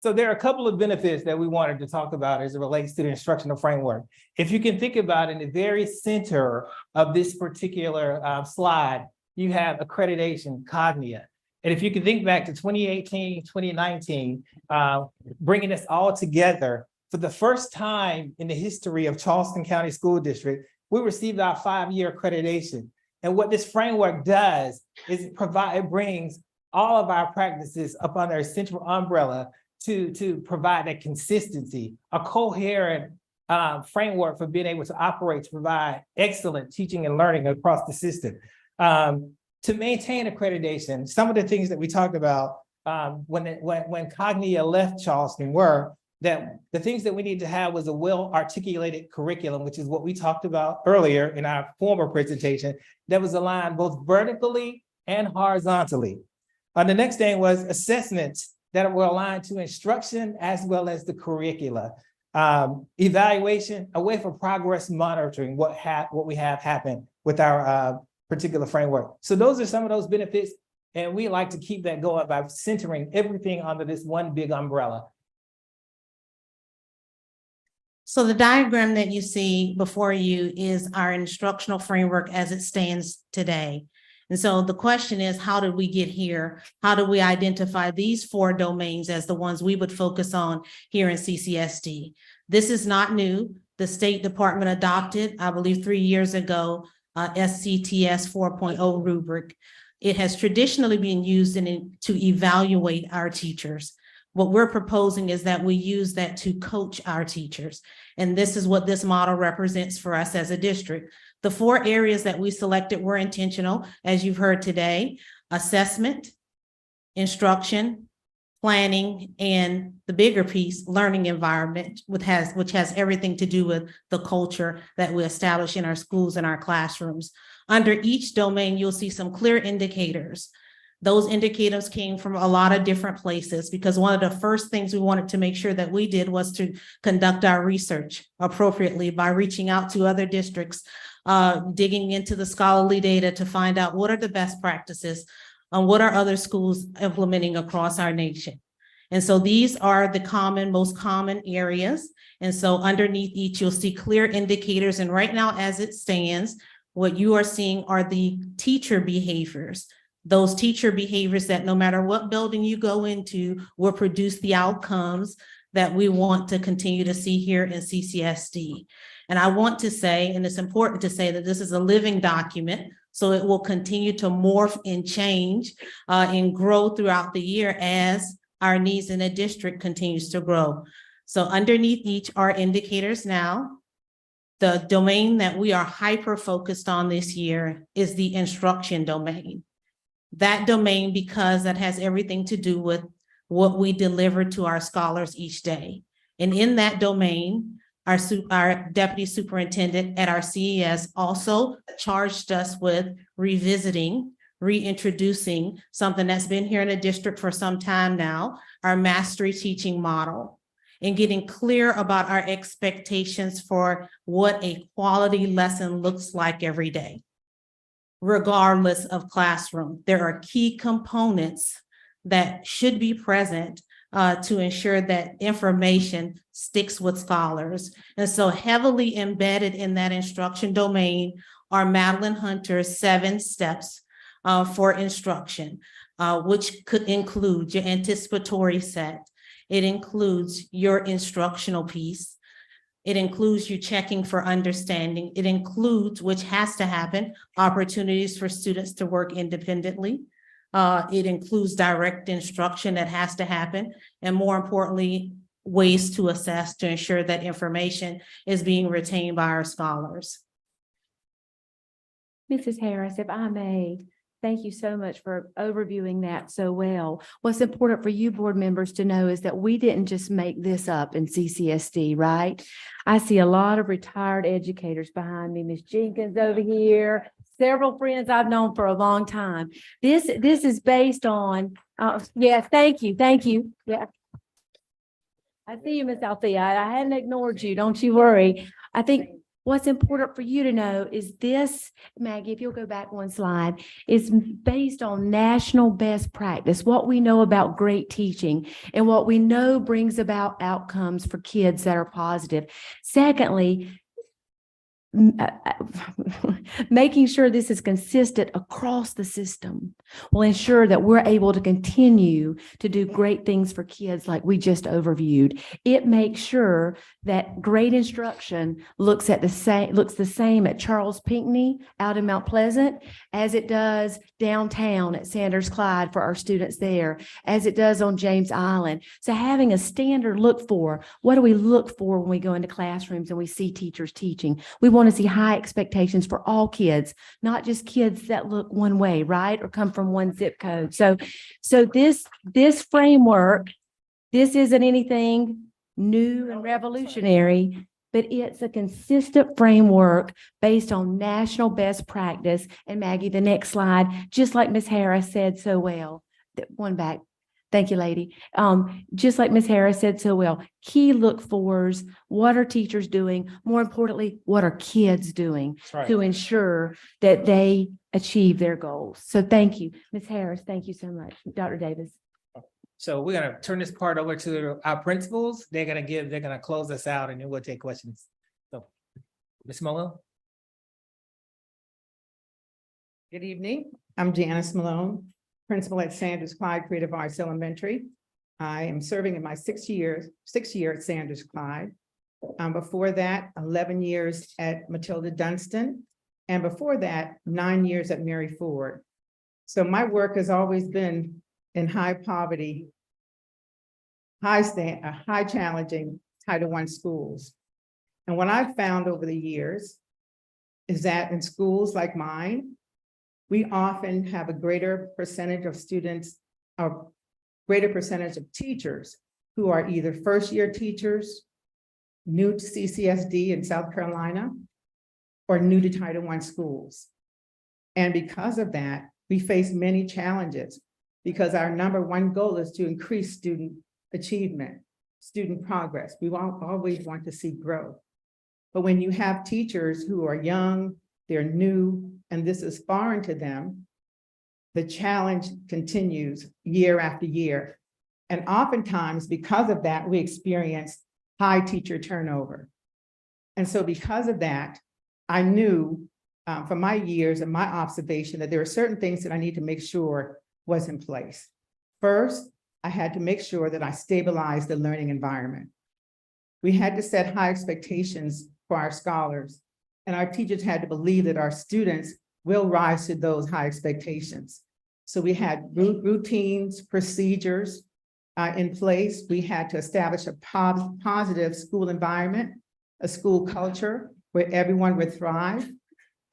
So there are a couple of benefits that we wanted to talk about as it relates to the instructional framework. If you can think about in the very center of this particular slide, you have accreditation, Cognia. And if you can think back to 2018, 2019, bringing us all together, for the first time in the history of Charleston County School District, we received our 5-year accreditation. And what this framework does is it brings all of our practices up under a central umbrella to provide that consistency, a coherent framework for being able to operate, to provide excellent teaching and learning across the system. To maintain accreditation, some of the things that we talked about when Cognia left Charleston were that the things that we need to have was a well-articulated curriculum, which is what we talked about earlier in our former presentation, that was aligned both vertically and horizontally. The next thing was assessments that were aligned to instruction as well as the curricula. Evaluation, a way for progress monitoring what we have happened with our particular framework. So those are some of those benefits, and we like to keep that going by centering everything under this one big umbrella. So the diagram that you see before you is our instructional framework as it stands today. And so the question is, how did we get here? How do we identify these 4 domains as the ones we would focus on here in CCSD? This is not new. The State Department adopted, I believe 3 years ago, SCTS 4.0 rubric. It has traditionally been used to evaluate our teachers. What we're proposing is that we use that to coach our teachers. And this is what this model represents for us as a district. The 4 areas that we selected were intentional, as you've heard today: assessment, instruction, planning, and the bigger piece, learning environment, which has everything to do with the culture that we establish in our schools and our classrooms. Under each domain, you'll see some clear indicators. Those indicators came from a lot of different places, because one of the first things we wanted to make sure that we did was to conduct our research appropriately by reaching out to other districts, digging into the scholarly data to find out what are the best practices, what are other schools implementing across our nation. And so these are the most common areas. And so underneath each, you'll see clear indicators. And right now, as it stands, what you are seeing are the teacher behaviors. Those teacher behaviors that no matter what building you go into will produce the outcomes that we want to continue to see here in CCSD. And I want to say, and it's important to say, that this is a living document, so it will continue to morph and change and grow throughout the year as our needs in the district continues to grow. So underneath each are indicators now. The domain that we are hyper-focused on this year is the instruction domain. That domain, because that has everything to do with what we deliver to our scholars each day. And in that domain, our deputy superintendent at our CES also charged us with reintroducing something that's been here in the district for some time now, our mastery teaching model, and getting clear about our expectations for what a quality lesson looks like every day, regardless of classroom. There are key components that should be present to ensure that information sticks with scholars. And so heavily embedded in that instruction domain are Madeline Hunter's 7 steps for instruction, which could include your anticipatory set. It includes your instructional piece. It includes you checking for understanding. It includes, which has to happen, opportunities for students to work independently. It includes direct instruction that has to happen. And more importantly, ways to assess to ensure that information is being retained by our scholars. Mrs. Harris, if I may, thank you so much for overviewing that so well. What's important for you board members to know is that we didn't just make this up in CCSD, right? I see a lot of retired educators behind me, Ms. Jenkins over here, several friends I've known for a long time. This is based on, yeah, thank you. Yeah. I see you, Miss Althea. I hadn't ignored you. Don't you worry. I think what's important for you to know is this, Maggie, if you'll go back one slide, is based on national best practice, what we know about great teaching and what we know brings about outcomes for kids that are positive. Secondly, making sure this is consistent across the system will ensure that we're able to continue to do great things for kids like we just overviewed. It makes sure that great instruction looks the same at Charles Pinckney out in Mount Pleasant as it does downtown at Sanders Clyde for our students there, as it does on James Island. So having a standard look for, what do we look for when we go into classrooms and we see teachers teaching? We want to see high expectations for all kids, not just kids that look one way, right? Or come from one zip code. So this framework, this isn't anything new and revolutionary, but it's a consistent framework based on national best practice. And Maggie, the next slide, just like Ms. Harris said so well, one back. Thank you, lady. Just like Ms. Harris said so well, key look-fors, what are teachers doing? More importantly, what are kids doing to ensure that they achieve their goals? So thank you. Ms. Harris, thank you so much. Dr. Davis. So we're gonna turn this part over to our principals. They're gonna close us out and then we'll take questions. So, Ms. Malone. Good evening. I'm Janice Malone, principal at Sanders Clyde Creative Arts Elementary. I am serving in my sixth year at Sanders Clyde. Before that, 11 years at Matilda Dunstan. And before that, 9 years at Mary Ford. So my work has always been in high poverty, high challenging Title I schools. And what I've found over the years is that in schools like mine, we often have a greater percentage of students, a greater percentage of teachers who are either first-year teachers, new to CCSD in South Carolina, or new to Title I schools. And because of that, we face many challenges because our number one goal is to increase student achievement, student progress. We always want to see growth. But when you have teachers who are young, they're new, and this is foreign to them, the challenge continues year after year. And oftentimes, because of that, we experience high teacher turnover. And so because of that, I knew from my years and my observation that there are certain things that I need to make sure was in place. First, I had to make sure that I stabilized the learning environment. We had to set high expectations for our scholars, and our teachers had to believe that our students will rise to those high expectations. So we had routines, procedures in place. We had to establish a positive school environment, a school culture, where everyone would thrive.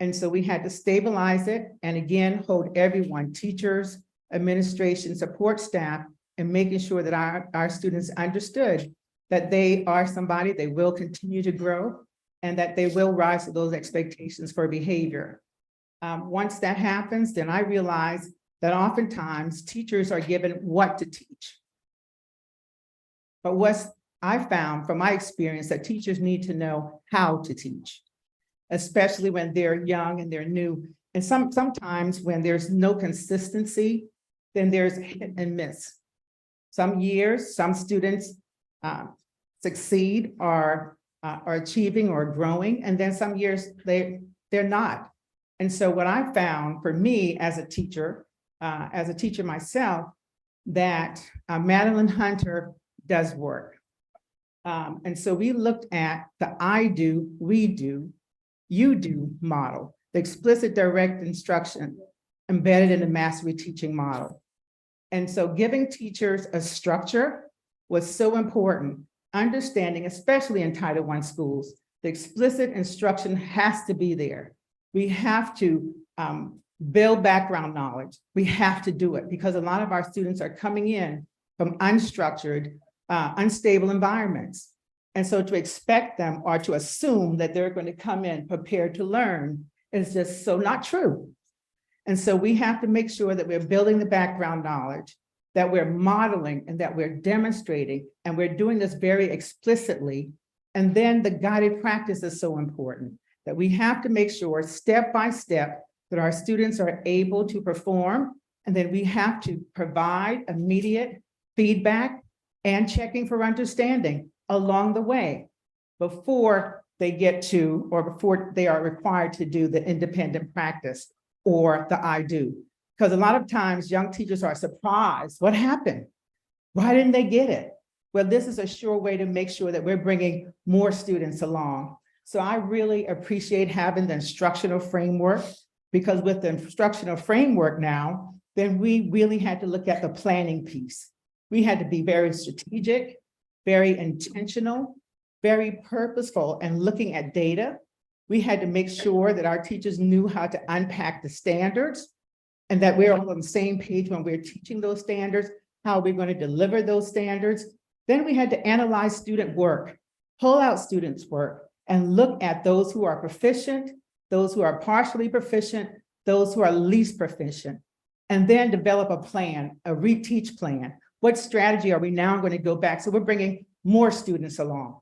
And so we had to stabilize it and again, hold everyone, teachers, administration, support staff, and making sure that our students understood that they are somebody, they will continue to grow, and that they will rise to those expectations for behavior. Once that happens, then I realized that oftentimes teachers are given what to teach. But what I found from my experience that teachers need to know how to teach, especially when they're young and they're new. And sometimes when there's no consistency, then there's hit and miss. Some years, some students succeed or are achieving or growing, and then some years they're not. And so what I found for me as a teacher myself, that Madeline Hunter does work. And so we looked at the I do, we do, you do model, the explicit direct instruction embedded in the mastery teaching model. And so giving teachers a structure was so important, understanding, especially in Title I schools, the explicit instruction has to be there. We have to build background knowledge. We have to do it because a lot of our students are coming in from unstructured, unstable environments. And so to expect them or to assume that they're going to come in prepared to learn is just so not true. And so we have to make sure that we're building the background knowledge, that we're modeling and that we're demonstrating, and we're doing this very explicitly. And then the guided practice is so important, that we have to make sure step by step that our students are able to perform. And then we have to provide immediate feedback and checking for understanding along the way before they get to, or before they are required to do the independent practice or the I do. Because a lot of times young teachers are surprised. What happened? Why didn't they get it? Well, this is a sure way to make sure that we're bringing more students along. So I really appreciate having the instructional framework, because with the instructional framework now, then we really had to look at the planning piece. We had to be very strategic, very intentional, very purposeful, and looking at data. We had to make sure that our teachers knew how to unpack the standards and that we're all on the same page when we're teaching those standards, how we're going to deliver those standards. Then we had to analyze student work, pull out students' work, and look at those who are proficient, those who are partially proficient, those who are least proficient, and then develop a plan, a reteach plan. What strategy are we now going to go back? So we're bringing more students along.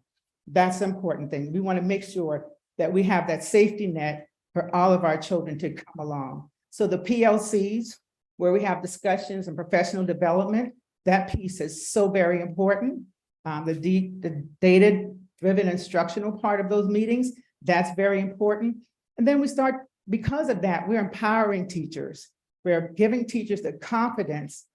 That's the important thing. We want to make sure that we have that safety net for all of our children to come along. So the PLCs, where we have discussions and professional development, that piece is so very important. The data-driven instructional part of those meetings, that's very important. And then we start, because of that, we're empowering teachers. We're giving teachers the confidence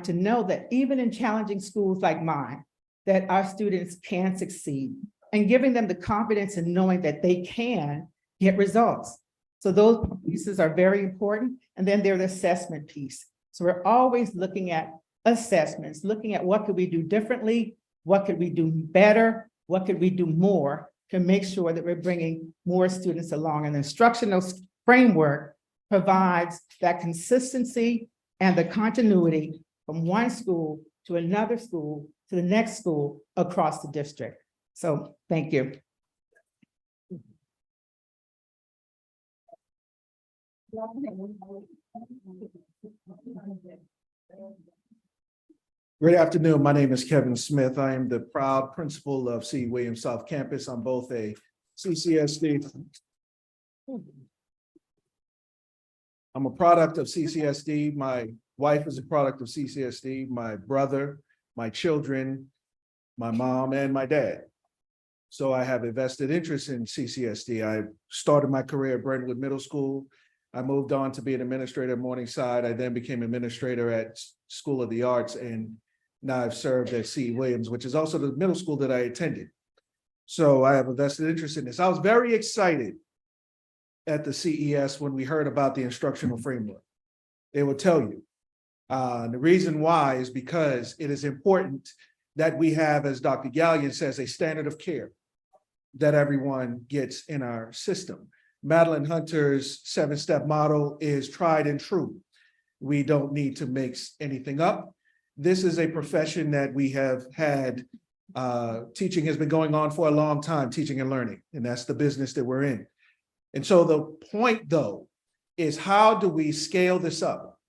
to know that even in challenging schools like mine, that our students can succeed, and giving them the confidence in knowing that they can get results. So those pieces are very important. And then there's the assessment piece. So we're always looking at assessments, looking at what could we do differently, what could we do better, what could we do more to make sure that we're bringing more students along. And the instructional framework provides that consistency and the continuity from one school to another school to the next school across the district. So thank you. Good afternoon. My name is Kevin Smith. I am the proud principal of C. Williams South Campus. I'm both a CCSD. I'm a product of CCSD. My wife is a product of CCSD. My brother, my children, my mom, and my dad. So I have a vested interest in CCSD. I started my career at Brentwood Middle School. I moved on to be an administrator at Morningside. I then became administrator at School of the Arts, and now I've served at C. Williams, which is also the middle school that I attended. So I have a vested interest in this. I was very excited at the CES when we heard about the instructional framework. They will tell you. The reason why is because it is important that we have, as Dr. Gallion says, a standard of care. that everyone gets in our system. Madeline Hunter's 7-step model is tried and true. We don't need to make anything up. This is a profession that we have had, teaching has been going on for a long time, teaching and learning, and that's the business that we're in. And so the point, though, is how do we scale this up?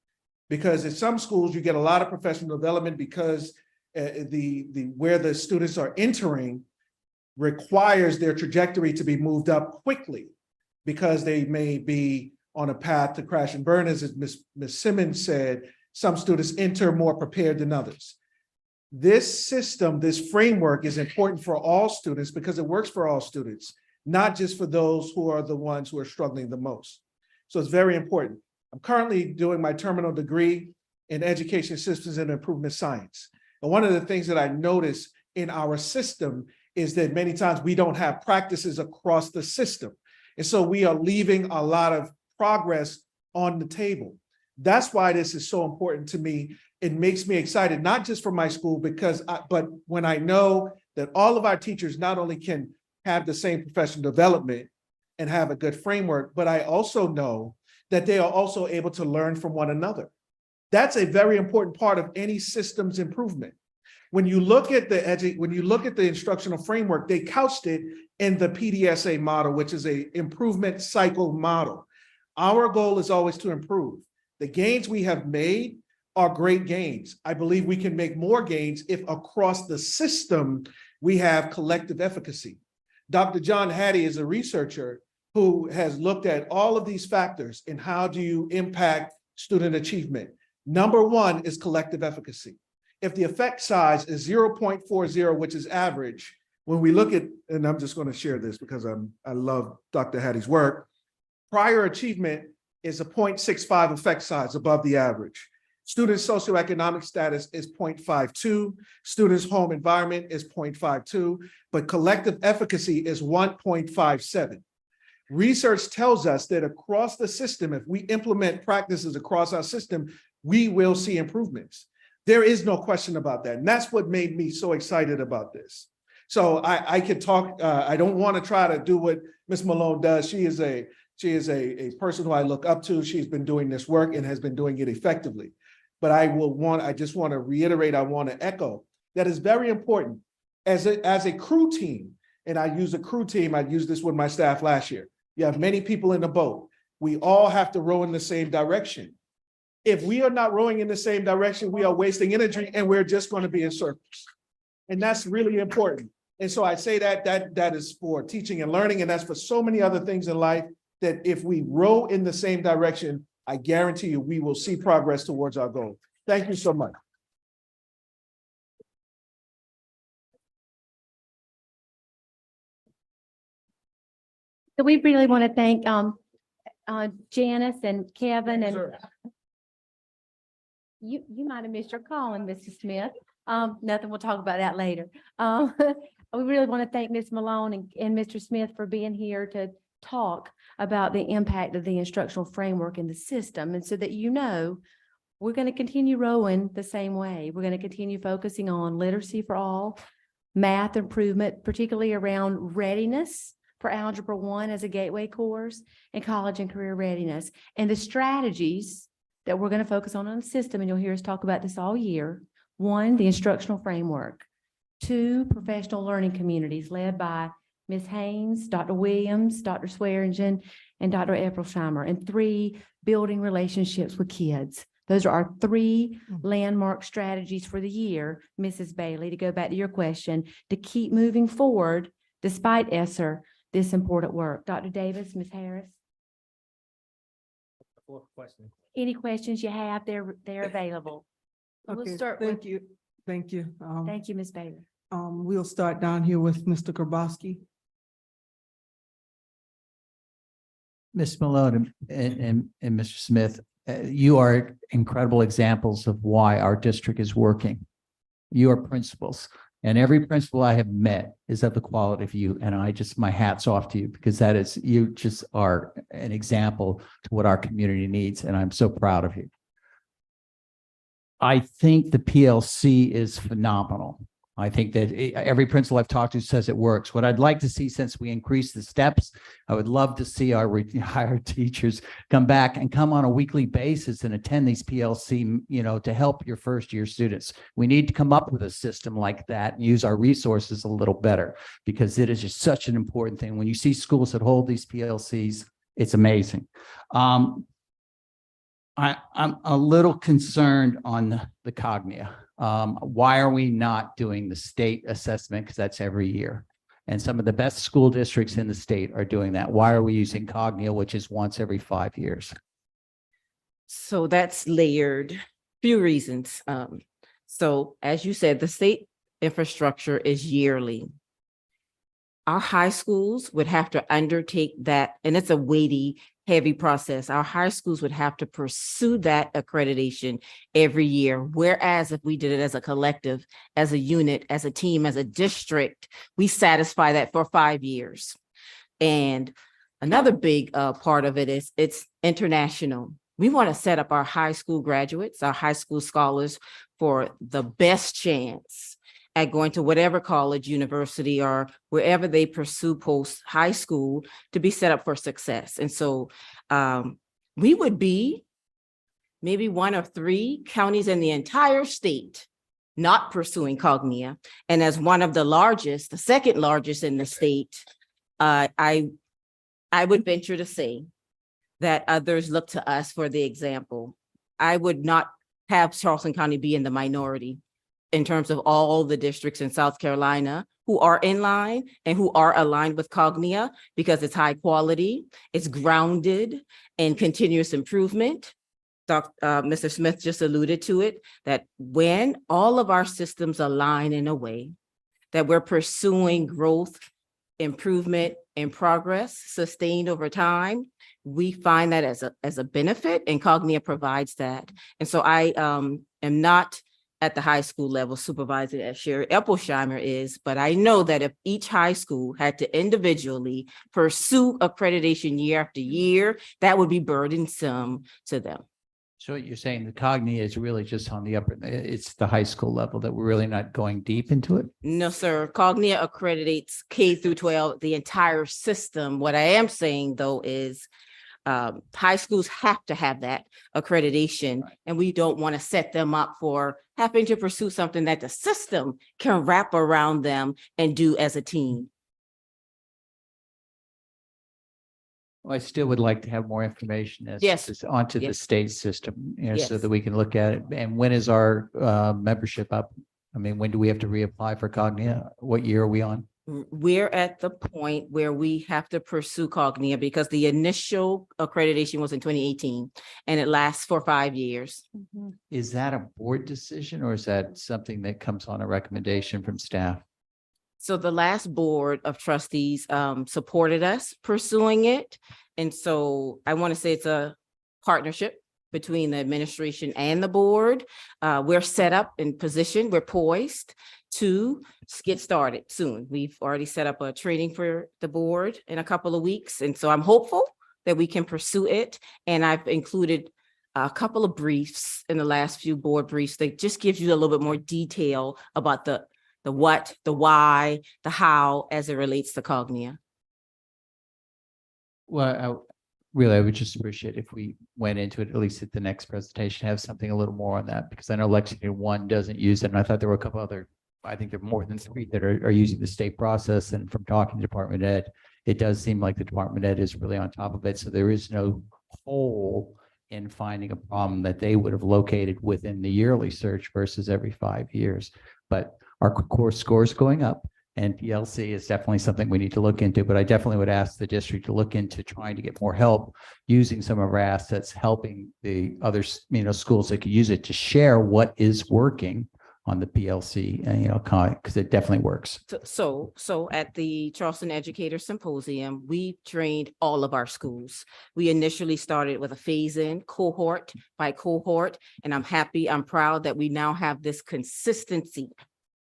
Because in some schools, you get a lot of professional development because where the students are entering requires their trajectory to be moved up quickly because they may be on a path to crash and burn. As Ms. Simmons said, some students enter more prepared than others. This system, this framework is important for all students because it works for all students, not just for those who are the ones who are struggling the most. So it's very important. I'm currently doing my terminal degree in education systems and improvement science. And one of the things that I notice in our system is that many times we don't have practices across the system. And so we are leaving a lot of progress on the table. That's why this is so important to me. It makes me excited, not just for my school, but when I know that all of our teachers not only can have the same professional development and have a good framework, but I also know that they are also able to learn from one another. That's a very important part of any systems improvement. When you look at the instructional framework, they couched it in the PDSA model, which is a improvement cycle model. Our goal is always to improve. The gains we have made are great gains. I believe we can make more gains if across the system we have collective efficacy. Dr. John Hattie is a researcher who has looked at all of these factors and how do you impact student achievement. Number one is collective efficacy. If the effect size is 0.40, which is average, when we look at, and I'm just going to share this because I love Dr. Hattie's work, prior achievement is a 0.65 effect size above the average. Students' socioeconomic status is 0.52, students' home environment is 0.52, but collective efficacy is 1.57. Research tells us that across the system, if we implement practices across our system, we will see improvements. There is no question about that. And that's what made me so excited about this. So I could talk, I don't want to try to do what Ms. Malone does. She is a person who I look up to. She's been doing this work and has been doing it effectively. But I just want to reiterate, I want to echo that is very important as a crew team. And I use a crew team. I used this with my staff last year. You have many people in the boat. We all have to row in the same direction. If we are not rowing in the same direction, we are wasting energy and we're just going to be in circles. And that's really important. And so I say that is for teaching and learning, and that's for so many other things in life, that if we row in the same direction, I guarantee you we will see progress towards our goal. Thank you so much. So we really want to thank Janice and Kevin and you might have missed your call, and Mrs. Smith. Nothing, we'll talk about that later. We really want to thank Ms. Malone and Mr. Smith for being here to talk about the impact of the instructional framework in the system. And so that you know, we're going to continue rowing the same way. We're going to continue focusing on literacy for all, math improvement, particularly around readiness for Algebra 1 as a gateway course, and college and career readiness. And the strategies that we're going to focus on the system, and you'll hear us talk about this all year. 1, the instructional framework. 2, professional learning communities led by Ms. Haynes, Dr. Williams, Dr. Swearingen, and Dr. Epplesheimer. And 3, building relationships with kids. Those are our 3 landmark strategies for the year, Mrs. Bailey, to go back to your question, to keep moving forward despite ESSER, this important work. Dr. Davis, Ms. Harris. Any questions you have, they're available. We'll Okay, start thank you. Thank you. Thank you, Ms. Bailey. We'll start down here with Mr. Grabowski. Ms. Malone and Mr. Smith, you are incredible examples of why our district is working. You are principals, and every principal I have met is of the quality of you. And my hat's off to you, because you just are an example to what our community needs. And I'm so proud of you. I think the PLC is phenomenal. I think that every principal I've talked to says it works. What I'd like to see, since we increase the steps, I would love to see our retired teachers come back and come on a weekly basis and attend these PLC, to help your first year students. We need to come up with a system like that and use our resources a little better, because it is just such an important thing. When you see schools that hold these PLCs, it's amazing. I'm a little concerned on the Cognia. Why are we not doing the state assessment? Because that's every year. And some of the best school districts in the state are doing that. Why are we using Cognia, which is once every 5 years? So that's layered, few reasons. So as you said, the state infrastructure is yearly. Our high schools would have to undertake that, and it's a weighty, heavy process. Our high schools would have to pursue that accreditation every year. Whereas if we did it as a collective, as a unit, as a team, as a district, we satisfy that for 5 years. And another big part of it is it's international. We want to set up our high school graduates, our high school scholars for the best chance at going to whatever college, university, or wherever they pursue post high school to be set up for success. And so we would be maybe 1 or 3 counties in the entire state not pursuing Cognia. And as one of the largest, the second largest in the state, I would venture to say that others look to us for the example. I would not have Charleston County be in the minority in terms of all the districts in South Carolina who are in line and who are aligned with Cognia, because it's high quality, it's grounded in continuous improvement. Mr. Smith just alluded to it, that when all of our systems align in a way that we're pursuing growth, improvement, and progress sustained over time, we find that as a benefit, and Cognia provides that. And so I am not at the high school level supervisor as Sherry Epplesheimer is, but I know that if each high school had to individually pursue accreditation year after year, that would be burdensome to them. So what you're saying, the Cognia is really just on the upper, it's the high school level, that we're really not going deep into it? No, sir. Cognia accreditates K through 12, the entire system. What I am saying, though, is high schools have to have that accreditation, and we don't want to set them up for having to pursue something that the system can wrap around them and do as a team. Well, I still would like to have more information Yes. onto the Yes. state system, so Yes. that we can look at it. And when is our membership up? I mean, when do we have to reapply for Cognia? What year are we on? We're at the point where we have to pursue Cognia because the initial accreditation was in 2018 and it lasts for 5 years. Is that a board decision, or is that something that comes on a recommendation from staff? So the last board of trustees supported us pursuing it. And so I want to say it's a partnership between the administration and the board. We're set up in position, we're poised to get started soon. We've already set up a training for the board in a couple of weeks. And so I'm hopeful that we can pursue it. And I've included a couple of briefs in the last few board briefs that just gives you a little bit more detail about the what, the why, the how, as it relates to Cognia. Well, I would just appreciate if we went into it, at least at the next presentation, have something a little more on that, because I know Lexington 1 doesn't use it. And I thought there were a couple other, I think there are more than 3 that are using the state process. And from talking to Department Ed, it does seem like the Department Ed is really on top of it. So there is no hole in finding a problem that they would have located within the yearly search versus every 5 years. But our core scores going up, and PLC is definitely something we need to look into. But I definitely would ask the district to look into trying to get more help using some of our assets, helping the other, schools that could use it to share what is working on the PLC, and because it definitely works. So at the Charleston Educator Symposium, we trained all of our schools. We initially started with a phase-in cohort by cohort, and I'm proud that we now have this consistency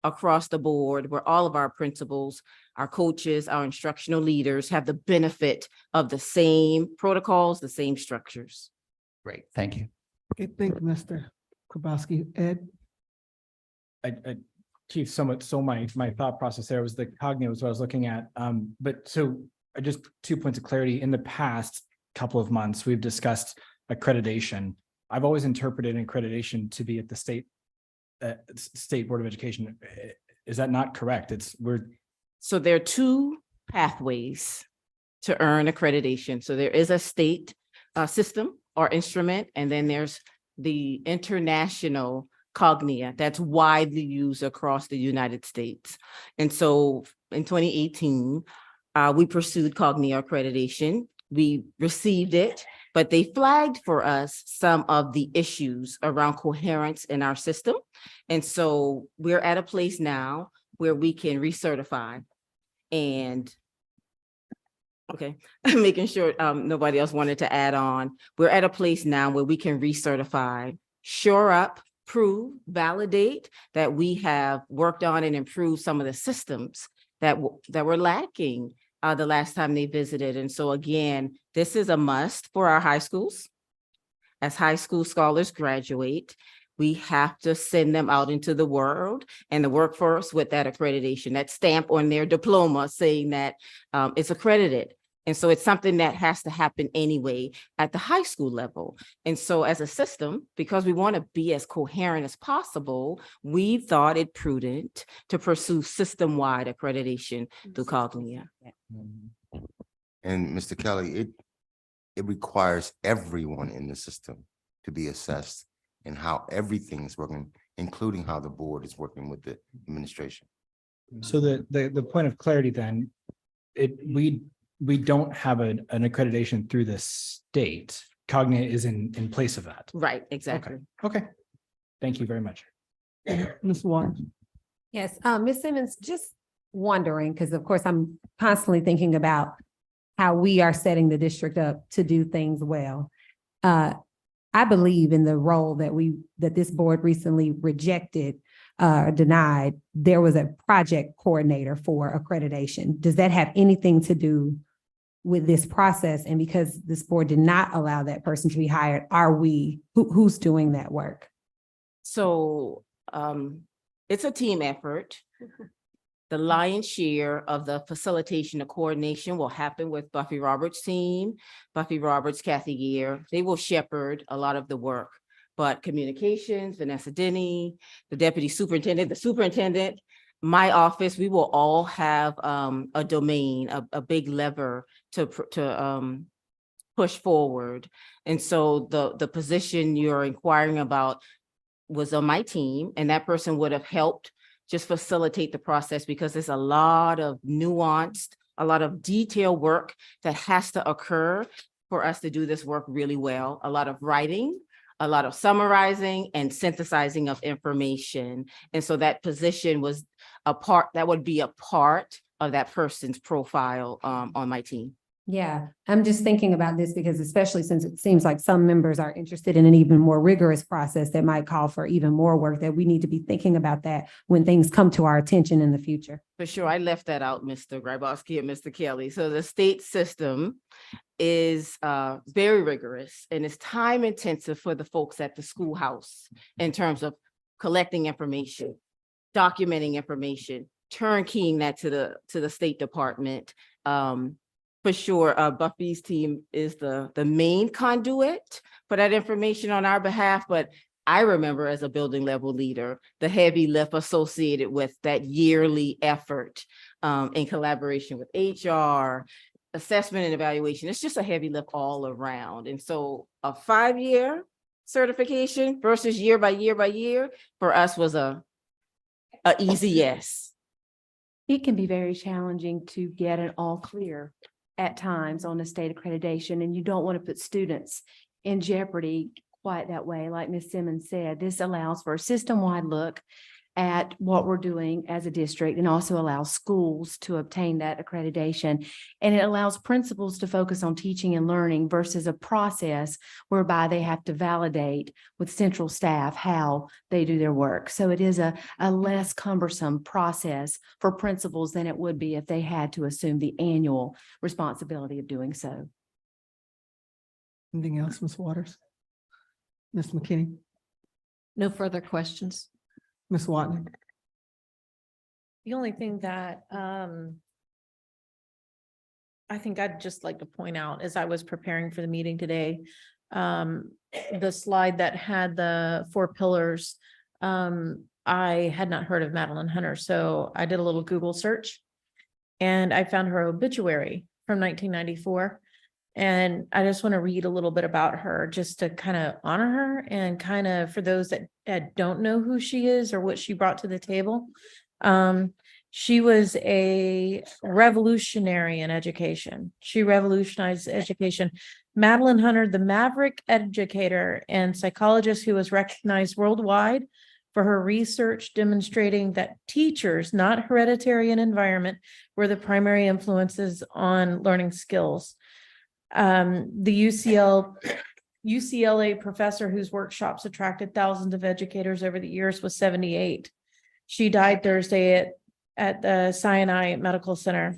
across the board where all of our principals, our coaches, our instructional leaders have the benefit of the same protocols, the same structures. Great, thank you. Okay, thank you, Mr. Krabowski. Ed? Chief, so my thought process there was the cognitive was what I was looking at. But so just 2 points of clarity. In the past couple of months, we've discussed accreditation. I've always interpreted accreditation to be at the State Board of Education. Is that not correct? So there are two pathways to earn accreditation. So there is a state system or instrument, and then there's the international Cognia that's widely used across the United States. And so in 2018, we pursued Cognia accreditation. We received it, but they flagged for us some of the issues around coherence in our system. And so we're at a place now where we can recertify and okay, making sure nobody else wanted to add on. We're at a place now where we can recertify, shore up, prove, validate that we have worked on and improved some of the systems that were lacking the last time they visited. And so again, this is a must for our high schools. As high school scholars graduate, we have to send them out into the world and the workforce with that accreditation, that stamp on their diploma saying that it's accredited. And so it's something that has to happen anyway at the high school level. And so as a system, because we want to be as coherent as possible, we thought it prudent to pursue system-wide accreditation through Cognia. And Mr. Kelly, it requires everyone in the system to be assessed and how everything is working, including how the board is working with the administration. So the point of clarity then, we don't have an accreditation through the state. Cognia is in place of that. Right, exactly. Okay. Thank you very much. Ms. Waters. Yes, Ms. Simmons, just wondering, because of course I'm constantly thinking about how we are setting the district up to do things well. I believe in the role that this board recently rejected, denied. There was a project coordinator for accreditation. Does that have anything to do with this process? And because this board did not allow that person to be hired, who's doing that work? So it's a team effort. The lion's share of the facilitation and coordination will happen with Buffy Roberts' team, Buffy Roberts, Kathy Gear. They will shepherd a lot of the work, but communications, Vanessa Denny, the deputy superintendent, the superintendent, my office, we will all have a domain, a big lever to push forward. And so the position you're inquiring about was on my team, and that person would have helped just facilitate the process because there's a lot of nuanced, a lot of detailed work that has to occur for us to do this work really well. A lot of writing, a lot of summarizing and synthesizing of information. And so that position was that would be a part of that person's profile on my team. Yeah, I'm just thinking about this because especially since it seems like some members are interested in an even more rigorous process that might call for even more work, that we need to be thinking about that when things come to our attention in the future. For sure, I left that out, Mr. Grybowski and Mr. Kelly. So the state system is very rigorous and it's time intensive for the folks at the schoolhouse in terms of collecting information, documenting information, turnkeying that to the State Department. For sure, Buffy's team is the main conduit for that information on our behalf, but I remember as a building level leader, the heavy lift associated with that yearly effort in collaboration with HR, assessment and evaluation. It's just a heavy lift all around. And so a 5-year certification versus year by year for us was a easy yes. It can be very challenging to get an all clear at times on a state accreditation, and you don't want to put students in jeopardy quite that way. Like Ms. Simmons said, this allows for a system-wide look at what we're doing as a district and also allows schools to obtain that accreditation. And it allows principals to focus on teaching and learning versus a process whereby they have to validate with central staff how they do their work. So it is a less cumbersome process for principals than it would be if they had to assume the annual responsibility of doing so. Anything else, Ms. Waters? Ms. McKinney? No further questions. Ms. Watney? The only thing that I think I'd just like to point out as I was preparing for the meeting today, the slide that had the 4 pillars, I had not heard of Madeline Hunter, so I did a little Google search and I found her obituary from 1994. And I just want to read a little bit about her just to kind of honor her and kind of for those that don't know who she is or what she brought to the table. She was a revolutionary in education. She revolutionized education. Madeline Hunter, the maverick educator and psychologist who was recognized worldwide for her research demonstrating that teachers, not hereditary and environment, were the primary influences on learning skills. The UCLA professor whose workshops attracted thousands of educators over the years was 78. She died Thursday at the Sinai Medical Center.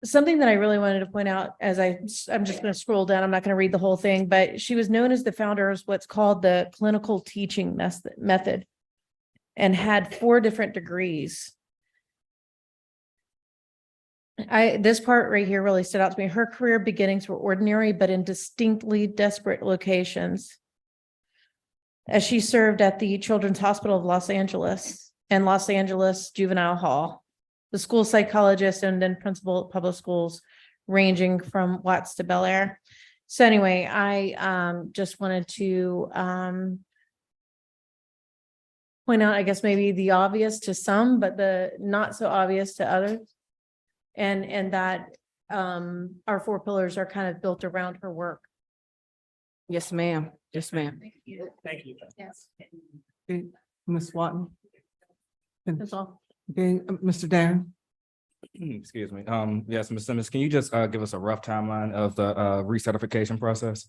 Something that I really wanted to point out as I'm just going to scroll down, I'm not going to read the whole thing, but she was known as the founder of what's called the clinical teaching method and had 4 different degrees. This part right here really stood out to me. Her career beginnings were ordinary, but in distinctly desperate locations. As she served at the Children's Hospital of Los Angeles and Los Angeles Juvenile Hall, the school psychologist and then principal at public schools, ranging from Watts to Bel Air. So anyway, I just wanted to point out, I guess, maybe the obvious to some, but the not so obvious to others. And that our 4 pillars are kind of built around her work. Yes, ma'am. Yes, ma'am. Thank you. Yes. Ms. Watton. That's all. Okay, Mr. Darren. Excuse me. Yes, Ms. Simmons, can you just give us a rough timeline of the recertification process?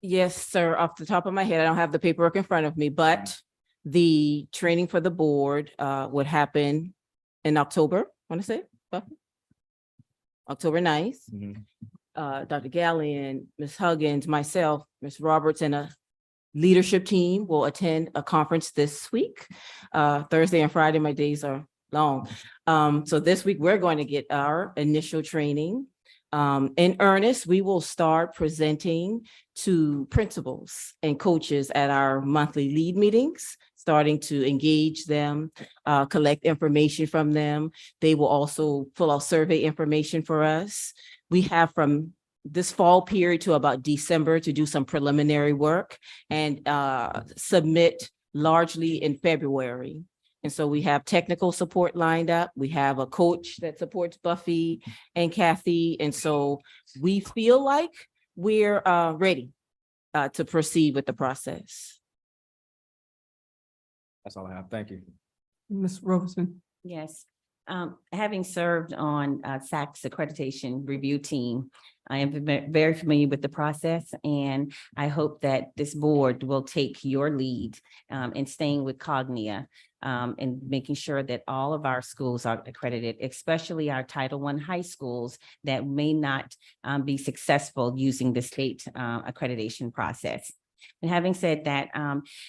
Yes, sir. Off the top of my head, I don't have the paperwork in front of me, but the training for the board would happen in October, I want to say, October 9th. Dr. Gallion, Ms. Huggins, myself, Ms. Roberts, and a leadership team will attend a conference this week. Thursday and Friday, my days are long. So this week, we're going to get our initial training. In earnest, we will start presenting to principals and coaches at our monthly lead meetings, starting to engage them, collect information from them. They will also fill out survey information for us. We have from this fall period to about December to do some preliminary work and submit largely in February. And so we have technical support lined up. We have a coach that supports Buffy and Kathy. And so we feel like we're ready to proceed with the process. That's all I have. Thank you. Ms. Robertson. Yes. Having served on SAC's accreditation review team, I am very familiar with the process, and I hope that this board will take your lead in staying with Cognia and making sure that all of our schools are accredited, especially our Title I high schools that may not be successful using the state accreditation process. And having said that,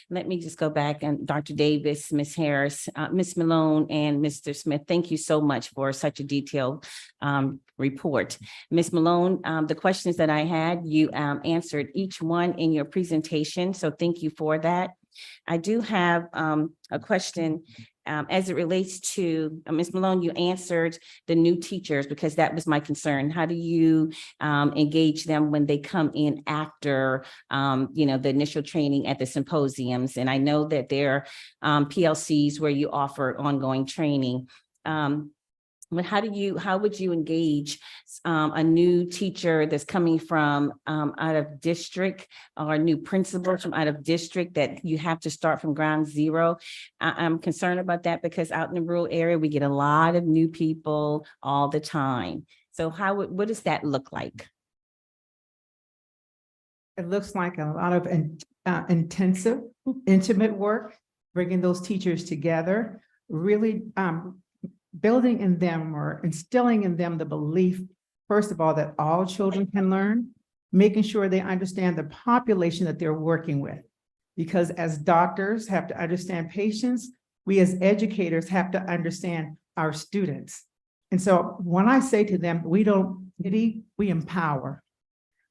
let me just go back and Dr. Davis, Ms. Harris, Ms. Malone, and Mr. Smith, thank you so much for such a detailed report. Ms. Malone, the questions that I had, you answered each one in your presentation, so thank you for that. I do have a question as it relates to, Ms. Malone, you answered the new teachers because that was my concern. How do you engage them when they come in after, the initial training at the symposiums? And I know that there are PLCs where you offer ongoing training. But how would you engage a new teacher that's coming from out of district or a new principal from out of district that you have to start from ground zero? I'm concerned about that because out in the rural area, we get a lot of new people all the time. So what does that look like? It looks like a lot of intensive, intimate work, bringing those teachers together, really building in them or instilling in them the belief, first of all, that all children can learn, making sure they understand the population that they're working with. Because as doctors have to understand patients, We as educators have to understand our students. And so when I say to them, we don't pity, we empower.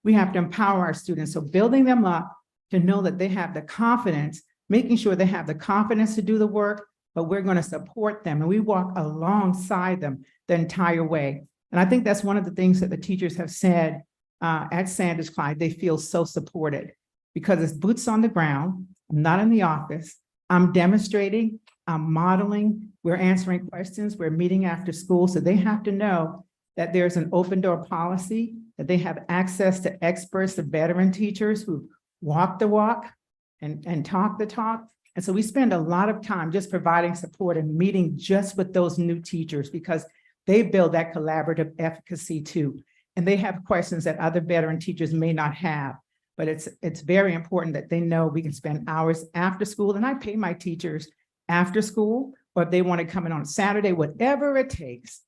We have to empower our students. So building them up to know that they have the confidence, making sure they have the confidence to do the work, but we're going to support them and we walk alongside them the entire way. And I think that's one of the things that the teachers have said at Sanders Clyde. They feel so supported because it's boots on the ground. I'm not in the office. I'm demonstrating, I'm modeling, we're answering questions, we're meeting after school. So they have to know that there's an open door policy, that they have access to experts, the veteran teachers who walk the walk and talk the talk. And so we spend a lot of time just providing support and meeting just with those new teachers because they build that collaborative efficacy too. And they have questions that other veteran teachers may not have. But it's very important that they know we can spend hours after school. And I pay my teachers after school, or if they want to come in on Saturday, whatever it takes.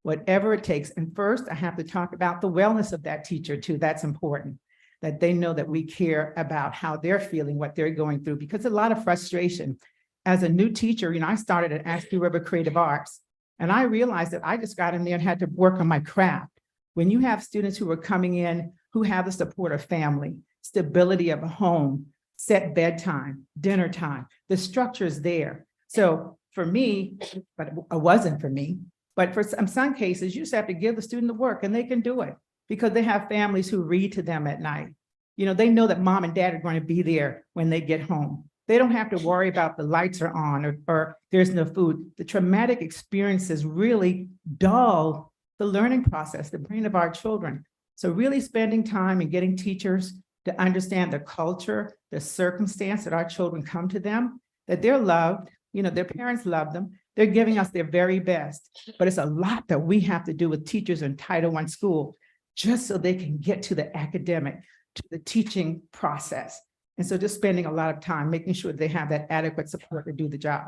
And first, I have to talk about the wellness of that teacher too. That's important, that they know that we care about how they're feeling, what they're going through, because a lot of frustration. As a new teacher, I started at Ashley River Creative Arts, and I realized that I just got in there and had to work on my craft. When you have students who are coming in who have the support of family, stability of a home, set bedtime, dinner time, the structure is there. So for me, but it wasn't for me, but for some cases, you just have to give the student the work and they can do it because they have families who read to them at night. They know that mom and dad are going to be there when they get home. They don't have to worry about the lights are on or there's no food. The traumatic experiences really dull the learning process, the brain of our children. So really spending time and getting teachers to understand the culture, the circumstance that our children come to them, that they're loved, their parents love them. They're giving us their very best, but it's a lot that we have to do with teachers in Title I school, just so they can get to the academic, to the teaching process. And so just spending a lot of time making sure they have that adequate support to do the job.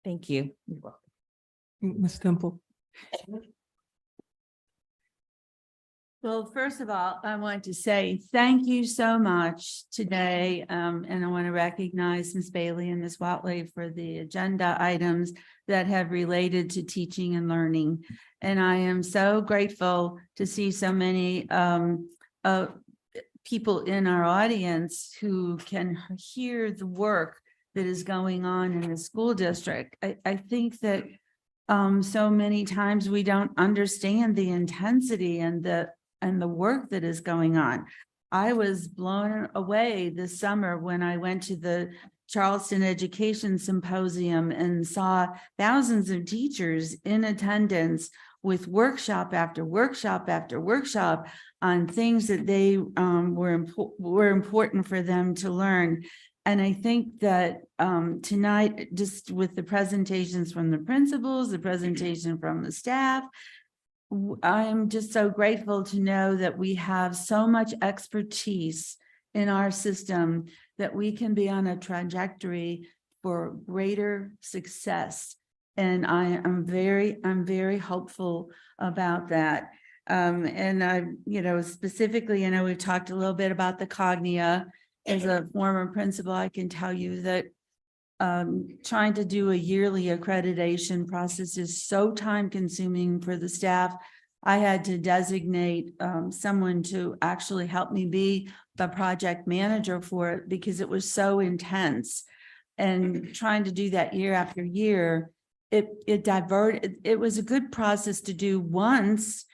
Thank you. Ms. Temple. Well, first of all, I want to say thank you so much today. And I want to recognize Ms. Bailey and Ms. Watley for the agenda items that have related to teaching and learning. And I am so grateful to see so many people in our audience who can hear the work that is going on in the school district. I think that so many times we don't understand the intensity and the work that is going on. I was blown away this summer when I went to the Charleston Education Symposium and saw thousands of teachers in attendance with workshop after workshop after workshop on things that they were important for them to learn. And I think that tonight, just with the presentations from the principals, the presentation from the staff, I'm just so grateful to know that we have so much expertise in our system that we can be on a trajectory for greater success. And I'm very hopeful about that. And I, specifically, we've talked a little bit about the Cognia. As a former principal, I can tell you that trying to do a yearly accreditation process is so time consuming for the staff. I had to designate someone to actually help me be the project manager for it because it was so intense. And trying to do that year after year, it was a good process to do once,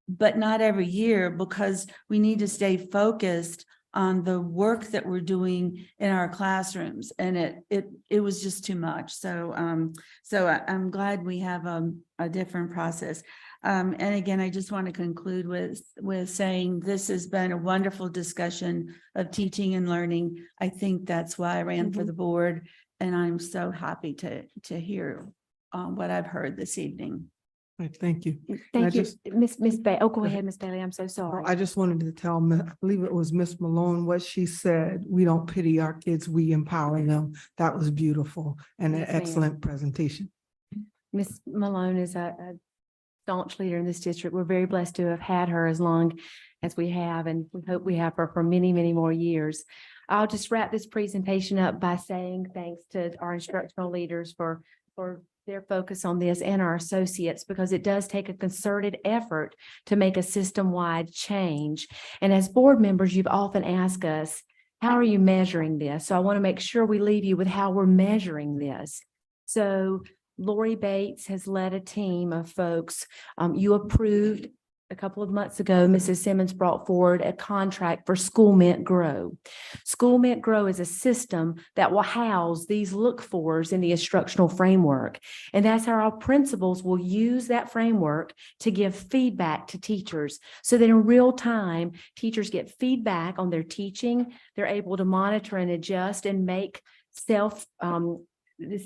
but not every year, because we need to stay focused on the work that we're doing in our classrooms, and it was just too much. So I'm glad we have a different process. And again, I just want to conclude with saying this has been a wonderful discussion of teaching and learning. I think that's why I ran for the board, and I'm so happy to hear what I've heard this evening. Right, thank you. Thank you, Miss Bailey. Oh, go ahead, Miss Bailey. I'm so sorry. I just wanted to tell, I believe it was Miss Malone, what she said. We don't pity our kids, we empower them. That was beautiful and an Yes, ma'am. excellent presentation. Miss Malone is a staunch leader in this district. We're very blessed to have had her as long as we have, and we hope we have her for many, many more years. I'll just wrap this presentation up by saying thanks to our instructional leaders for their focus on this and our associates, because it does take a concerted effort to make a system-wide change. And as board members, you've often asked us, how are you measuring this? So I want to make sure we leave you with how we're measuring this. So Lori Bates has led a team of folks. You approved a couple of months ago, Mrs. Simmons brought forward a contract for SchoolMint Grow. SchoolMint Grow is a system that will house these look-fors in the instructional framework. And that's how our principals will use that framework to give feedback to teachers, so that in real time, teachers get feedback on their teaching. They're able to monitor and adjust and make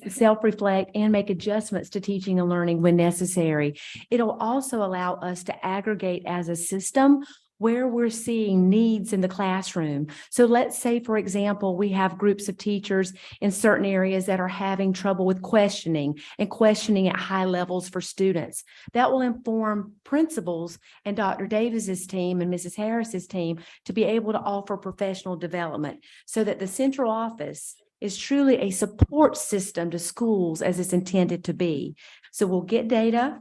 self-reflect and make adjustments to teaching and learning when necessary. It'll also allow us to aggregate as a system where we're seeing needs in the classroom. So let's say, for example, we have groups of teachers in certain areas that are having trouble with questioning at high levels for students. That will inform principals and Dr. Davis's team and Mrs. Harris's team to be able to offer professional development, so that the central office is truly a support system to schools as it's intended to be. So we'll get data,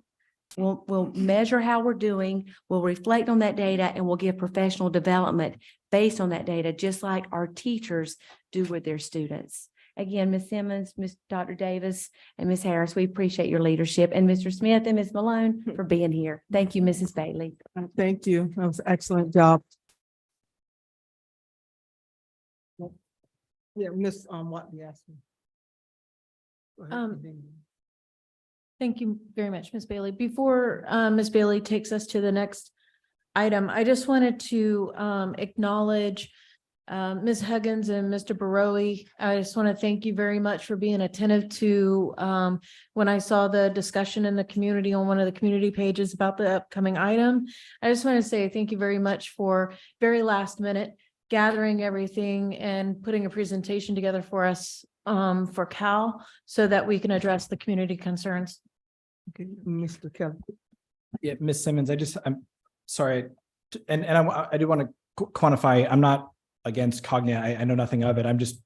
we'll measure how we're doing, we'll reflect on that data, and we'll give professional development based on that data, just like our teachers do with their students. Again, Ms. Simmons, Dr. Davis, and Ms. Harris, we appreciate your leadership, and Mr. Smith and Ms. Malone for being here. Thank you, Mrs. Bailey. Thank you. That was an excellent job. Yeah, Miss, what you asked me. Go ahead. Thank you very much, Ms. Bailey. Before Ms. Bailey takes us to the next item, I just wanted to acknowledge Ms. Huggins and Mr. Barowie. I just want to thank you very much for being attentive to when I saw the discussion in the community on one of the community pages about the upcoming item. I just want to say thank you very much for very last minute gathering everything and putting a presentation together for us for Cal, so that we can address the community concerns. Okay, Mr. Kelly. Yeah, Ms. Simmons, I'm sorry. And I do want to quantify, I'm not against Cognia. I know nothing of it. I'm just,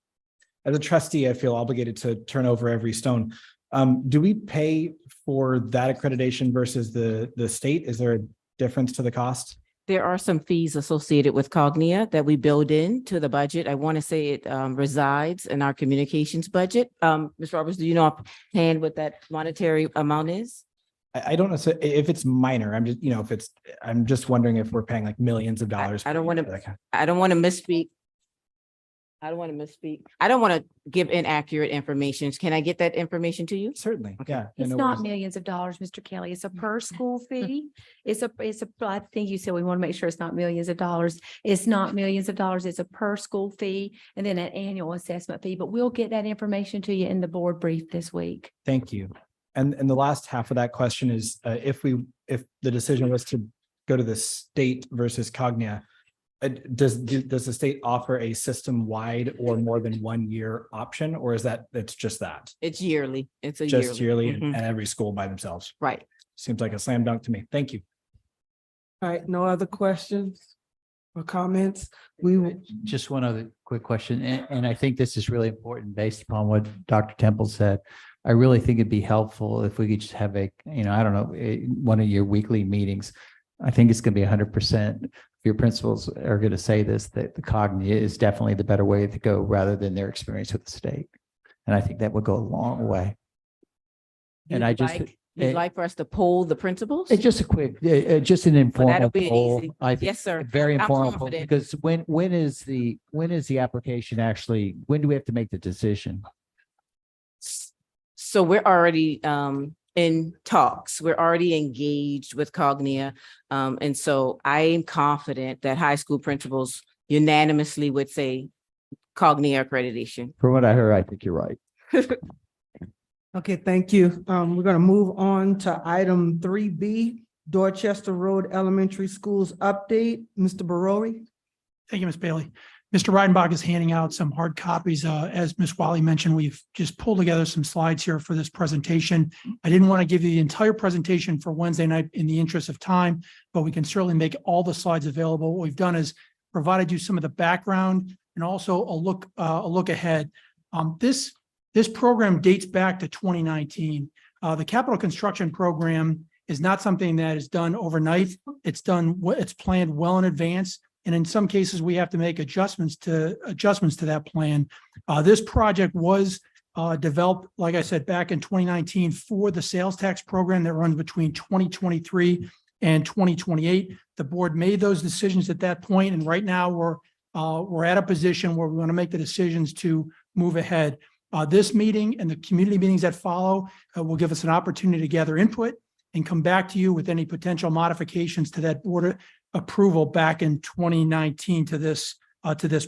as a trustee, I feel obligated to turn over every stone. Do we pay for that accreditation versus the state? Is there a difference to the cost? There are some fees associated with Cognia that we build into the budget. I want to say it resides in our communications budget. Ms. Roberts, do you know offhand what that monetary amount is? I don't know if it's minor. I'm just, I'm just wondering if we're paying like millions of dollars. I don't want to misspeak. I don't want to misspeak. I don't want to give inaccurate information. Can I get that information to you? Certainly. Okay. Yeah. It's not millions of dollars, Mr. Kelly. It's a per school fee. I think you said we want to make sure it's not millions of dollars. It's not millions of dollars. It's a per school fee and then an annual assessment fee, but we'll get that information to you in the board brief this week. Thank you. And the last half of that question is, if the decision was to go to the state versus Cognia, does the state offer a system-wide or more than 1 year option, or is it's just that? It's yearly. It's a Just yearly Mhm. and every school by themselves. Right. Seems like a slam dunk to me. Thank you. All right, no other questions or comments? We will. Just one other quick question, and I think this is really important based upon what Dr. Temple said. I really think it'd be helpful if we could just have one of your weekly meetings. I think it's going to be 100%. Your principals are going to say this, that the Cognia is definitely the better way to go rather than their experience with the state. And I think that would go a long way. And You'd like for us to poll the principals? Just a quick, just an informal that'll be poll. easy. I think Yes, sir. Very I'm informal, confident. because when is the application actually, when do we have to make the decision? So we're already in talks. We're already engaged with Cognia. And so I am confident that high school principals unanimously would say Cognia accreditation. From what I heard, I think you're right. Okay, thank you. We're going to move on to item 3B, Dorchester Road Elementary Schools update. Mr. Barowie. Thank you, Ms. Bailey. Mr. Reidenbach is handing out some hard copies. As Ms. Wally mentioned, we've just pulled together some slides here for this presentation. I didn't want to give you the entire presentation for Wednesday night in the interest of time, but we can certainly make all the slides available. What we've done is provided you some of the background and also a look ahead. This program dates back to 2019. The capital construction program is not something that is done overnight. It's planned well in advance. And in some cases, we have to make adjustments to that plan. This project was developed, like I said, back in 2019 for the sales tax program that runs between 2023 and 2028. The board made those decisions at that point, and right now we're at a position where we want to make the decisions to move ahead. This meeting and the community meetings that follow will give us an opportunity to gather input and come back to you with any potential modifications to that board approval back in 2019 to this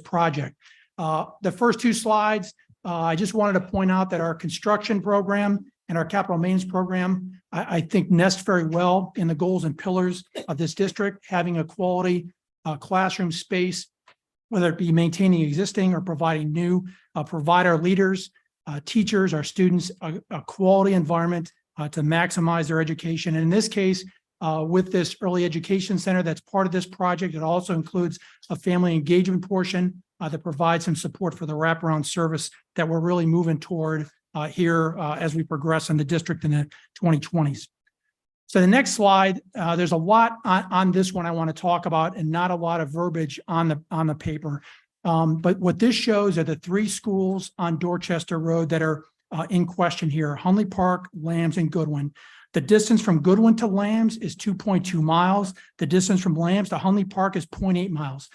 project. The first two slides, I just wanted to point out that our construction program and our capital maintenance program, I think nest very well in the goals and pillars of this district, having a quality classroom space, whether it be maintaining existing or providing new, provide our leaders, teachers, our students, a quality environment to maximize their education. And in this case, with this early education center that's part of this project, it also includes a family engagement portion that provides some support for the wraparound service that we're really moving toward here as we progress in the district in the 2020s. So the next slide, there's a lot on this one I want to talk about and not a lot of verbiage on the paper. But what this shows are the three schools on Dorchester Road that are in question here: Hunley Park, Lambs, and Goodwin. The distance from Goodwin to Lambs is 2.2 miles. The distance from Lambs to Hunley Park is 0.8 miles.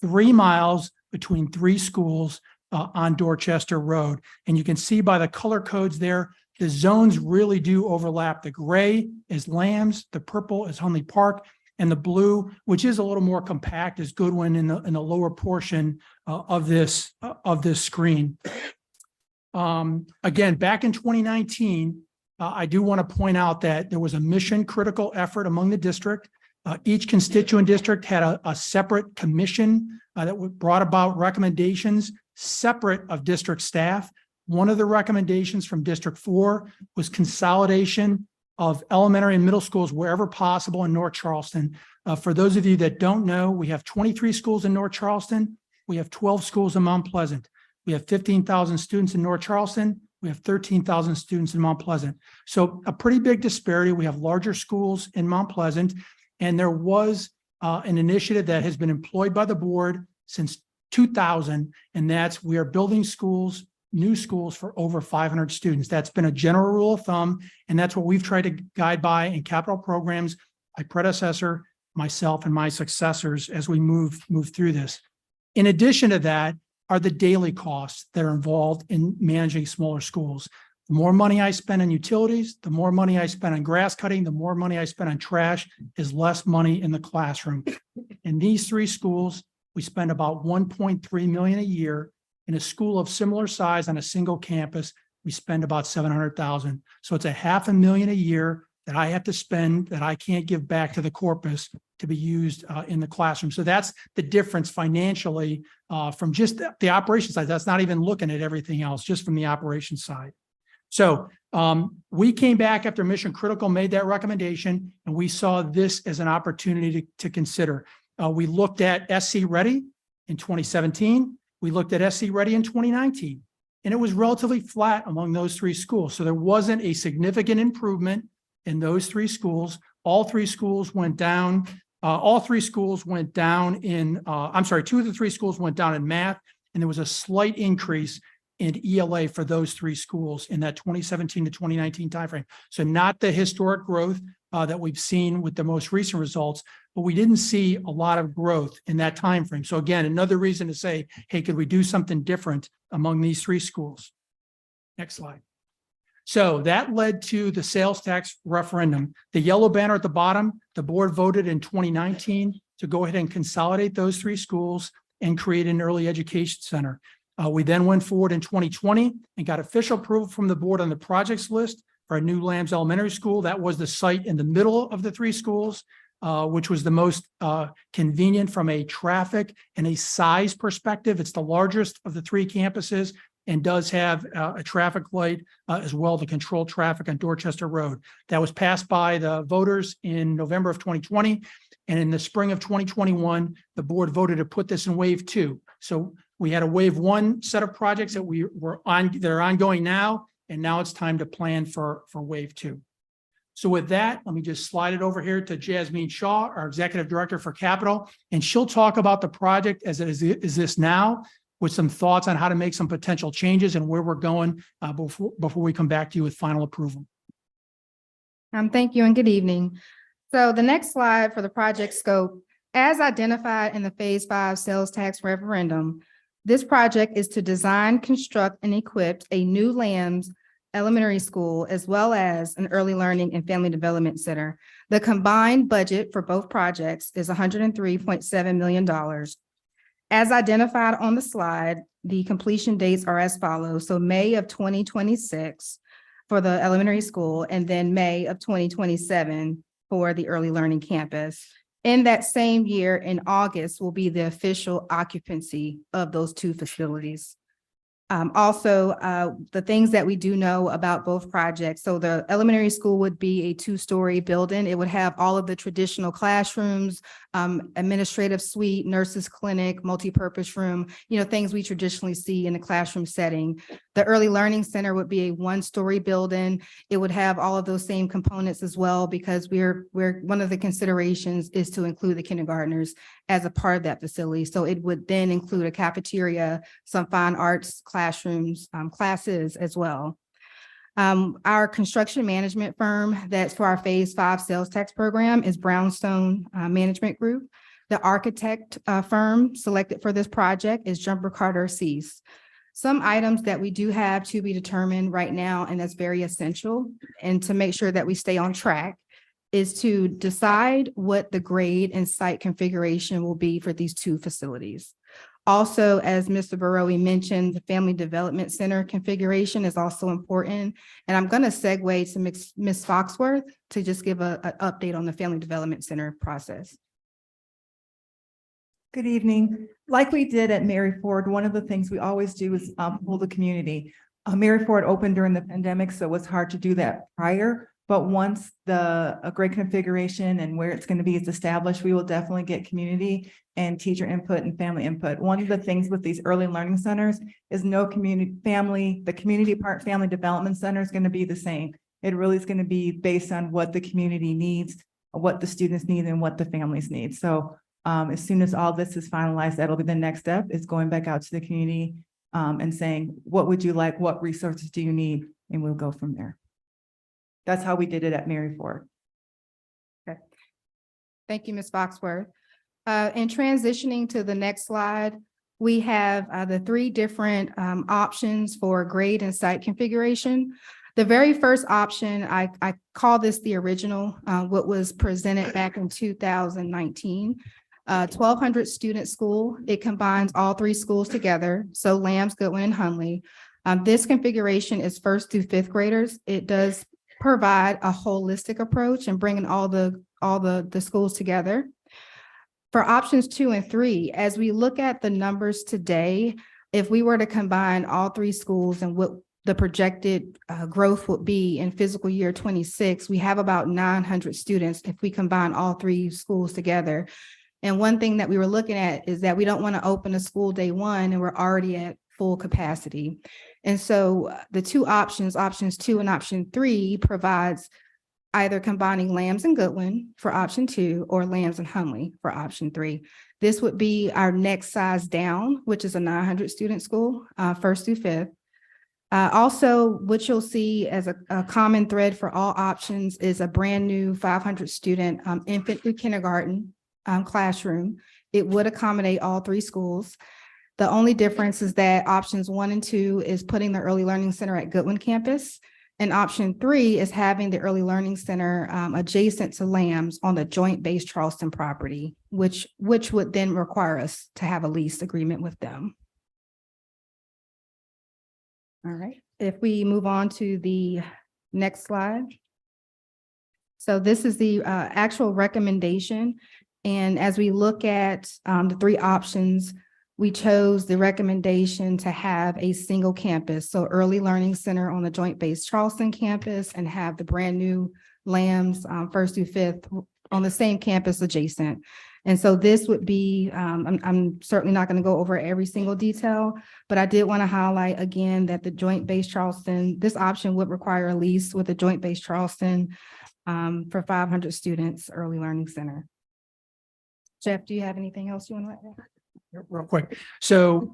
3 miles between three schools on Dorchester Road. And you can see by the color codes there, the zones really do overlap. The gray is Lambs, the purple is Hunley Park, and the blue, which is a little more compact, is Goodwin in the lower portion of this screen. Again, back in 2019, I do want to point out that there was a mission critical effort among the district. Each constituent district had a separate commission that brought about recommendations separate of district staff. One of the recommendations from District 4 was consolidation of elementary and middle schools wherever possible in North Charleston. For those of you that don't know, we have 23 schools in North Charleston. We have 12 schools in Mount Pleasant. We have 15,000 students in North Charleston. We have 13,000 students in Mount Pleasant. So a pretty big disparity. We have larger schools in Mount Pleasant, and there was an initiative that has been employed by the board since 2000, and that's we are building schools, new schools for over 500 students. That's been a general rule of thumb, and that's what we've tried to guide by in capital programs, my predecessor, myself, and my successors as we move through this. In addition to that are the daily costs that are involved in managing smaller schools. The more money I spend on utilities, the more money I spend on grass cutting, the more money I spend on trash is less money in the classroom. In these three schools, we spend about 1.3 million a year. In a school of similar size on a single campus, we spend about 700,000. So it's $500,000 a year that I have to spend that I can't give back to the corpus to be used in the classroom. So that's the difference financially from just the operation side. That's not even looking at everything else, just from the operation side. So we came back after Mission Critical made that recommendation, and we saw this as an opportunity to consider. We looked at SC Ready in 2017. We looked at SC Ready in 2019, and it was relatively flat among those three schools. So there wasn't a significant improvement in those three schools. All three schools went down. All three schools went down in, two of the three schools went down in math, and there was a slight increase in ELA for those three schools in that 2017 to 2019 timeframe. So not the historic growth that we've seen with the most recent results, but we didn't see a lot of growth in that timeframe. So again, another reason to say, hey, could we do something different among these three schools? Next slide. So that led to the sales tax referendum. The yellow banner at the bottom, the board voted in 2019 to go ahead and consolidate those three schools and create an early education center. We then went forward in 2020 and got official approval from the board on the projects list for a new Lambs Elementary School. That was the site in the middle of the three schools, which was the most convenient from a traffic and a size perspective. It's the largest of the three campuses and does have a traffic light as well to control traffic on Dorchester Road. That was passed by the voters in November of 2020. And in the spring of 2021, the board voted to put this in wave 2. So We had a wave one set of projects that that are ongoing now, and now it's time to plan for wave two. So with that, let me just slide it over here to Jasmine Shaw, our Executive Director for Capital, and she'll talk about the project as it is this now, with some thoughts on how to make some potential changes and where we're going before we come back to you with final approval. Thank you and good evening. So the next slide for the project scope, as identified in the Phase 5 sales tax referendum, this project is to design, construct, and equip a new Lambs Elementary School, as well as an early learning and family development center. The combined budget for both projects is $103.7 million. As identified on the slide, the completion dates are as follows. So May of 2026 for the elementary school, and then May of 2027 for the early learning campus. In that same year, in August, will be the official occupancy of those two facilities. Also, the things that we do know about both projects. So the elementary school would be a two-story building. It would have all of the traditional classrooms, administrative suite, nurses clinic, multipurpose room, things we traditionally see in the classroom setting. The early learning center would be a one-story building. It would have all of those same components as well, because we're one of the considerations is to include the kindergartners as a part of that facility. So it would then include a cafeteria, some fine arts classrooms, classes as well. Our construction management firm that's for our Phase 5 sales tax program is Brownstone Management Group. The architect firm selected for this project is Jumper Carter Cease. Some items that we do have to be determined right now, and that's very essential, and to make sure that we stay on track, is to decide what the grade and site configuration will be for these two facilities. Also, as Mr. Barowie mentioned, the Family Development Center configuration is also important. And I'm going to segue to Ms. Foxworth to just give an update on the Family Development Center process. Good evening. Like we did at Mary Ford, one of the things we always do is pull the community. Mary Ford opened during the pandemic, so it was hard to do that prior. But once a grade configuration and where it's going to be is established, we will definitely get community and teacher input and family input. One of the things with these early learning centers is the community part family development center is going to be the same. It really is going to be based on what the community needs, what the students need, and what the families need. So as soon as all this is finalized, that'll be the next step, is going back out to the community and saying, what would you like? What resources do you need? And we'll go from there. That's how we did it at Mary Ford. Okay. Thank you, Ms. Foxworth. In transitioning to the next slide, we have the three different options for grade and site configuration. The very first option, I call this the original, what was presented back in 2019. 1,200 student school. It combines all three schools together. So Lambs, Goodwin, and Hunley. This configuration is 1st through 5th graders. It does provide a holistic approach and bringing all the schools together. For options 2 and 3, as we look at the numbers today, if we were to combine all three schools and what the projected growth would be in fiscal year 26, we have about 900 students if we combine all three schools together. And one thing that we were looking at is that we don't want to open a school day one and we're already at full capacity. And so the two options, options 2 and option 3, provides either combining Lambs and Goodwin for option 2 or Lambs and Hunley for option 3. This would be our next size down, which is a 900 student school, 1st through 5th. Also, what you'll see as a common thread for all options is a brand new 500 student infant through kindergarten classroom. It would accommodate all three schools. The only difference is that options 1 and 2 is putting the early learning center at Goodwin campus. And option 3 is having the early learning center adjacent to Lambs on the joint base Charleston property, which would then require us to have a lease agreement with them. All right, if we move on to the next slide. So this is the actual recommendation. And as we look at the three options, we chose the recommendation to have a single campus. So early learning center on the joint base Charleston campus and have the brand new Lambs 1st through 5th on the same campus adjacent. And so this would be, I'm certainly not going to go over every single detail, but I did want to highlight again that the Joint Base Charleston, this option would require a lease with the Joint Base Charleston for 500 students, Early Learning Center. Jeff, do you have anything else you want to add? Real quick. So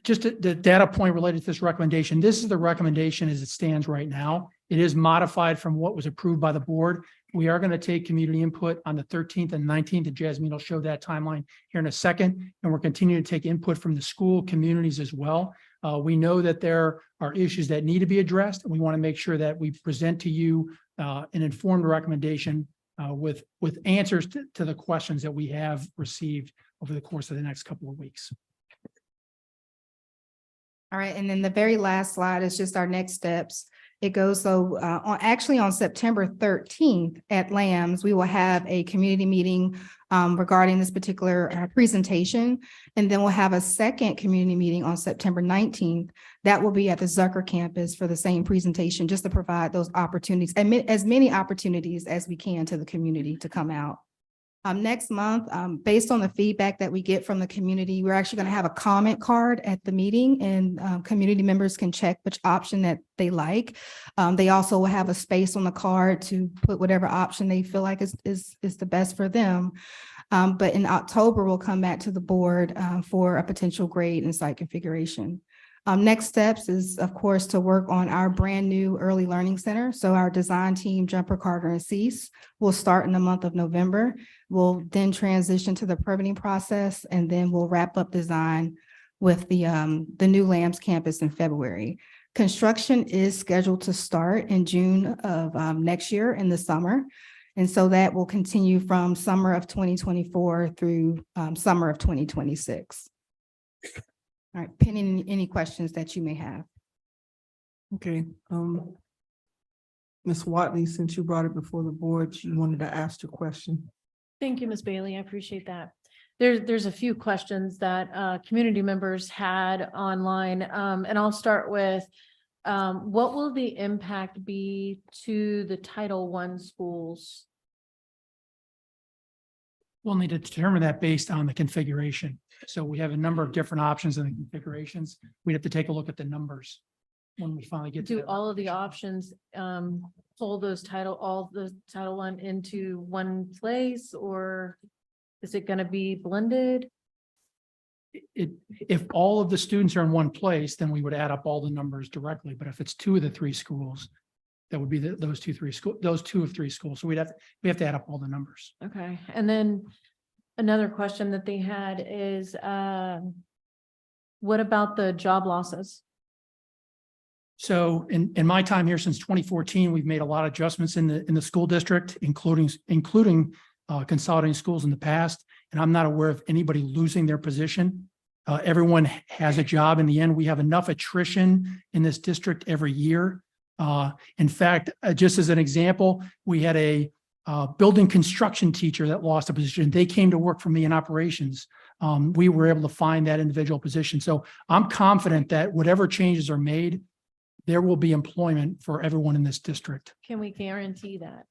just the data point related to this recommendation, this is the recommendation as it stands right now. It is modified from what was approved by the board. We are going to take community input on the 13th and 19th, and Jasmine will show that timeline here in a second. And we're continuing to take input from the school communities as well. We know that there are issues that need to be addressed, and we want to make sure that we present to you an informed recommendation with answers to the questions that we have received over the course of the next couple of weeks. All right, and then the very last slide is just our next steps. It goes so on September 13th at Lambs, we will have a community meeting regarding this particular presentation. And then we'll have a second community meeting on September 19th. That will be at the Zucker campus for the same presentation, just to provide those opportunities, as many opportunities as we can to the community to come out. Next month, based on the feedback that we get from the community, we're actually going to have a comment card at the meeting, and community members can check which option that they like. They also will have a space on the card to put whatever option they feel like is the best for them. But in October, we'll come back to the board for a potential grade and site configuration. Next steps is, of course, to work on our brand new early learning center. So our design team, Jumper, Carter, and Cease, will start in the month of November. We'll then transition to the permitting process, and then we'll wrap up design with the new Lambs campus in February. Construction is scheduled to start in June of next year in the summer. And so that will continue from summer of 2024 through summer of 2026. All right, pending any questions that you may have. Okay, Ms. Watley, since you brought it before the board, you wanted to ask your question. Thank you, Ms. Bailey. I appreciate that. There's a few questions that community members had online, and I'll start with what will the impact be to the Title I schools? We'll need to determine that based on the configuration. So we have a number of different options in the configurations. We'd have to take a look at the numbers when we finally get to Do that. all of the options pull all the Title I into one place, or is it going to be blended? If all of the students are in one place, then we would add up all the numbers directly. But if it's two of the three schools, that would be those two of three schools. So we have to add up all the numbers. Okay, and then another question that they had is what about the job losses? So in my time here since 2014, we've made a lot of adjustments in the school district, including consolidating schools in the past. And I'm not aware of anybody losing their position. Everyone has a job. In the end, we have enough attrition in this district every year. In fact, just as an example, we had a building construction teacher that lost a position. They came to work for me in operations. We were able to find that individual position. So I'm confident that whatever changes are made, there will be employment for everyone in this district. Can we guarantee that?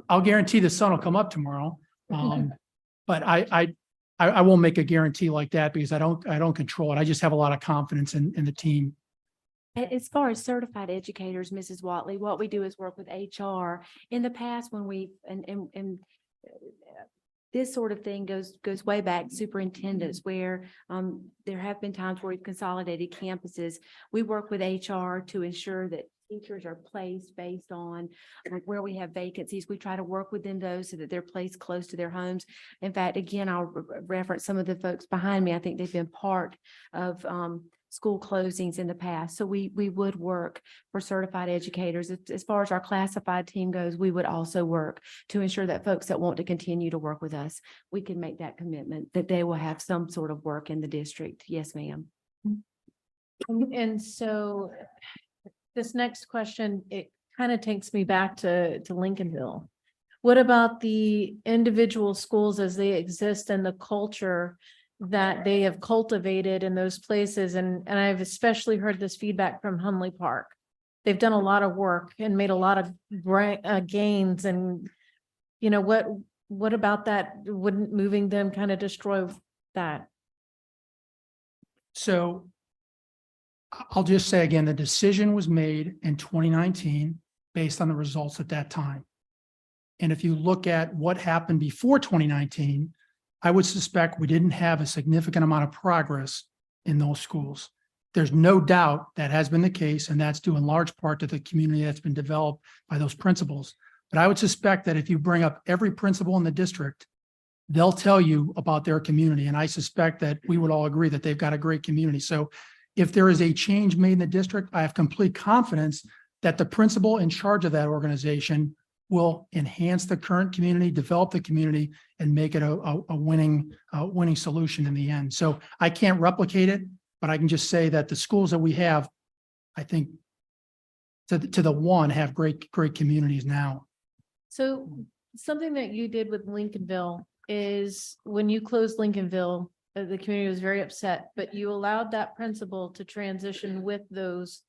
I'll guarantee the sun will come up tomorrow. But I won't make a guarantee like that because I don't control it. I just have a lot of confidence in the team. As far as certified educators, Mrs. Watley, what we do is work with HR. In the past, when we, and this sort of thing goes way back, superintendents, where there have been times where we've consolidated campuses. We work with HR to ensure that teachers are placed based on where we have vacancies. We try to work within those so that they're placed close to their homes. In fact, again, I'll reference some of the folks behind me. I think they've been part of school closings in the past. So we would work for certified educators. As far as our classified team goes, we would also work to ensure that folks that want to continue to work with us, we can make that commitment that they will have some sort of work in the district. Yes, ma'am. And so this next question, it kind of takes me back to Lincolnville. What about the individual schools as they exist and the culture that they have cultivated in those places? And I've especially heard this feedback from Hunley Park. They've done a lot of work and made a lot of gains and you know, what about that? Wouldn't moving them kind of destroy that? So I'll just say again, the decision was made in 2019 based on the results at that time. And if you look at what happened before 2019, I would suspect we didn't have a significant amount of progress in those schools. There's no doubt that has been the case, and that's due in large part to the community that's been developed by those principals. But I would suspect that if you bring up every principal in the district, they'll tell you about their community. And I suspect that we would all agree that they've got a great community. So if there is a change made in the district, I have complete confidence that the principal in charge of that organization will enhance the current community, develop the community, and make it a winning solution in the end. So I can't replicate it, but I can just say that the schools that we have, I think to the one, have great communities now. So something that you did with Lincolnville is when you closed Lincolnville, the community was very upset, but you allowed that principal to transition with those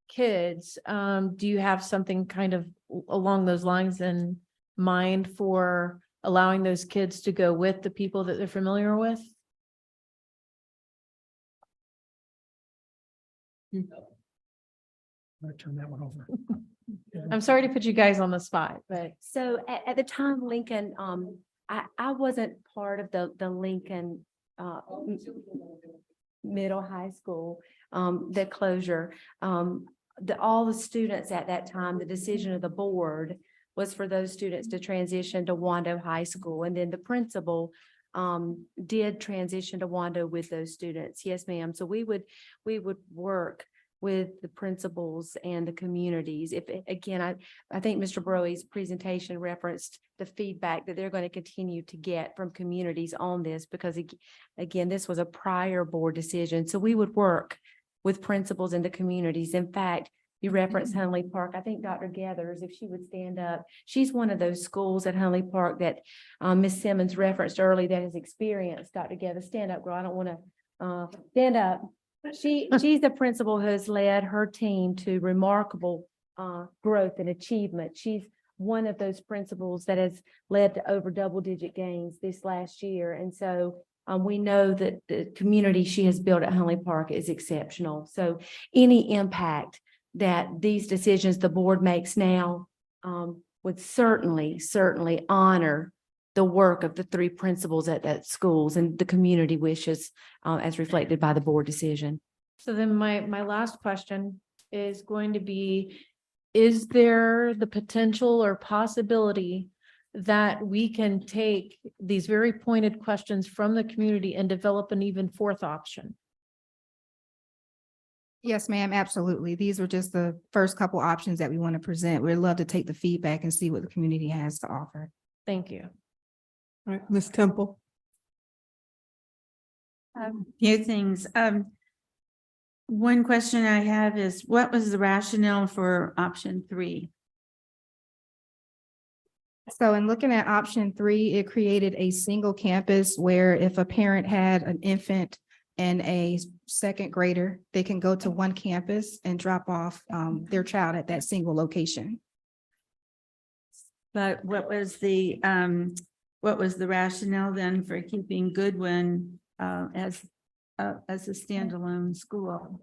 kids. Do you have something kind of along those lines in mind for allowing those kids to go with the people that they're familiar with? I'm gonna turn that one over. I'm sorry to put you guys on the spot, but So at the time, Lincoln, I wasn't part of the Lincoln middle high school, the closure. All the students at that time, the decision of the board was for those students to transition to Wando High School. And then the principal did transition to Wando with those students. Yes, ma'am. So we would work with the principals and the communities. If, again, I think Mr. Broey's presentation referenced the feedback that they're going to continue to get from communities on this, because again, this was a prior board decision. So we would work with principals in the communities. In fact, you referenced Hunley Park. I think Dr. Gathers, if she would stand up, she's one of those schools at Hunley Park that Ms. Simmons referenced early that has experienced. Dr. Gathers, stand up, girl. I don't want to stand up. She's the principal who has led her team to remarkable growth and achievement. She's one of those principals that has led to over double-digit gains this last year. And so we know that the community she has built at Hunley Park is exceptional. So any impact that these decisions the board makes now would certainly honor the work of the three principals at that schools and the community wishes as reflected by the board decision. so then my last question is going to be, is there the potential or possibility that we can take these very pointed questions from the community and develop an even fourth option? Yes, ma'am, absolutely. These were just the first couple options that we want to present. We'd love to take the feedback and see what the community has to offer. Thank you. All right, Ms. Temple. Few things. One question I have is, what was the rationale for option 3? So in looking at option 3, it created a single campus where if a parent had an infant and a second grader, they can go to one campus and drop off their child at that single location. But what was the rationale then for keeping Goodwin as a standalone school?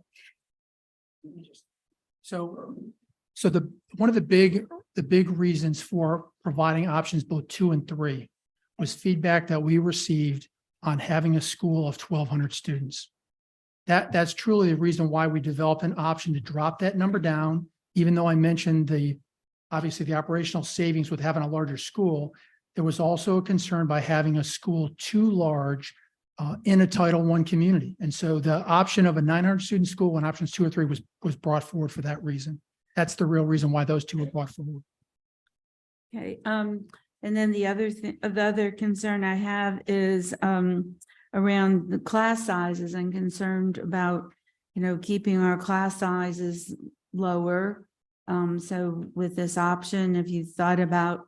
So one of the big reasons for providing options both 2 and 3 was feedback that we received on having a school of 1,200 students. That's truly the reason why we developed an option to drop that number down, even though I mentioned obviously the operational savings with having a larger school. There was also a concern by having a school too large in a Title I community. And so the option of a 900 student school and options 2 or 3 was brought forward for that reason. That's the real reason why those 2 were brought forward. Okay, and then the other concern I have is around the class sizes. I'm concerned about, keeping our class sizes lower. So with this option, if you thought about,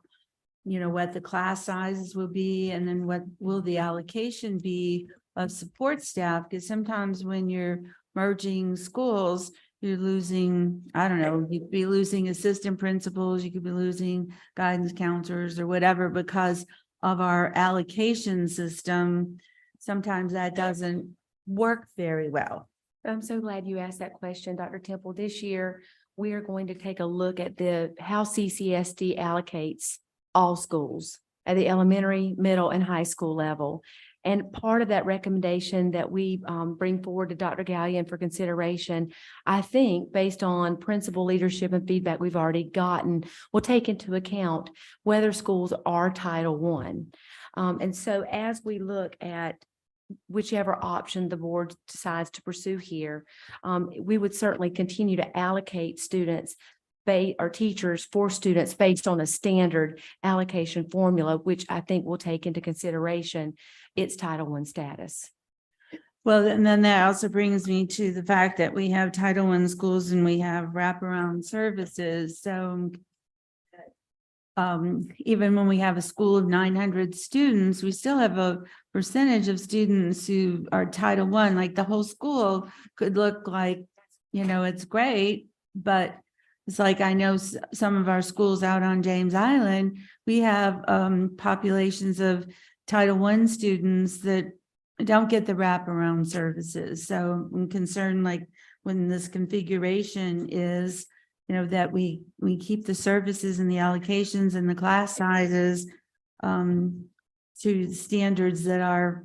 what the class sizes will be, and then what will the allocation be of support staff? Because sometimes when you're merging schools, You're losing, I don't know, you could be losing assistant principals, you could be losing guidance counselors or whatever because of our allocation system. Sometimes that doesn't work very well. I'm so glad you asked that question, Dr. Temple. This year, we are going to take a look at how CCSD allocates all schools at the elementary, middle, and high school level. And part of that recommendation that we bring forward to Dr. Gallion for consideration, I think, based on principal leadership and feedback we've already gotten, will take into account whether schools are Title I. And so as we look at whichever option the board decides to pursue here, we would certainly continue to allocate students or teachers for students based on a standard allocation formula, which I think will take into consideration its Title I status. Well, and then that also brings me to the fact that we have Title I schools and we have wraparound services. So even when we have a school of 900 students, we still have a percentage of students who are Title I. Like the whole school could look like, it's great, but it's like, I know some of our schools out on James Island, we have populations of Title I students that don't get the wraparound services. So I'm concerned, like when this configuration is, that we keep the services and the allocations and the class sizes to standards that are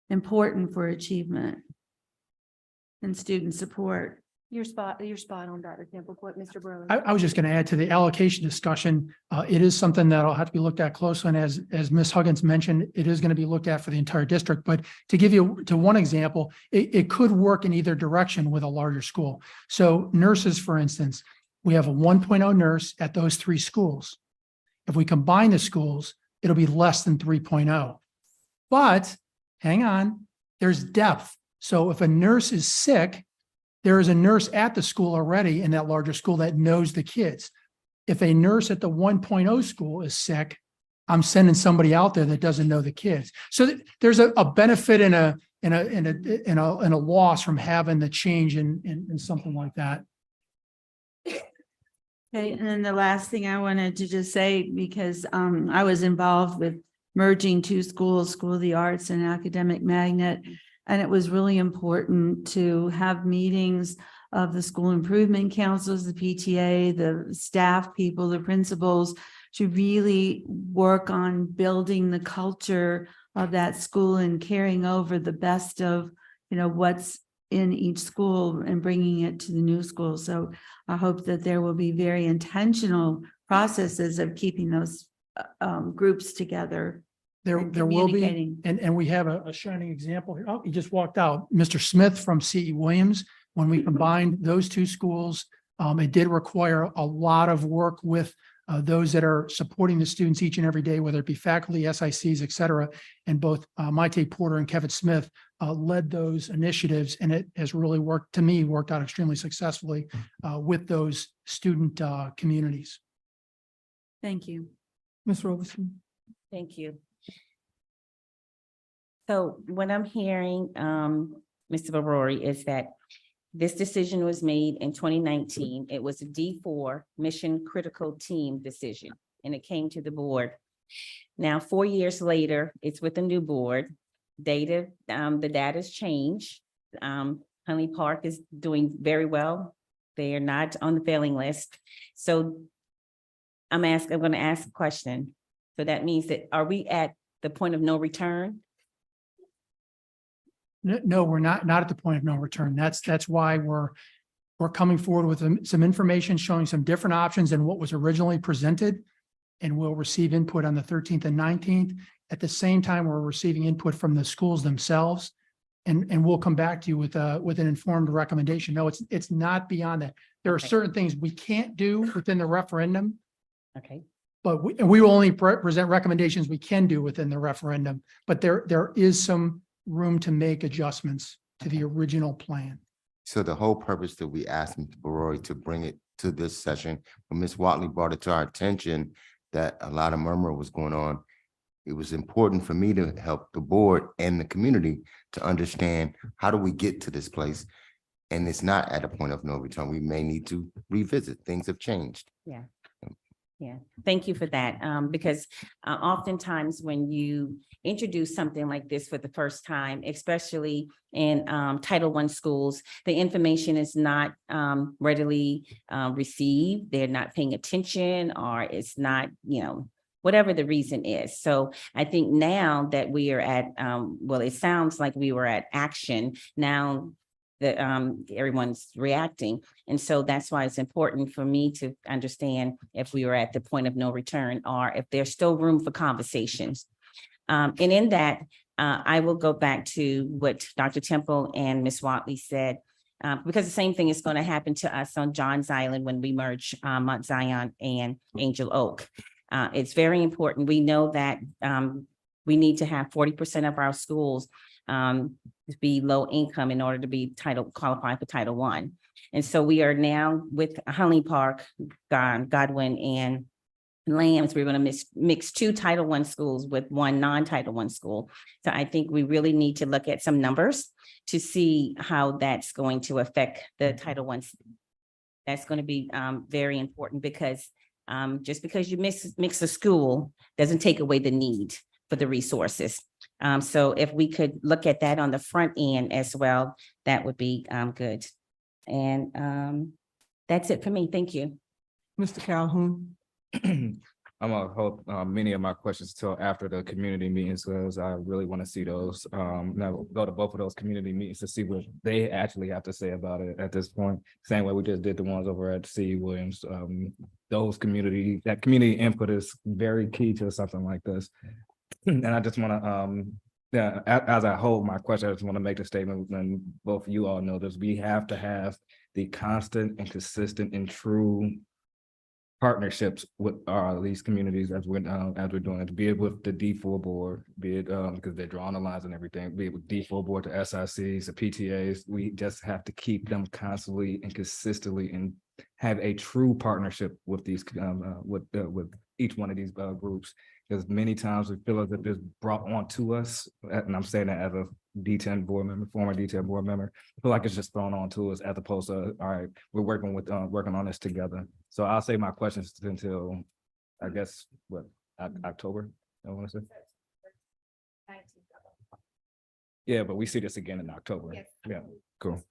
important for achievement and student support. You're spot on, Dr. Temple. What, Mr. Burley? I was just going to add to the allocation discussion. It is something that'll have to be looked at closely. And as Ms. Huggins mentioned, it is going to be looked at for the entire district. But to give you one example, it could work in either direction with a larger school. So nurses, for instance, we have a 1.0 nurse at those 3 schools. If we combine the schools, it'll be less than 3.0. But hang on, there's depth. So if a nurse is sick, there is a nurse at the school already in that larger school that knows the kids. If a nurse at the 1.0 school is sick, I'm sending somebody out there that doesn't know the kids. So there's a benefit and a loss from having the change in something like that. Okay, and then the last thing I wanted to just say, because I was involved with merging 2 schools, School of the Arts and Academic Magnet. And it was really important to have meetings of the school improvement councils, the PTA, the staff people, the principals, to really work on building the culture of that school and carrying over the best of, what's in each school and bringing it to the new school. So I hope that there will be very intentional processes of keeping those groups together. There will be, and we have a shining example here. Oh, he just walked out. Mr. Smith from C.E. Williams. When we combined those 2 schools, it did require a lot of work with those that are supporting the students each and every day, whether it be faculty, SICs, et cetera. And both Maite Porter and Kevin Smith led those initiatives, and it has really worked out extremely successfully with those student communities. Thank you. Ms. Roberson. Thank you. So what I'm hearing, Mr. Barori, is that this decision was made in 2019. It was a D4 mission critical team decision, and it came to the board. Now, 4 years later, it's with a new board. The data's changed. Huntley Park is doing very well. They are not on the failing list. So I'm going to ask a question. So that means that, are we at the point of no return? No, we're not at the point of no return. That's why we're coming forward with some information showing some different options than what was originally presented. And we'll receive input on the 13th and 19th. At the same time, we're receiving input from the schools themselves. And we'll come back to you with an informed recommendation. No, it's not beyond that. There are certain things we can't do within the referendum. Okay. But we will only present recommendations we can do within the referendum. But there is some room to make adjustments to the original plan. So the whole purpose that we asked Mr. Barori to bring it to this session, when Ms. Watley brought it to our attention that a lot of murmur was going on, it was important for me to help the board and the community to understand, how do we get to this place? and it's not at a point of no return, we may need to revisit. Things have changed. Yeah. Yeah, thank you for that. Because oftentimes when you introduce something like this for the first time, especially in Title I schools, the information is not readily received. They're not paying attention, or it's not, whatever the reason is. So I think now that we are at, well, it sounds like we were at action now that everyone's reacting. And so that's why it's important for me to understand if we were at the point of no return, or if there's still room for conversations. And in that, I will go back to what Dr. Temple and Ms. Watley said, because the same thing is going to happen to us on Johns Island when we merge Mount Zion and Angel Oak. It's very important. We know that we need to have 40% of our schools be low income in order to be qualified for Title I. And so we are now with Hunley Park, Godwin, and Lambs, we're going to mix 2 Title I schools with 1 non-Title I school. So I think we really need to look at some numbers to see how that's going to affect the Title I. That's going to be very important, because just because you mix a school doesn't take away the need for the resources. So if we could look at that on the front end as well, that would be good. And that's it for me. Thank you. Mr. Calhoun. I'm gonna hope many of my questions till after the community meetings, because I really want to see those. Now go to both of those community meetings to see what they actually have to say about it at this point. Same way we just did the ones over at C. Williams. That community input is very key to something like this. And I just want to, as I hold my question, I just want to make the statement, and both you all know this, we have to have the constant and consistent and true partnerships with these communities as we're doing it, be it with the D4 board, be it because they're drawing the lines and everything, be it with D4 board, the SICs, the PTAs. We just have to keep them constantly and consistently and have a true partnership with these with each one of these groups. Because many times we feel as if it's brought on to us, and I'm saying that as a D10 board member, former D10 board member, I feel like it's just thrown on to us as opposed to, all right, we're working on this together. So I'll say my questions until, I guess, October, I want to say. Yeah, but we see this again in October. Yes. Yeah, cool.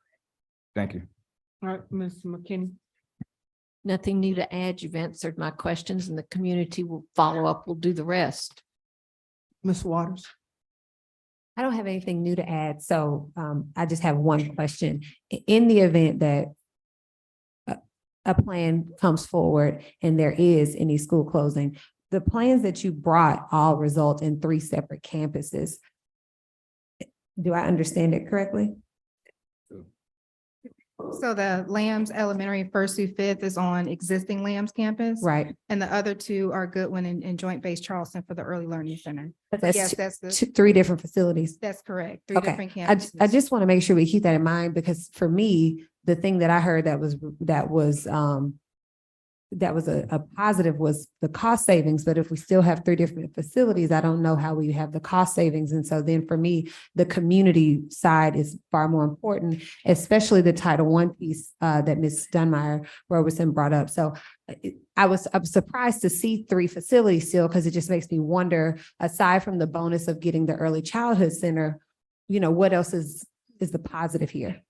Thank you. All right, Ms. McKinney. Nothing new to add. You've answered my questions, and the community will follow up. We'll do the rest. Ms. Waters. I don't have anything new to add, so I just have one question. In the event that a plan comes forward and there is any school closing, the plans that you brought all result in 3 separate campuses. Do I understand it correctly? So the Lambs Elementary 1st through 5th is on existing Lambs campus. Right. And the other 2 are Goodwin and Joint Base Charleston for the Early Learning Center. But that's Yes, that's the, 3 different facilities. that's correct. 3 Okay. different I campuses. just want to make sure we keep that in mind, because for me, the thing that I heard that was a positive was the cost savings. But if we still have 3 different facilities, I don't know how we have the cost savings. And so then for me, the community side is far more important, especially the Title I piece that Ms. Dunmeyer Roberson brought up. So I'm surprised to see 3 facilities still, because it just makes me wonder, aside from the bonus of getting the early childhood center, what else is the positive here?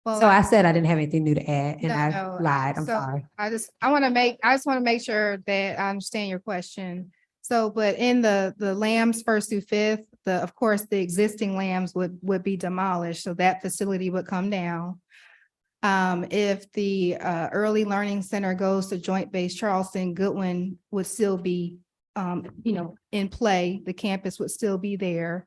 Well, So I said I didn't have anything new to add, and No, I no, lied. I'm so sorry. I just want to make sure that I understand your question. So, but in the Lambs 1st through 5th, of course, the existing Lambs would be demolished, so that facility would come down. If the Early Learning Center goes to Joint Base Charleston, Goodwin would still be, in play. The campus would still be there.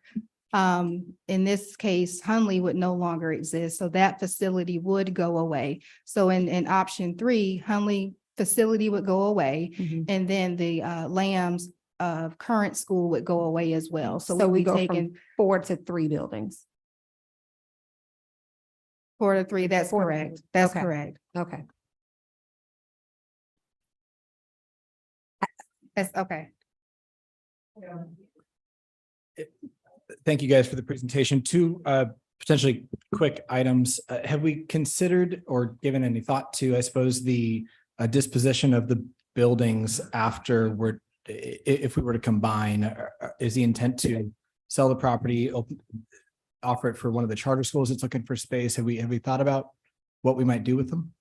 In this case, Hunley would no longer exist, so that facility would go away. So in option 3, Hunley facility would go away, and then the Lambs current school would go away as well. So we we'd be go taking from 4 to 3 buildings. 4 to 3. That's correct. That's Okay. correct. Okay. That's okay. Thank you guys for the presentation. Two potentially quick items. Have we considered or given any thought to, I suppose, the disposition of the buildings after if we were to combine? Is the intent to sell the property, offer it for one of the charter schools that's looking for space? Have we thought about what we might do with them?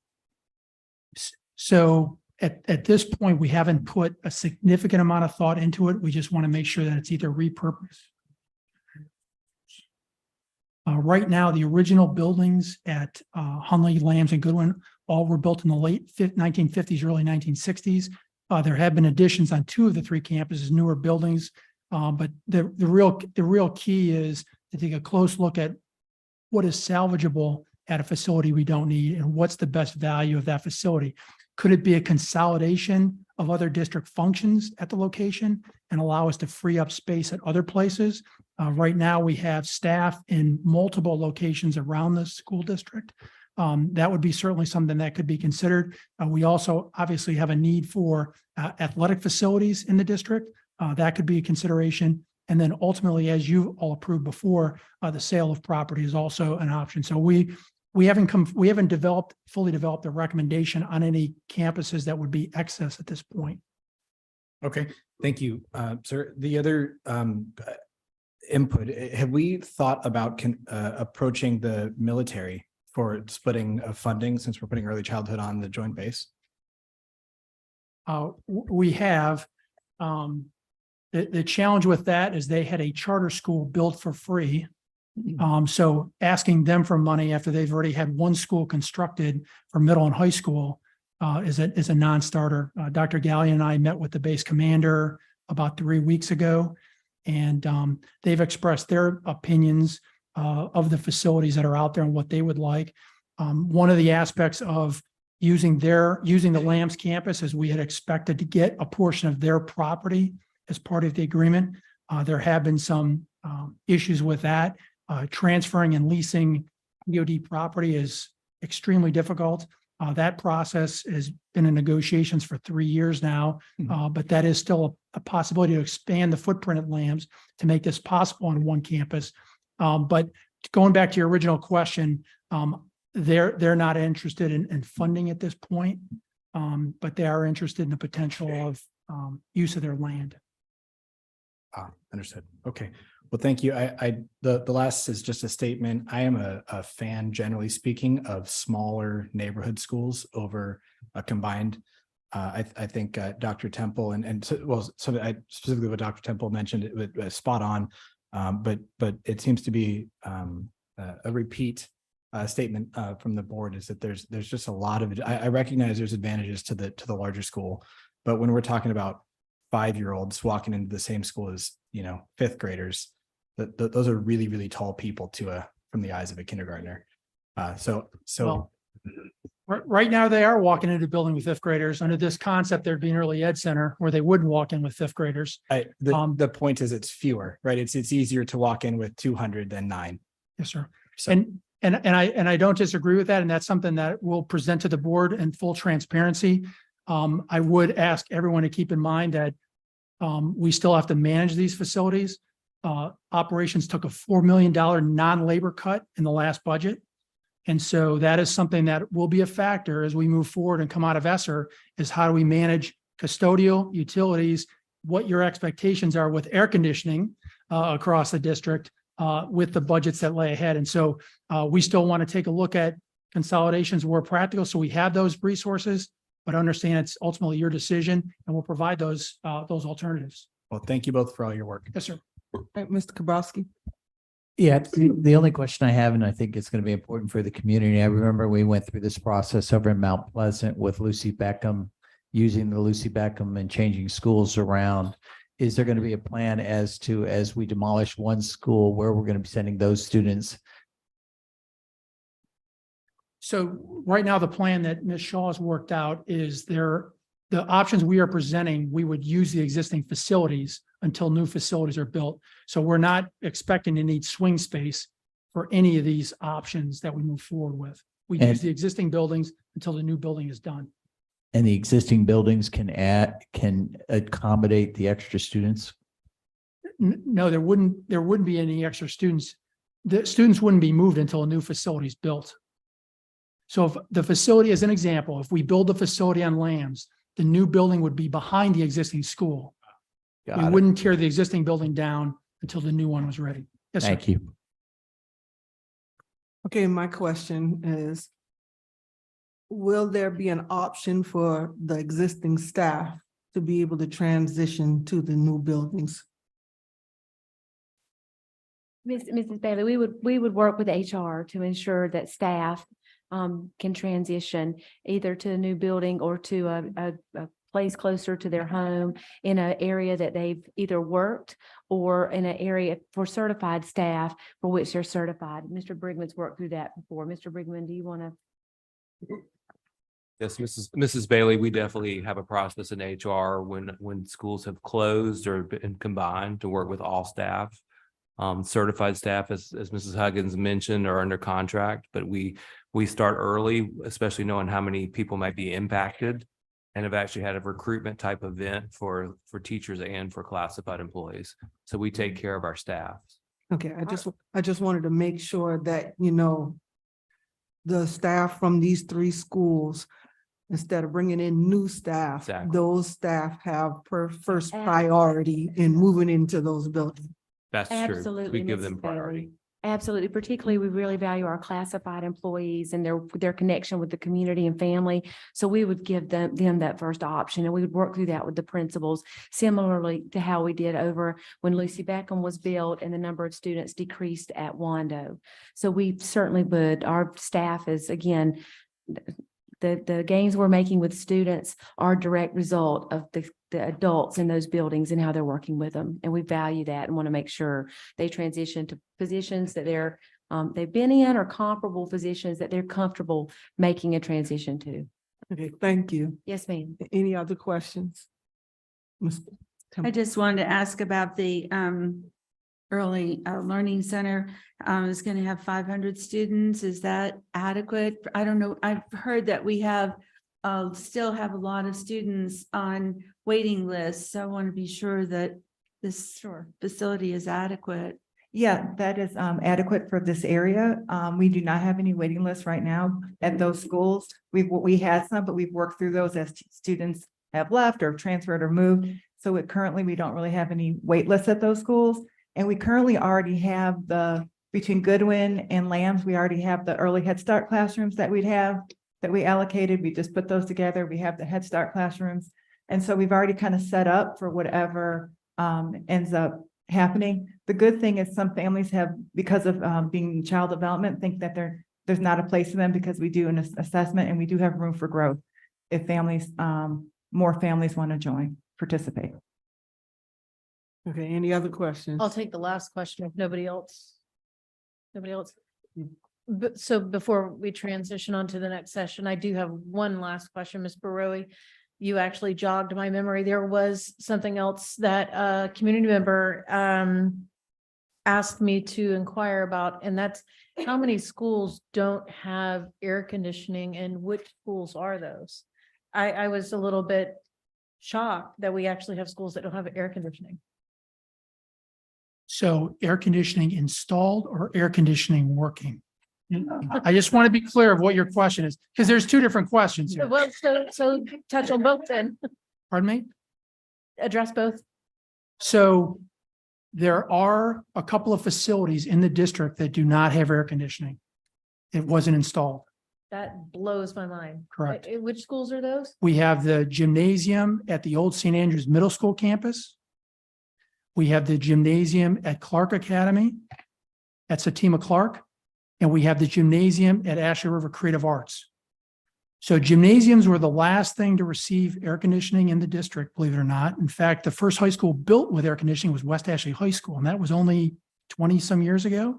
So at this point, we haven't put a significant amount of thought into it. We just want to make sure that it's either repurposed. Right now, the original buildings at Hunley, Lambs, and Goodwin all were built in the late 1950s, early 1960s. There have been additions on 2 of the 3 campuses, newer buildings. But the real key is to take a close look at what is salvageable at a facility we don't need and what's the best value of that facility. Could it be a consolidation of other district functions at the location and allow us to free up space at other places? Right now, we have staff in multiple locations around the school district. That would be certainly something that could be considered. We also obviously have a need for athletic facilities in the district. That could be a consideration. And then ultimately, as you all approved before, the sale of property is also an option. So we haven't fully developed a recommendation on any campuses that would be excess at this point. Okay, thank you, sir. The other input, have we thought about approaching the military for splitting of funding since we're putting early childhood on the joint base? We have. The challenge with that is they had a charter school built for free. So asking them for money after they've already had one school constructed for middle and high school is a non-starter. Dr. Gallion and I met with the base commander about 3 weeks ago, and they've expressed their opinions of the facilities that are out there and what they would like. One of the aspects of using the Lambs campus is we had expected to get a portion of their property as part of the agreement. There have been some issues with that. Transferring and leasing DoD property is extremely difficult. That process has been in negotiations for 3 years now, but that is still a possibility to expand the footprint at Lambs to make this possible on one campus. But going back to your original question, they're not interested in funding at this point, but they are interested in the potential of use of their land. Understood. Okay. Well, thank you. The last is just a statement. I am a fan, generally speaking, of smaller neighborhood schools over a combined. I think Dr. Temple specifically what Dr. Temple mentioned, it was spot on. But it seems to be a repeat statement from the board is that there's just a lot of. I recognize there's advantages to the larger school, but when we're talking about 5-year-olds walking into the same school as 5th graders, those are really, really tall people from the eyes of a kindergartner. Well, right now they are walking into a building with 5th graders. Under this concept, there'd be an early ed center where they wouldn't walk in with 5th graders. The point is it's fewer, right? It's easier to walk in with 200 than 9. Yes, sir. So. And I don't disagree with that. And that's something that we'll present to the board in full transparency. I would ask everyone to keep in mind that we still have to manage these facilities. Operations took a $4 million non-labor cut in the last budget. And so that is something that will be a factor as we move forward and come out of ESSER is how do we manage custodial utilities, what your expectations are with air conditioning across the district with the budgets that lay ahead. And so we still want to take a look at consolidations where practical. So we have those resources, but understand it's ultimately your decision and we'll provide those alternatives. Well, thank you both for all your work. Yes, sir. Mr. Kabrowski. Yeah, the only question I have, and I think it's going to be important for the community. I remember we went through this process over in Mount Pleasant with Lucy Beckham, using the Lucy Beckham and changing schools around. Is there going to be a plan as we demolish one school, where we're going to be sending those students? So right now, the plan that Ms. Shaw has worked out is the options we are presenting, we would use the existing facilities until new facilities are built. So we're not expecting to need swing space for any of these options that we move forward with. We use the existing buildings until the new building is done. And the existing buildings can accommodate the extra students? No, there wouldn't be any extra students. The students wouldn't be moved until a new facility is built. So if the facility, as an example, if we build the facility on Lambs, the new building would be behind the existing school. We Got it. wouldn't tear the existing building down until the new one was ready. Yes, sir. Thank you. Okay, my question is, will there be an option for the existing staff to be able to transition to the new buildings? Mrs. Bailey, we would work with HR to ensure that staff can transition either to a new building or to a place closer to their home in an area that they've either worked or in an area for certified staff for which they're certified. Mr. Brigman's worked through that before. Mr. Brigman, do you want to? Yes, Mrs. Bailey, we definitely have a process in HR when schools have closed or been combined to work with all staff. Certified staff, as Mrs. Huggins mentioned, are under contract, but we start early, especially knowing how many people might be impacted, and have actually had a recruitment type event for teachers and for classified employees. So we take care of our staff. Okay, I just wanted to make sure that, you know, the staff from these 3 schools, instead of bringing in new staff, Exactly. those staff have first priority in moving into those buildings. That's true. Absolutely, We give Mrs. them priority. Bailey. Absolutely. Particularly, we really value our classified employees and their connection with the community and family. So we would give them that first option, and we would work through that with the principals, similarly to how we did over when Lucy Beckham was built and the number of students decreased at Wando. So we certainly would. Our staff is, again, the gains we're making with students are a direct result of the adults in those buildings and how they're working with them. And we value that and want to make sure they transition to positions that they've been in or comparable positions that they're comfortable making a transition to. Okay, thank you. Yes, ma'am. Any other questions? I just wanted to ask about the early learning center. Is going to have 500 students. Is that adequate? I don't know. I've heard that we have still have a lot of students on waiting lists. So I want to be sure that this facility is adequate. Yeah, that is adequate for this area. We do not have any waiting lists right now at those schools. We had some, but we've worked through those as students have left or transferred or moved. So currently we don't really have any wait lists at those schools. And we currently already have between Goodwin and Lambs, we already have the early Head Start classrooms that we allocated. We just put those together. We have the Head Start classrooms. And so we've already kind of set up for whatever ends up happening. The good thing is some families have, because of being child development, think that there's not a place for them because we do an assessment and we do have room for growth if more families want to participate. Okay, any other questions? I'll take the last question if nobody else. But so before we transition on to the next session, I do have one last question, Ms. Barowie. You actually jogged my memory. There was something else that a community member asked me to inquire about, and that's how many schools don't have air conditioning and which schools are those? I was a little bit shocked that we actually have schools that don't have air conditioning. So air conditioning installed or air conditioning working? I just want to be clear of what your question is, because there's 2 different questions here. Well, so touch on both then. Pardon me? Address both. So there are a couple of facilities in the district that do not have air conditioning. It wasn't installed. That blows my mind. Correct. Which schools are those? We have the gymnasium at the old St. Andrews Middle School campus. We have the gymnasium at Clark Academy, at Satima Clark, and we have the gymnasium at Ashley River Creative Arts. So gymnasiums were the last thing to receive air conditioning in the district, believe it or not. In fact, the first high school built with air conditioning was West Ashley High School, and that was only 20 some years ago.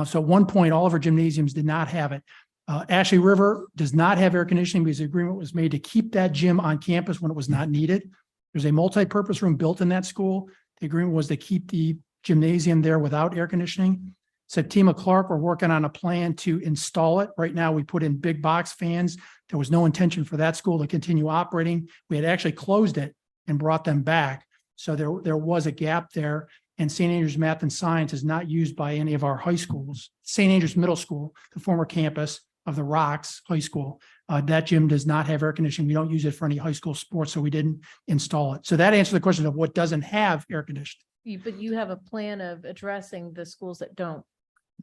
So at one point, all of our gymnasiums did not have it. Ashley River does not have air conditioning because the agreement was made to keep that gym on campus when it was not needed. There's a multi-purpose room built in that school. The agreement was to keep the gymnasium there without air conditioning. Satima Clark, we're working on a plan to install it. Right now, we put in big box fans. There was no intention for that school to continue operating. We had actually closed it and brought them back. So there was a gap there. and St. Andrews Math and Science is not used by any of our high schools. St. Andrews Middle School, the former campus of the Rocks High School, that gym does not have air conditioning. We don't use it for any high school sports, so we didn't install it. So that answers the question of what doesn't have air conditioning. But you have a plan of addressing the schools that don't.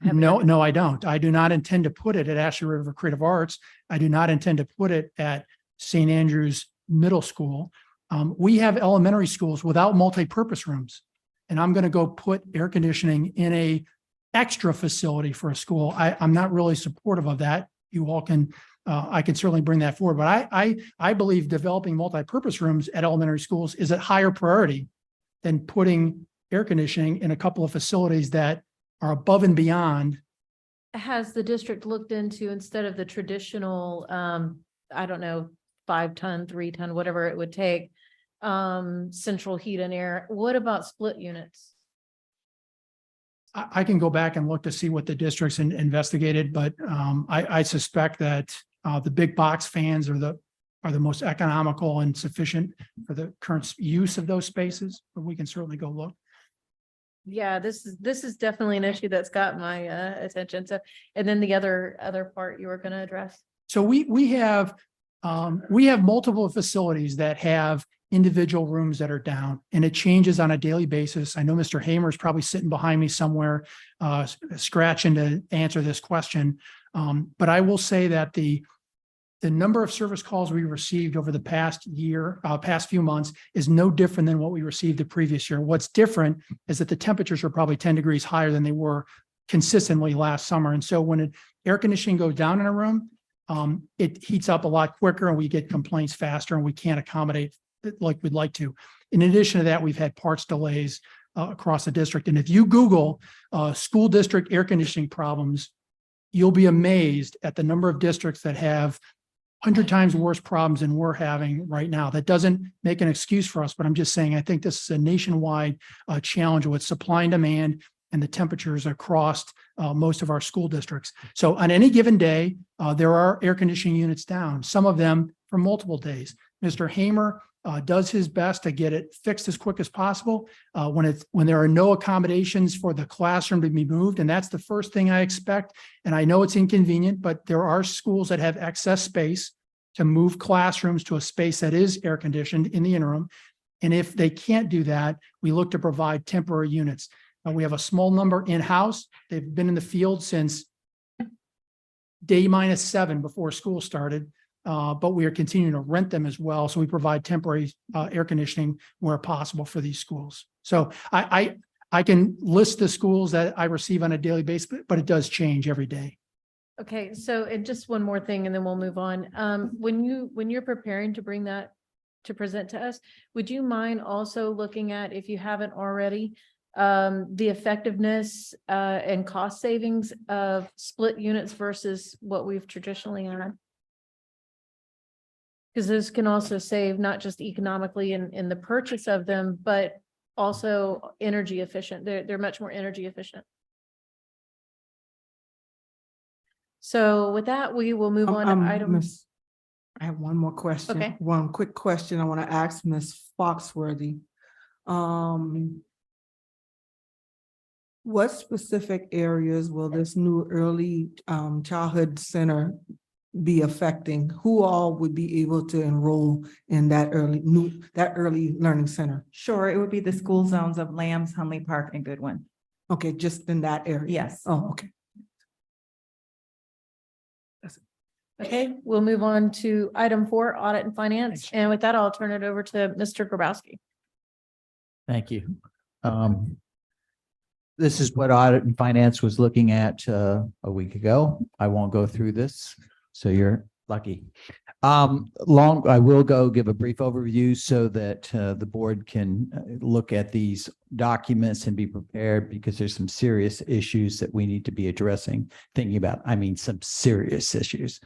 No, I don't. I do not intend to put it at Ashley River Creative Arts. I do not intend to put it at St. Andrews Middle School. We have elementary schools without multi-purpose rooms. And I'm going to go put air conditioning in a extra facility for a school. I'm not really supportive of that. You all can, I can certainly bring that forward, but I believe developing multi-purpose rooms at elementary schools is a higher priority than putting air conditioning in a couple of facilities that are above and beyond. Has the district looked into, instead of the traditional, I don't know, 5-ton, 3-ton, whatever it would take, central heat and air, what about split units? I can go back and look to see what the district's investigated, but I suspect that the big box fans are the most economical and sufficient for the current use of those spaces, but we can certainly go look. Yeah, this is definitely an issue that's got my attention. So, and then the other part you were going to address. So we have multiple facilities that have individual rooms that are down, and it changes on a daily basis. I know Mr. Hamer is probably sitting behind me somewhere, scratching to answer this question. But I will say that the number of service calls we received over the past few months is no different than what we received the previous year. What's different is that the temperatures are probably 10 degrees higher than they were consistently last summer. And so when air conditioning goes down in a room, it heats up a lot quicker and we get complaints faster and we can't accommodate it like we'd like to. In addition to that, we've had parts delays across the district. And if you Google school district air conditioning problems, you'll be amazed at the number of districts that have 100 times worse problems than we're having right now. That doesn't make an excuse for us, but I'm just saying, I think this is a nationwide challenge with supply and demand and the temperatures across most of our school districts. So on any given day, there are air conditioning units down, some of them for multiple days. Mr. Hamer does his best to get it fixed as quick as possible when there are no accommodations for the classroom to be moved. And that's the first thing I expect. And I know it's inconvenient, but there are schools that have excess space to move classrooms to a space that is air conditioned in the interim. And if they can't do that, we look to provide temporary units. We have a small number in-house. They've been in the field since day -7 before school started. But we are continuing to rent them as well. So we provide temporary air conditioning where possible for these schools. So I can list the schools that I receive on a daily basis, but it does change every day. Okay, so and just one more thing, and then we'll move on. When you're preparing to bring that to present to us, would you mind also looking at, if you haven't already, the effectiveness and cost savings of split units versus what we've traditionally had? Because those can also save not just economically in the purchase of them, but also energy efficient. They're much more energy efficient. So with that, we will move on to items. I have one more question. Okay. One quick question I want to ask Ms. Foxworthy. What specific areas will this new early childhood center be affecting? Who all would be able to enroll in that early learning center? Sure, it would be the school zones of Lambs, Hunley Park, and Goodwin. Okay, just in that area? Yes. Oh, okay. Okay, we'll move on to item 4, audit and finance. And with that, I'll turn it over to Mr. Grabowski. Thank you. This is what audit and finance was looking at a week ago. I won't go through this, so you're lucky. I will give a brief overview so that the board can look at these documents and be prepared, because there's some serious issues that we need to be thinking about. I mean, some serious issues.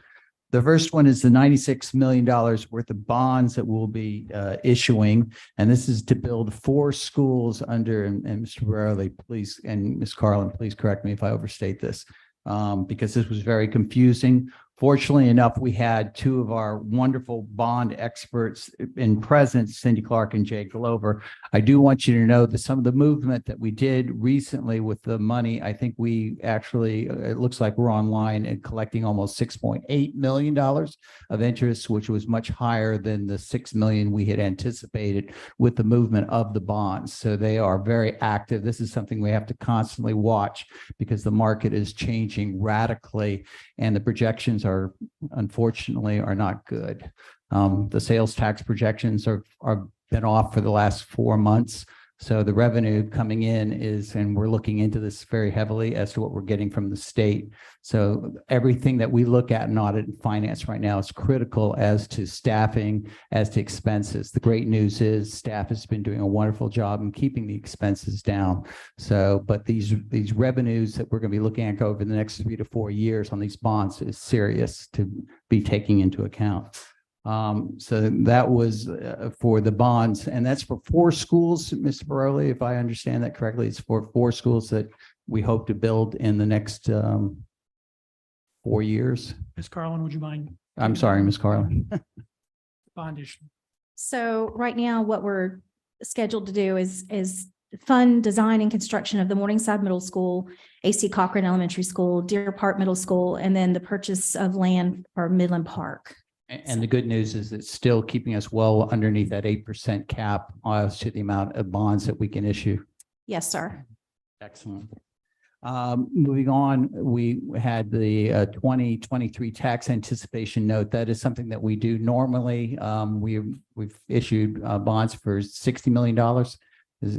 The first one is the $96 million worth of bonds that we'll be issuing. And this is to build 4 schools under, and Mr. Burley, please, and Ms. Carlin, please correct me if I overstate this, because this was very confusing. Fortunately enough, we had two of our wonderful bond experts in presence, Cindy Clark and Jay Glover. I do want you to know that some of the movement that we did recently with the money, I think we actually, it looks like we're online and collecting almost $6.8 million of interest, which was much higher than the 6 million we had anticipated with the movement of the bonds. So they are very active. This is something we have to constantly watch because the market is changing radically and the projections are unfortunately are not good. The sales tax projections are been off for the last 4 months. So the revenue coming in is, and we're looking into this very heavily as to what we're getting from the state. So everything that we look at in audit and finance right now is critical as to staffing, as to expenses. The great news is staff has been doing a wonderful job in keeping the expenses down. So, but these revenues that we're going to be looking at over the next 3 to 4 years on these bonds is serious to be taking into account. So that was for the bonds, and that's for 4 schools, Mr. Baroli, if I understand that correctly. It's for 4 schools that we hope to build in the next 4 years. Ms. Carlin, would you mind? I'm sorry, Ms. Carlin. Bond issue. So right now, what we're scheduled to do is fund design and construction of the Morningside Middle School, AC Cochran Elementary School, Deer Park Middle School, and then the purchase of land for Midland Park. And the good news is it's still keeping us well underneath that 8% cap as to the amount of bonds that we can issue. Yes, sir. Excellent. Moving on, we had the 2023 tax anticipation note. That is something that we do normally. We've issued bonds for $60 million,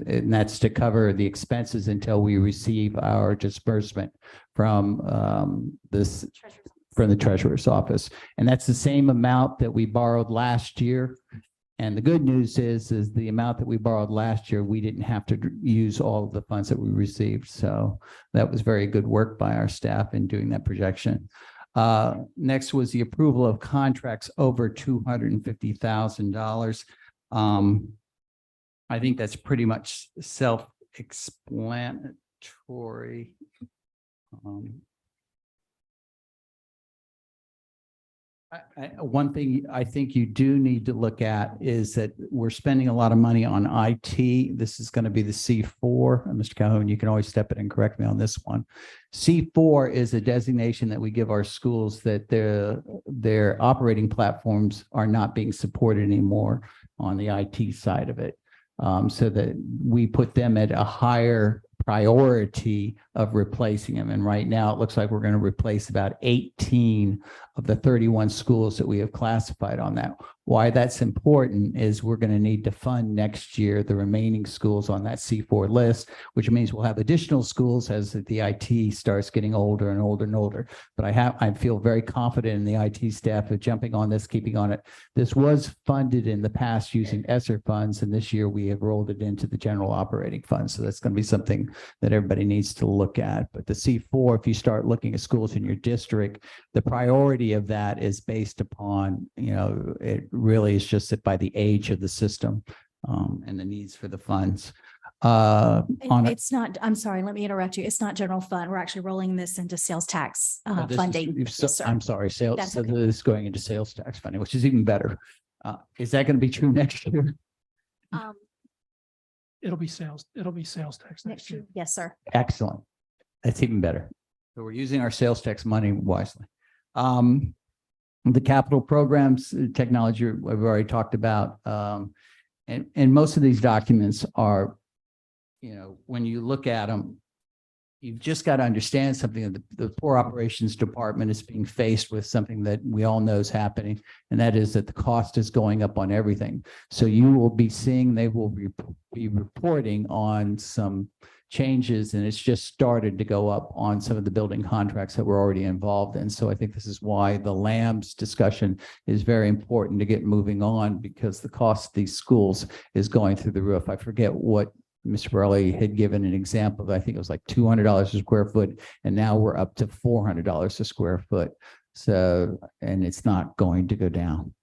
and that's to cover the expenses until we receive our disbursement from from the treasurer's office. And that's the same amount that we borrowed last year. And the good news is the amount that we borrowed last year, we didn't have to use all of the funds that we received. So that was very good work by our staff in doing that projection. Next was the approval of contracts over $250,000. I think that's pretty much self-explanatory. One thing I think you do need to look at is that we're spending a lot of money on IT. This is going to be the C4. Mr. Calhoun, you can always step in and correct me on this one. C4 is a designation that we give our schools that their operating platforms are not being supported anymore on the IT side of it. So that we put them at a higher priority of replacing them. And right now it looks like we're going to replace about 18 of the 31 schools that we have classified on that. Why that's important is we're going to need to fund next year the remaining schools on that C4 list, which means we'll have additional schools as the IT starts getting older and older and older. But I feel very confident in the IT staff of jumping on this, keeping on it. This was funded in the past using ESSER funds, and this year we have rolled it into the general operating fund. So that's going to be something that everybody needs to look at. But the C4, if you start looking at schools in your district, the priority of that is based upon, it really is just that by the age of the system and the needs for the funds. It's not, I'm sorry, let me interrupt you. It's not general fund. We're actually rolling this into sales tax funding. Yes, sir. I'm sorry, sales. That's So okay. this is going into sales tax funding, which is even better. Is that going to be true next year? It'll be sales tax next year. Yes, sir. Excellent. That's even better. So we're using our sales tax money wisely. The capital programs, technology, we've already talked about. And most of these documents are, when you look at them, you've just got to understand something that the poor operations department is being faced with something that we all know is happening, and that is that the cost is going up on everything. So you will be seeing, they will be reporting on some changes, and it's just started to go up on some of the building contracts that we're already involved in. So I think this is why the LAMS discussion is very important to get moving on, because the cost of these schools is going through the roof. I forget what Mr. Burley had given an example of. I think it was like $200 a square foot, and now we're up to $400 a square foot. So, and it's not going to go down.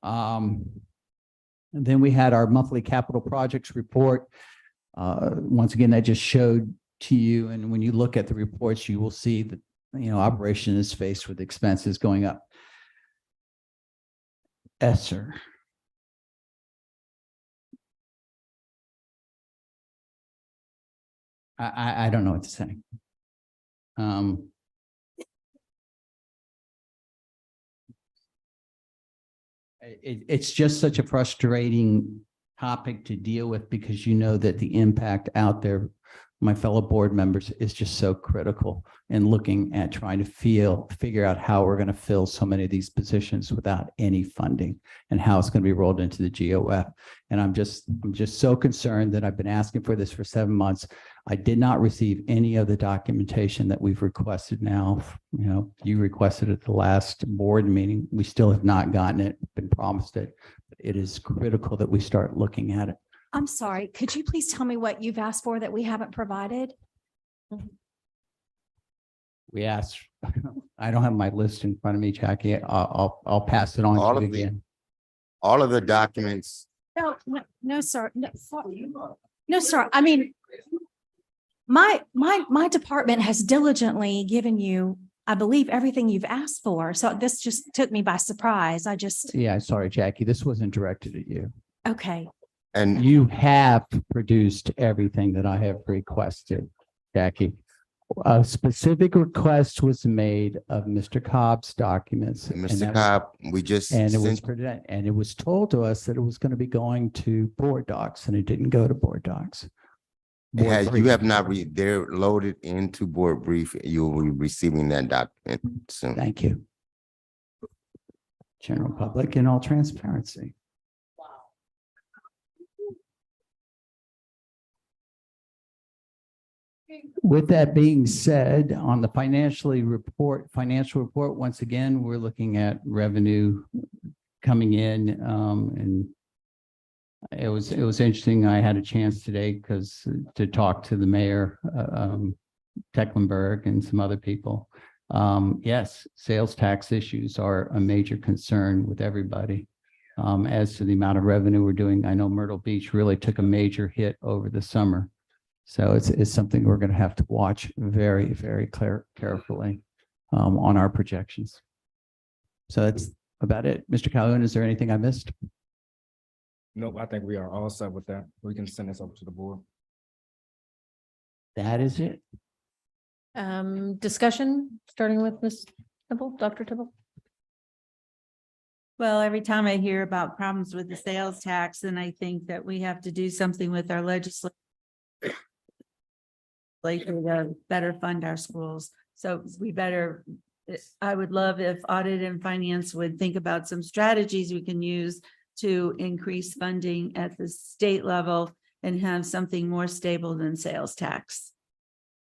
And then we had our monthly capital projects report. Once again, that just showed to you, and when you look at the reports, you will see that operation is faced with expenses going up. Esther. I don't know what to say. It's just such a frustrating topic to deal with because you know that the impact out there, my fellow board members, is just so critical in looking at trying to figure out how we're going to fill so many of these positions without any funding and how it's going to be rolled into the GOF. And I'm just so concerned that I've been asking for this for 7 months. I did not receive any of the documentation that we've requested now. You requested at the last board meeting. We still have not gotten it, been promised it. It is critical that we start looking at it. I'm sorry, could you please tell me what you've asked for that we haven't provided? We asked, I don't have my list in front of me, Jackie. I'll pass it on to you again. All of the documents. No, sir. No, sir. I mean, my department has diligently given you, I believe, everything you've asked for. So this just took me by surprise. Yeah, sorry, Jackie. This wasn't directed at you. Okay. And you have produced everything that I have requested, Jackie. A specific request was made of Mr. Cobb's documents. Mr. Cobb, it was told to us that it was going to be going to board docs, and it didn't go to board docs. You have not they're loaded into board brief. You will be receiving that document soon. Thank you. General public in all transparency. With that being said, on the financial report, once again, we're looking at revenue coming in, and it was interesting. I had a chance today to talk to the mayor, Tecklenburg, and some other people. Yes, sales tax issues are a major concern with everybody. As to the amount of revenue we're doing, I know Myrtle Beach really took a major hit over the summer. So it's something we're going to have to watch very, very carefully on our projections. So that's about it. Mr. Calhoun, is there anything I missed? Nope, I think we are all set with that. We can send this over to the board. That is it. Discussion, starting with Ms. Temple, Dr. Temple. Well, every time I hear about problems with the sales tax, then I think that we have to do something with our legislation to better fund our schools. So I would love if Audit and Finance would think about some strategies we can use to increase funding at the state level and have something more stable than sales tax.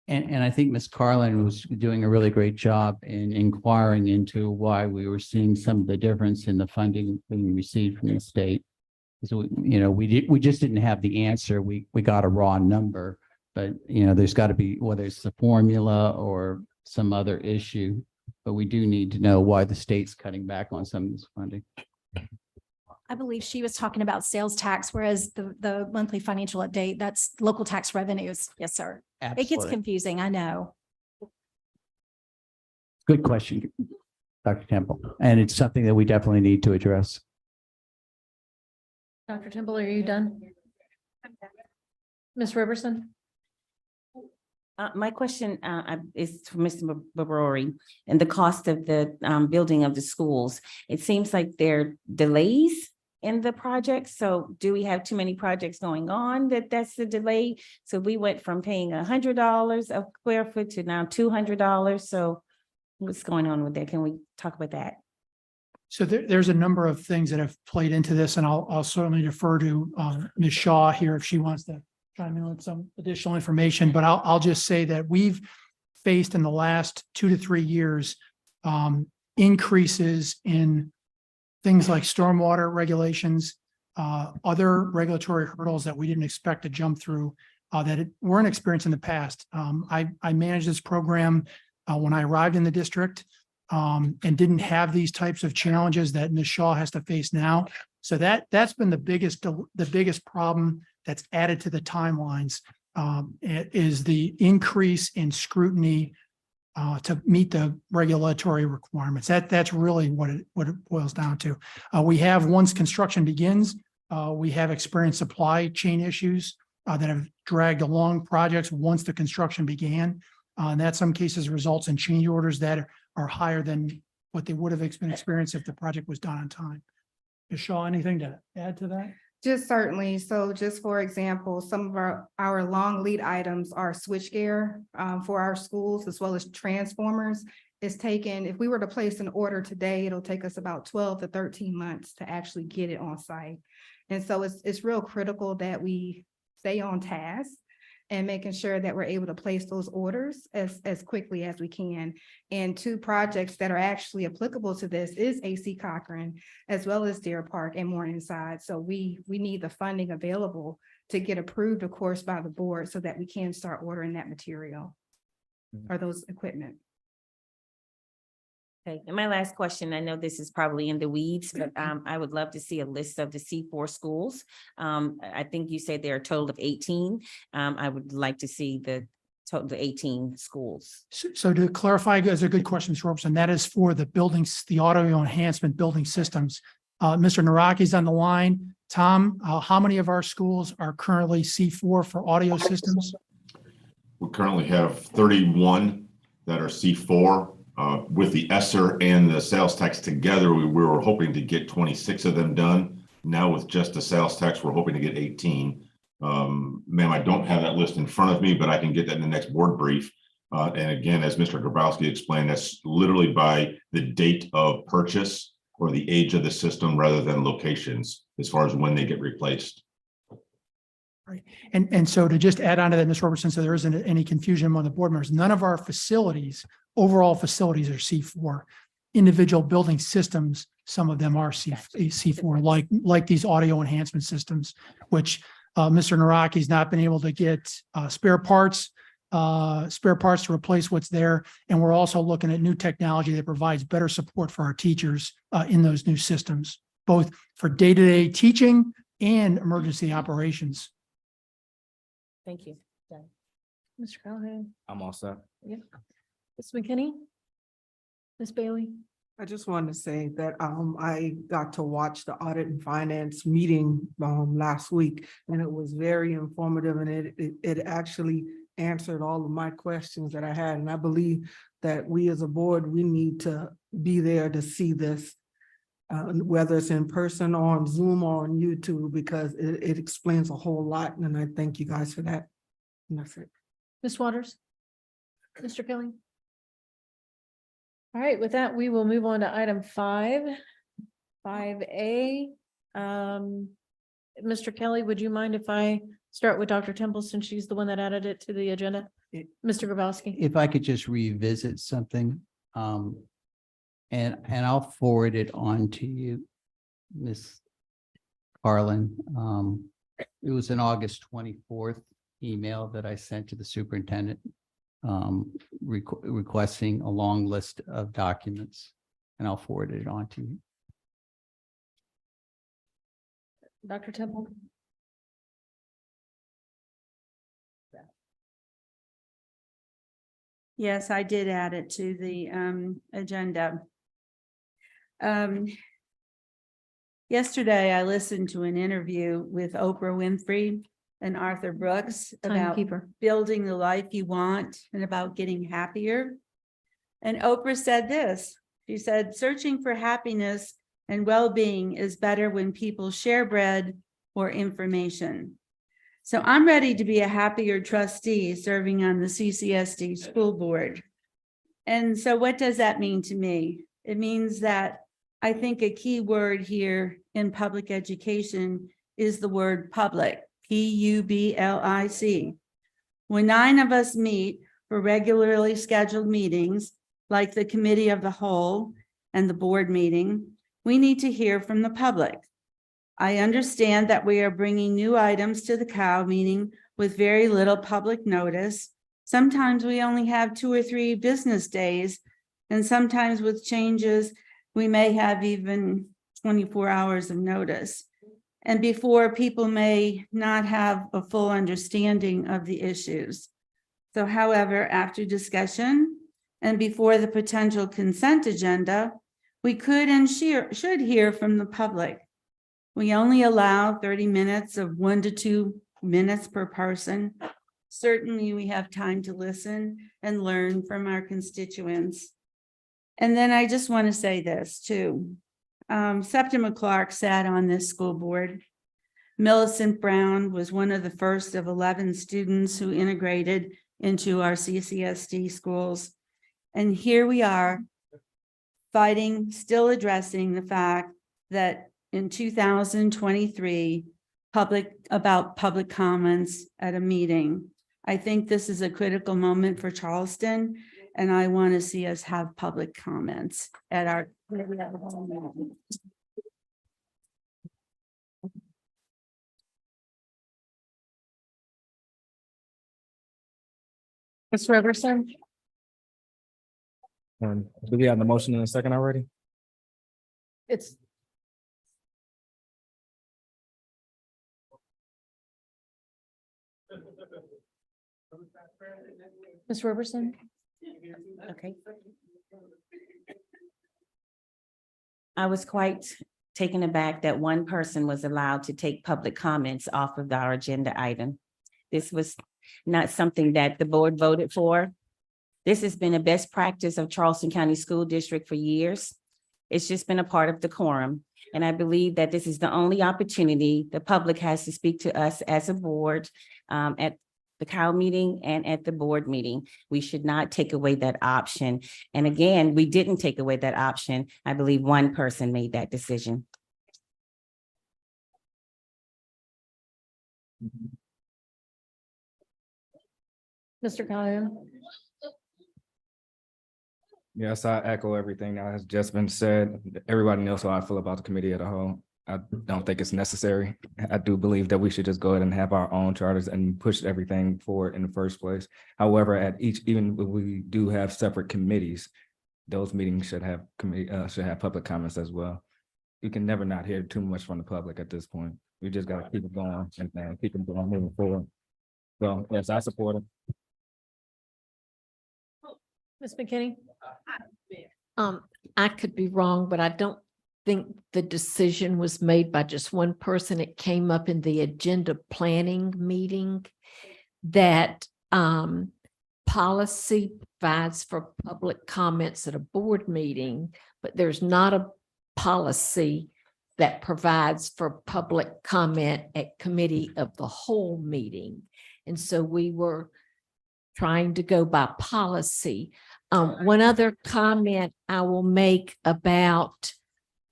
And I think Ms. Carlin was doing a really great job in inquiring into why we were seeing some of the difference in the funding being received from the state. So, we just didn't have the answer. We got a raw number, but, there's got to be, whether it's the formula or some other issue, but we do need to know why the state's cutting back on some of this funding. I believe she was talking about sales tax, whereas the monthly financial update, that's local tax revenues. Yes, sir. Absolutely. It gets confusing, I know. Good question, Dr. Temple. And it's something that we definitely need to address. Dr. Temple, are you done? Ms. Riverson? My question is to Mr. Barori and the cost of the building of the schools. It seems like there are delays in the project. So do we have too many projects going on that's the delay? So we went from paying $100 a square foot to now $200. So what's going on with that? Can we talk about that? So there's a number of things that have played into this, and I'll certainly defer to Ms. Shaw here if she wants to chime in with some additional information, but I'll just say that we've faced in the last 2 to 3 years increases in things like stormwater regulations, other regulatory hurdles that we didn't expect to jump through that weren't experienced in the past. I managed this program when I arrived in the district and didn't have these types of challenges that Ms. Shaw has to face now. So that's been the biggest problem that's added to the timelines. It is the increase in scrutiny to meet the regulatory requirements. That's really what it boils down to. We have, once construction begins, we have experienced supply chain issues that have dragged along projects once the construction began. And that some cases results in change orders that are higher than what they would have experienced if the project was done on time. Is Shaw, anything to add to that? Just certainly. So just for example, some of our long lead items are switchgear for our schools, as well as transformers. It's taken, if we were to place an order today, it'll take us about 12 to 13 months to actually get it on site. And so it's real critical that we stay on task and making sure that we're able to place those orders as quickly as we can. And two projects that are actually applicable to this is AC Cochran, as well as Deer Park and Morningside. So we need the funding available to get approved, of course, by the board so that we can start ordering that material or those equipment. Okay, and my last question, I know this is probably in the weeds, but I would love to see a list of the C4 schools. I think you said there are a total of 18. I would like to see the total, the 18 schools. So to clarify, that's a good question, Mr. Robertson. That is for the buildings, the audio enhancement building systems. Mr. Naraki's on the line. Tom, how many of our schools are currently C4 for audio systems? We currently have 31 that are C4. With the ESSER and the sales tax together, we were hoping to get 26 of them done. Now with just the sales tax, we're hoping to get 18. Ma'am, I don't have that list in front of me, but I can get that in the next board brief. And again, as Mr. Grabowski explained, that's literally by the date of purchase or the age of the system rather than locations as far as when they get replaced. Right. And so to just add on to that, Ms. Robertson, so there isn't any confusion among the board members, none of our facilities, overall facilities are C4. Individual building systems, some of them are C4, like these audio enhancement systems, which Mr. Naraki's not been able to get spare parts to replace what's there. And we're also looking at new technology that provides better support for our teachers in those new systems, both for day-to-day teaching and emergency operations. Thank you. Done. Mr. Calhoun. I'm all set. Yep. Ms. McKinney? Ms. Bailey? I just wanted to say that I got to watch the audit and finance meeting last week, and it was very informative, and it actually answered all of my questions that I had. And I believe that we as a board, we need to be there to see this, whether it's in person or on Zoom or on YouTube, because it explains a whole lot. And I thank you guys for that. And that's it. Ms. Waters? Mr. Kelly? All right, with that, we will move on to item 5A. Mr. Kelly, would you mind if I start with Dr. Temple, since she's the one that added it to the agenda? Mr. Grabowski? If I could just revisit something, and I'll forward it on to you, Ms. Carlin. It was an August 24th email that I sent to the superintendent, requesting a long list of documents, and I'll forward it on to you. Dr. Temple? Yes, I did add it to the agenda. Yesterday, I listened to an interview with Oprah Winfrey and Arthur Brooks about Timekeeper. building the life you want and about getting happier. And Oprah said this, she said, searching for happiness and well-being is better when people share bread or information. So I'm ready to be a happier trustee serving on the CCSD school board. And so what does that mean to me? It means that I think a key word here in public education is the word public, P-U-B-L-I-C. When 9 of us meet for regularly scheduled meetings, like the committee of the whole and the board meeting, we need to hear from the public. I understand that we are bringing new items to the COW meeting with very little public notice. Sometimes we only have 2 or 3 business days, and sometimes with changes, we may have even 24 hours of notice. And before, people may not have a full understanding of the issues. So however, after discussion and before the potential consent agenda, we could and should hear from the public. We only allow 30 minutes of 1 to 2 minutes per person. Certainly, we have time to listen and learn from our constituents. And then I just want to say this too. Septima Clark sat on this school board. Millicent Brown was one of the first of 11 students who integrated into our CCSD schools. And here we are fighting, still addressing the fact that in 2023, public comments at a meeting. I think this is a critical moment for Charleston, and I want to see us have public comments at our. Ms. Roberson? Do we have the motion in a second already? It's. Ms. Roberson? Okay. I was quite taken aback that one person was allowed to take public comments off of our agenda item. This was not something that the board voted for. This has been a best practice of Charleston County School District for years. It's just been a part of the quorum. And I believe that this is the only opportunity the public has to speak to us as a board at the COW meeting and at the board meeting. We should not take away that option. And again, we didn't take away that option. I believe one person made that decision. Mr. Calhoun? Yes, I echo everything that has just been said. Everybody knows how I feel about the committee as a whole. I don't think it's necessary. I do believe that we should just go ahead and have our own charters and push everything forward in the first place. However, at each, even if we do have separate committees, those meetings should have public comments as well. You can never not hear too much from the public at this point. We just gotta keep it going and keep it going moving forward. So yes, I support it. Ms. McKinney? I could be wrong, but I don't think the decision was made by just one person. It came up in the agenda planning meeting that policy provides for public comments at a board meeting, but there's not a policy that provides for public comment at committee of the whole meeting. And so we were trying to go by policy. One other comment I will make about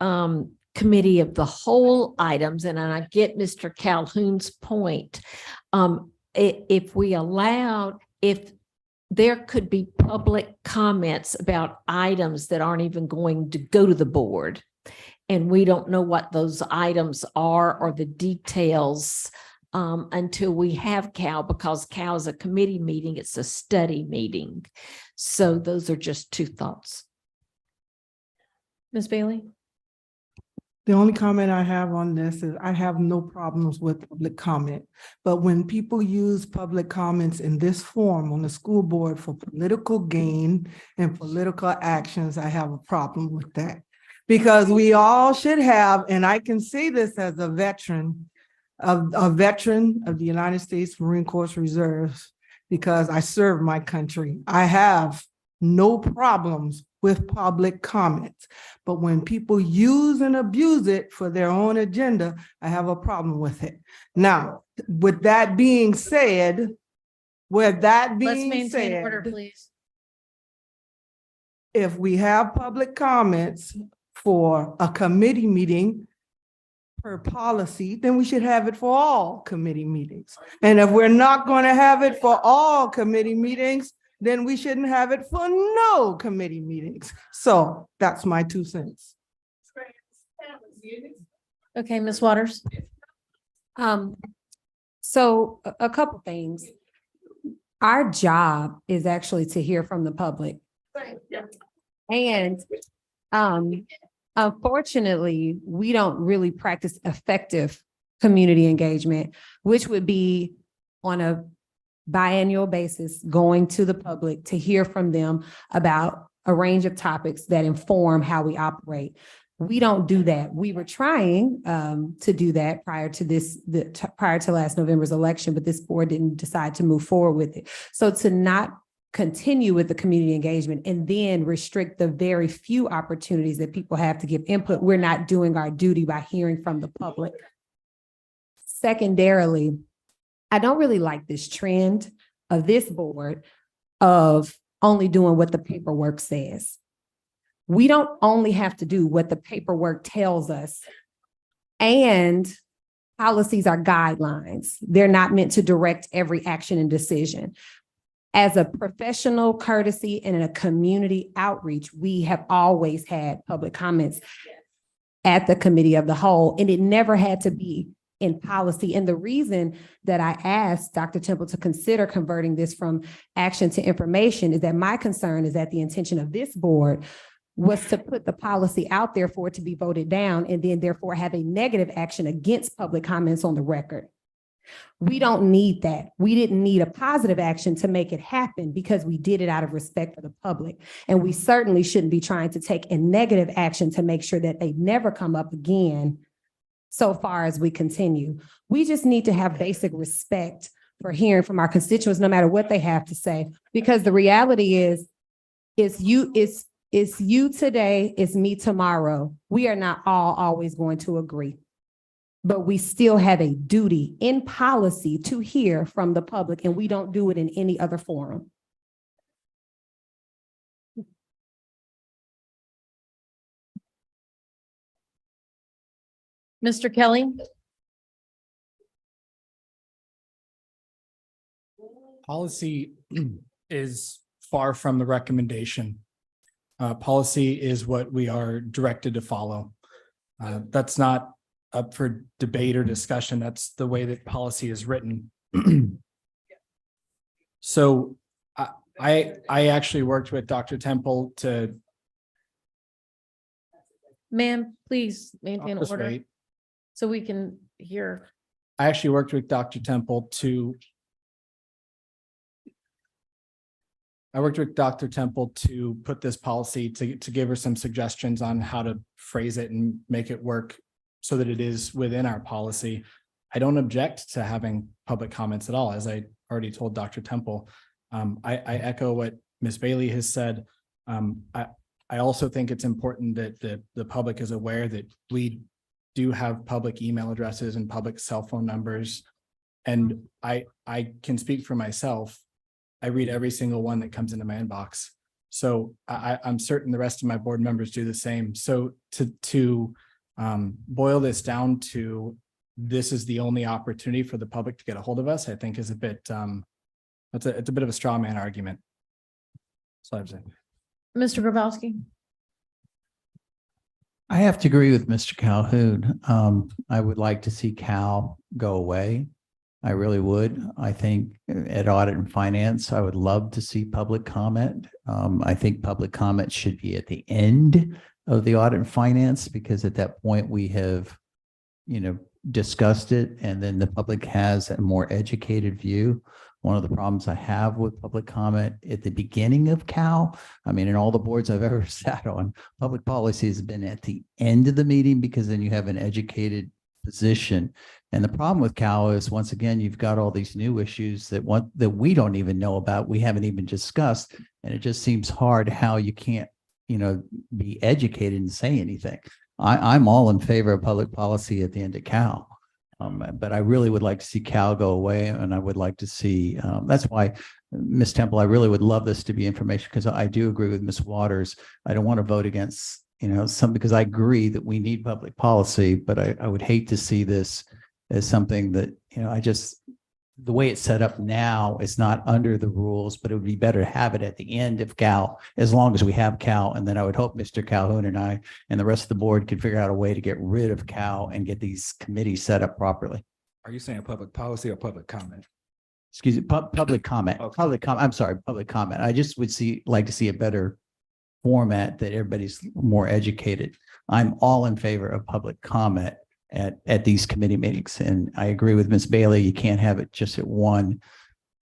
committee of the whole items, and I get Mr. Calhoun's point. If we allowed, if there could be public comments about items that aren't even going to go to the board, and we don't know what those items are or the details until we have COW, because COW is a committee meeting, it's a study meeting. So those are just two thoughts. Ms. Bailey? The only comment I have on this is I have no problems with public comment. But when people use public comments in this form on the school board for political gain and political actions, I have a problem with that. Because we all should have, and I can say this as a veteran of the United States Marine Corps Reserves, because I serve my country. I have no problems with public comments. But when people use and abuse it for their own agenda, I have a problem with it. Now, with that being said, Let's maintain order, please. if we have public comments for a committee meeting per policy, then we should have it for all committee meetings. And if we're not going to have it for all committee meetings, then we shouldn't have it for no committee meetings. So that's my 2 cents. Okay, Ms. Waters? So a couple things. Our job is actually to hear from the public. And unfortunately, we don't really practice effective community engagement, which would be on a biannual basis, going to the public to hear from them about a range of topics that inform how we operate. We don't do that. We were trying to do that prior to last November's election, but this board didn't decide to move forward with it. So to not continue with the community engagement and then restrict the very few opportunities that people have to give input, we're not doing our duty by hearing from the public. Secondarily, I don't really like this trend of this board of only doing what the paperwork says. We don't only have to do what the paperwork tells us, and policies are guidelines. They're not meant to direct every action and decision. As a professional courtesy and in a community outreach, we have always had public comments at the committee of the whole, and it never had to be in policy. And the reason that I asked Dr. Temple to consider converting this from action to information is that my concern is that the intention of this board was to put the policy out there for it to be voted down and then therefore have a negative action against public comments on the record. We don't need that. We didn't need a positive action to make it happen because we did it out of respect for the public. And we certainly shouldn't be trying to take a negative action to make sure that they never come up again so far as we continue. We just need to have basic respect for hearing from our constituents, no matter what they have to say, because the reality is it's you today, it's me tomorrow. We are not all always going to agree, but we still have a duty in policy to hear from the public, and we don't do it in any other forum. Mr. Kelly? Policy is far from the recommendation. Policy is what we are directed to follow. That's not up for debate or discussion. That's the way that policy is written. So I actually worked with Dr. Temple to. Ma'am, please maintain Just order wait. so we can hear. I actually worked with Dr. Temple to. I worked with Dr. Temple to put this policy to give her some suggestions on how to phrase it and make it work so that it is within our policy. I don't object to having public comments at all, as I already told Dr. Temple. I echo what Ms. Bailey has said. I also think it's important that the public is aware that we do have public email addresses and public cell phone numbers. And I can speak for myself. I read every single one that comes into my inbox. So I'm certain the rest of my board members do the same. So to boil this down to this is the only opportunity for the public to get a hold of us, I think is a bit, it's a bit of a straw man argument. So I'm saying. Mr. Grabowski? I have to agree with Mr. Calhoun. I would like to see Cal go away. I really would. I think at Audit and Finance, I would love to see public comment. I think public comment should be at the end of the Audit and Finance, because at that point we have, discussed it, and then the public has a more educated view. One of the problems I have with public comment at the beginning of Cal, in all the boards I've ever sat on, public policy has been at the end of the meeting, because then you have an educated position. And the problem with Cal is, once again, you've got all these new issues that we don't even know about, we haven't even discussed, and it just seems hard how you can't, be educated and say anything. I'm all in favor of public policy at the end of Cal. But I really would like to see Cal go away, and I would like to see, that's why, Ms. Temple, I really would love this to be information, because I do agree with Ms. Waters. I don't want to vote against, because I agree that we need public policy, but I would hate to see this as something that, the way it's set up now is not under the rules, but it would be better to have it at the end of Cal, as long as we have Cal. And then I would hope Mr. Calhoun and I and the rest of the board could figure out a way to get rid of Cal and get these committees set up properly. Are you saying public policy or public comment? Excuse me, public comment, Okay. I'm sorry, public comment. I just would like to see a better format that everybody's more educated. I'm all in favor of public comment at these committee meetings. And I agree with Ms. Bailey, you can't have it just at one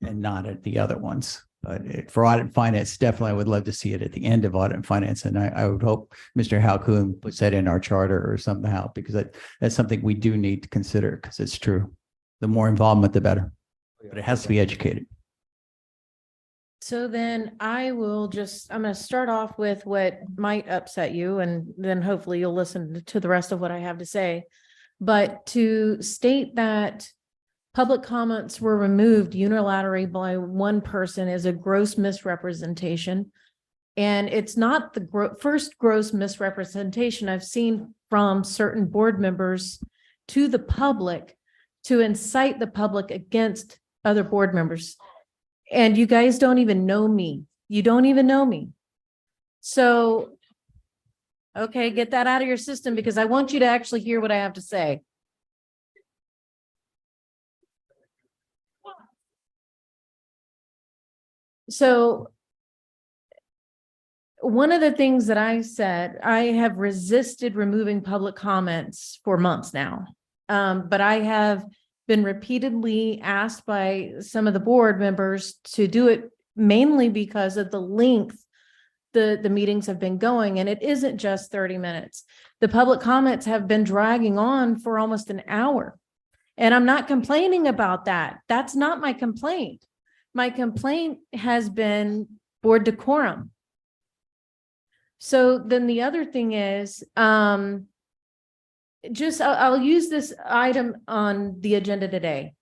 and not at the other ones. But for audit and finance, definitely I would love to see it at the end of audit and finance. And I would hope Mr. Halcoon puts that in our charter or somehow, because that's something we do need to consider, because it's true. The more involvement, the better, but it has to be educated. So then I'm going to start off with what might upset you, and then hopefully you'll listen to the rest of what I have to say. But to state that public comments were removed unilaterally by one person is a gross misrepresentation. And it's not the first gross misrepresentation I've seen from certain board members to the public to incite the public against other board members. And you guys don't even know me. You don't even know me. So, okay, get that out of your system, because I want you to actually hear what I have to say. So one of the things that I said, I have resisted removing public comments for months now. But I have been repeatedly asked by some of the board members to do it, mainly because of the length the meetings have been going, and it isn't just 30 minutes. The public comments have been dragging on for almost an hour. And I'm not complaining about that. That's not my complaint. My complaint has been board decorum. So then the other thing is, I'll use this item on the agenda today.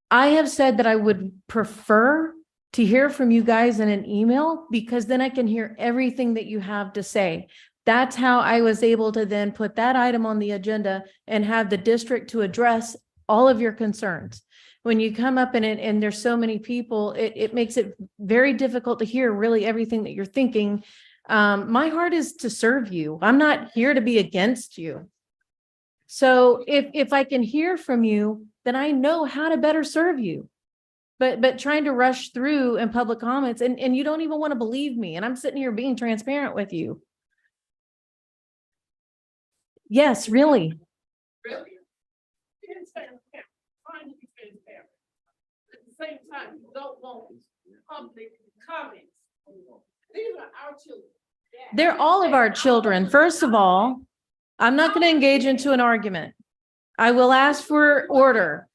I have said that I would prefer to hear from you guys in an email, because then I can hear everything that you have to say. That's how I was able to then put that item on the agenda and have the district to address all of your concerns. When you come up in it and there's so many people, it makes it very difficult to hear really everything that you're thinking. My heart is to serve you. I'm not here to be against you. So if I can hear from you, then I know how to better serve you. But trying to rush through in public comments, and you don't even want to believe me, and I'm sitting here being transparent with you. Yes, really. At the same time, you don't want public comments. These are our children. They're all of our children. First of all, I'm not going to engage into an argument. I will ask for order.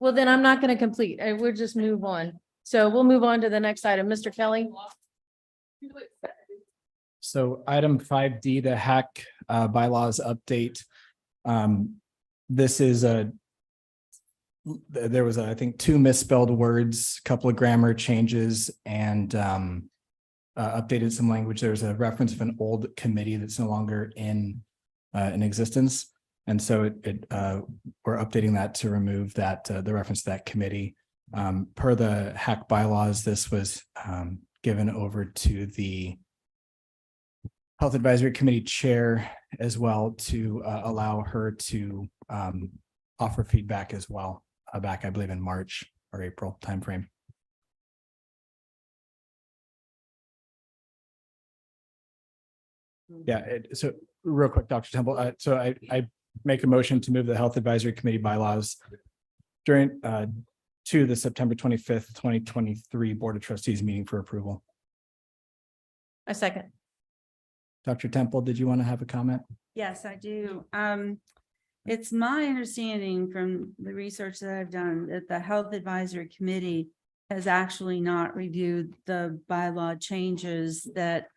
Well, then I'm not going to complete. We'll just move on. So we'll move on to the next item. Mr. Kelly. So item 5D, the HAC bylaws update. This is there was, I think, 2 misspelled words, a couple of grammar changes, and updated some language. There's a reference of an old committee that's no longer in existence. And so we're updating that to remove that, the reference to that committee. Per the HAC bylaws, this was given over to the Health Advisory Committee Chair as well, to allow her to offer feedback as well, back, I believe, in March or April timeframe. Yeah, so real quick, Dr. Temple, so I make a motion to move the Health Advisory Committee bylaws during to the September 25th, 2023 Board of Trustees meeting for approval. A second. Dr. Temple, did you want to have a comment? Yes, I do. It's my understanding from the research that I've done that the Health Advisory Committee has actually not reviewed the bylaw changes that,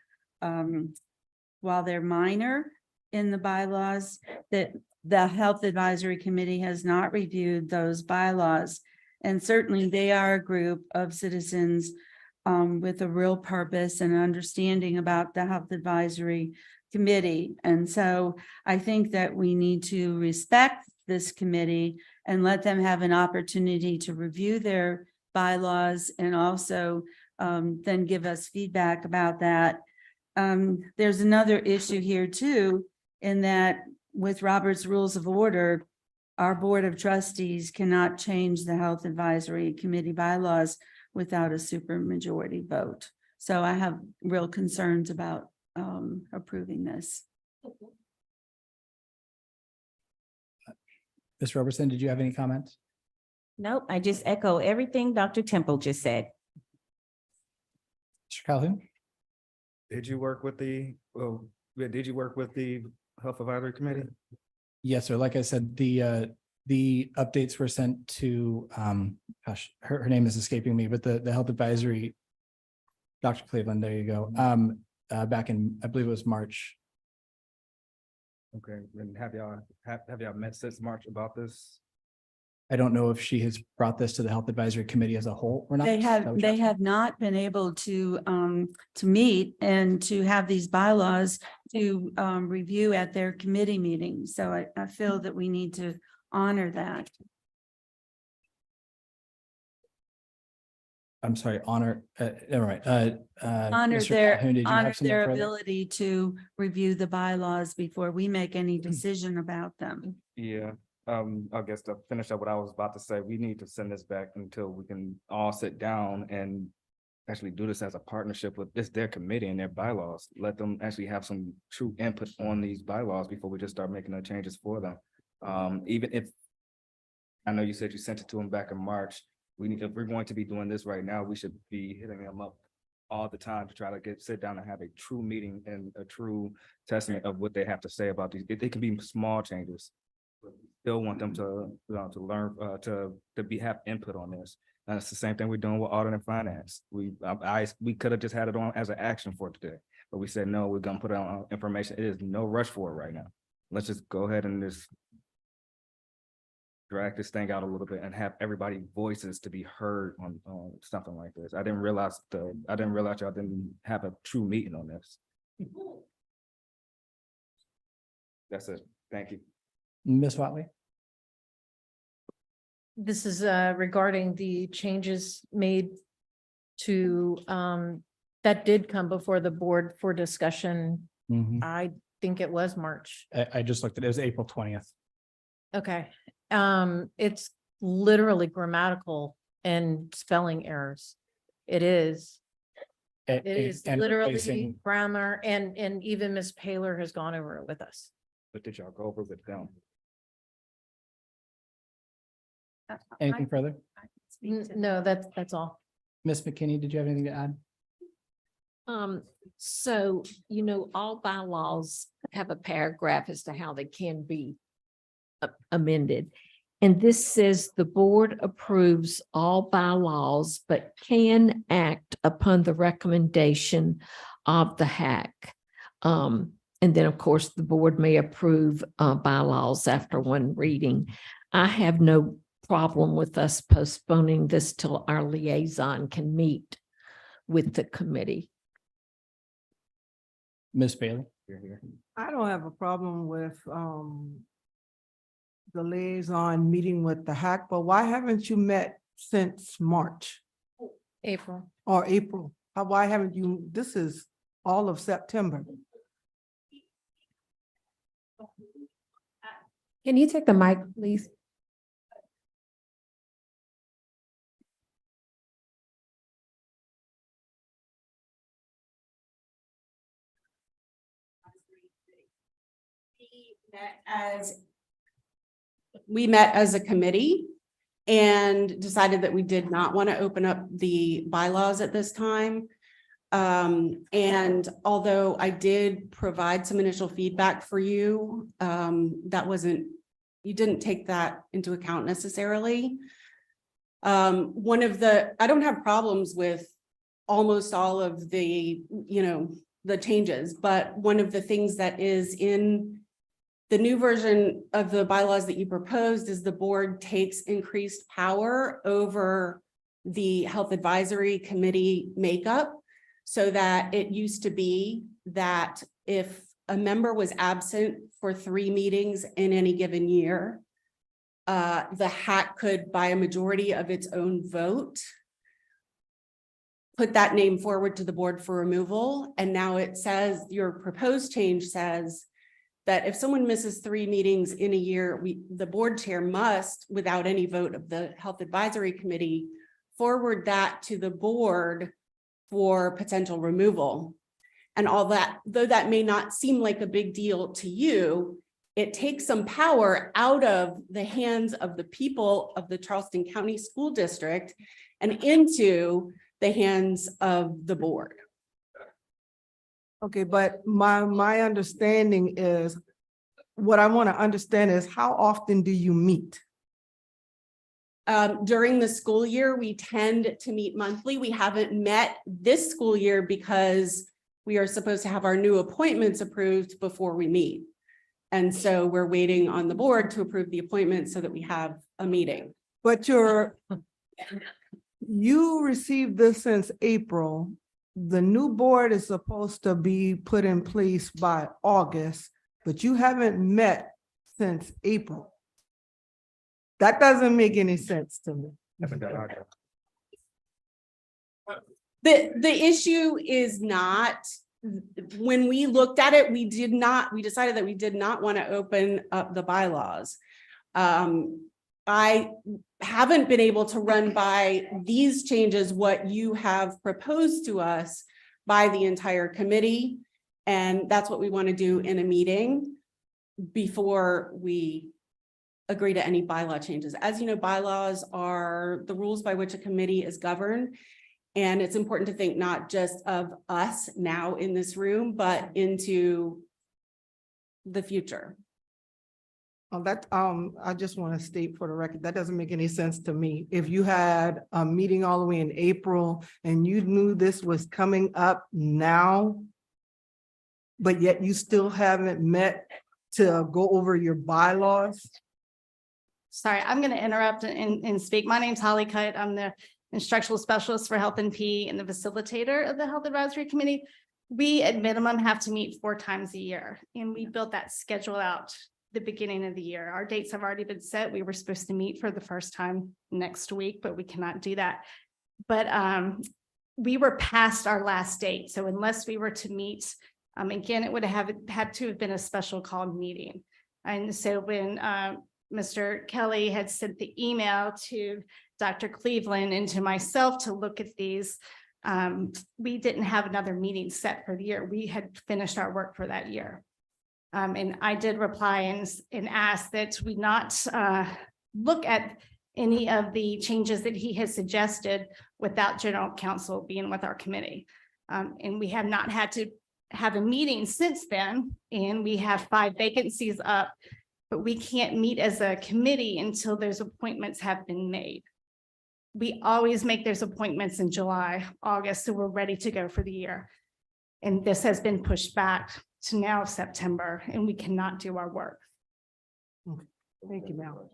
while they're minor in the bylaws, that the Health Advisory Committee has not reviewed those bylaws. And certainly they are a group of citizens with a real purpose and understanding about the Health Advisory Committee. And so I think that we need to respect this committee and let them have an opportunity to review their bylaws and also then give us feedback about that. There's another issue here too, in that with Robert's Rules of Order, our Board of Trustees cannot change the Health Advisory Committee bylaws without a supermajority vote. So I have real concerns about approving this. Ms. Robertson, did you have any comments? Nope, I just echo everything Dr. Temple just said. Mr. Calhoun? Did you work with did you work with the Health Advisory Committee? Yes, sir. Like I said, the updates were sent to, gosh, her name is escaping me, but the Health Advisory, Dr. Cleveland, there you go. Back in, I believe it was March. Okay, and have y'all met since March about this? I don't know if she has brought this to the Health Advisory Committee as a whole or not. They Is that what you're they have not been able to meet and to have these bylaws to review at their committee meetings. So I feel that we need to honor that. I'm sorry, honor, never mind. Honor Mr. Calhoun, did you have honor something their further? ability to review the bylaws before we make any decision about them. Yeah, I guess to finish up what I was about to say, we need to send this back until we can all sit down and actually do this as a partnership with their committee and their bylaws. Let them actually have some true input on these bylaws before we just start making the changes for them. Even if, I know you said you sent it to them back in March, if we're going to be doing this right now, we should be hitting them up all the time to try to sit down and have a true meeting and a true testament of what they have to say about these. They can be small changes. Still want them to learn, have input on this. And it's the same thing we're doing with audit and finance. We could have just had it on as an action for today, but we said, no, we're gonna put it on information. It is no rush for it right now. Let's just go ahead and just drag this thing out a little bit and have everybody voices to be heard on something like this. I didn't realize y'all didn't have a true meeting on this. That's it. Thank you. Ms. Watley? This is regarding the changes made to that did come before the board for discussion. Mhm. I think it was March. I just looked at it. It was April 20th. Okay. It's literally grammatical and spelling errors. It is. It is And literally replacing- grammar and even Ms. Paler has gone over it with us. But did y'all go over with them? Anything further? No, that's all. Ms. McKinney, did you have anything to add? So, all bylaws have a paragraph as to how they can be amended. And this says the board approves all bylaws, but can act upon the recommendation of the HAC. And then, of course, the board may approve bylaws after one reading. I have no problem with us postponing this till our liaison can meet with the committee. Ms. Bailey? I don't have a problem with the liaison meeting with the HAC, but why haven't you met since March April. or April? Why haven't you, this is all of September. Can you take the mic, please? We met as a committee and decided that we did not want to open up the bylaws at this time. And although I did provide some initial feedback for you, you didn't take that into account necessarily. I don't have problems with almost all of the changes, but one of the things that is in the new version of the bylaws that you proposed is the board takes increased power over the Health Advisory Committee makeup, so that it used to be that if a member was absent for 3 meetings in any given year, the HAC could, by a majority of its own vote, put that name forward to the board for removal. And now it says, your proposed change says that if someone misses 3 meetings in a year, the board chair must, without any vote of the Health Advisory Committee, forward that to the board for potential removal. And all that, though that may not seem like a big deal to you, it takes some power out of the hands of the people of the Charleston County School District and into the hands of the board. Okay, but my understanding is, what I want to understand is how often do you meet? During the school year, we tend to meet monthly. We haven't met this school year because we are supposed to have our new appointments approved before we meet. And so we're waiting on the board to approve the appointment so that we have a meeting. But you received this since April. The new board is supposed to be put in place by August, but you haven't met since April. That doesn't make any sense to me. The issue is not, when we looked at it, we decided that we did not want to open up the bylaws. I haven't been able to run by these changes, what you have proposed to us, by the entire committee. And that's what we want to do in a meeting before we agree to any bylaw changes. As you know, bylaws are the rules by which a committee is governed. And it's important to think not just of us now in this room, but into the future. I just want to state for the record, that doesn't make any sense to me. If you had a meeting all the way in April and you knew this was coming up now, but yet you still haven't met to go over your bylaws. Sorry, I'm going to interrupt and speak. My name's Holly Kite. I'm the instructional specialist for Health and PE and the facilitator of the Health Advisory Committee. We at minimum have to meet 4 times a year, and we built that schedule out the beginning of the year. Our dates have already been set. We were supposed to meet for the first time next week, but we cannot do that. But we were past our last date. So unless we were to meet, again, it would have had to have been a special called meeting. And so when Mr. Kelly had sent the email to Dr. Cleveland and to myself to look at these, we didn't have another meeting set for the year. We had finished our work for that year. And I did reply and ask that we not look at any of the changes that he has suggested without general counsel being with our committee. And we have not had to have a meeting since then, and we have 5 vacancies up, but we can't meet as a committee until those appointments have been made. We always make those appointments in July, August, so we're ready to go for the year. And this has been pushed back to now September, and we cannot do our work. Okay. Thank you, Mel.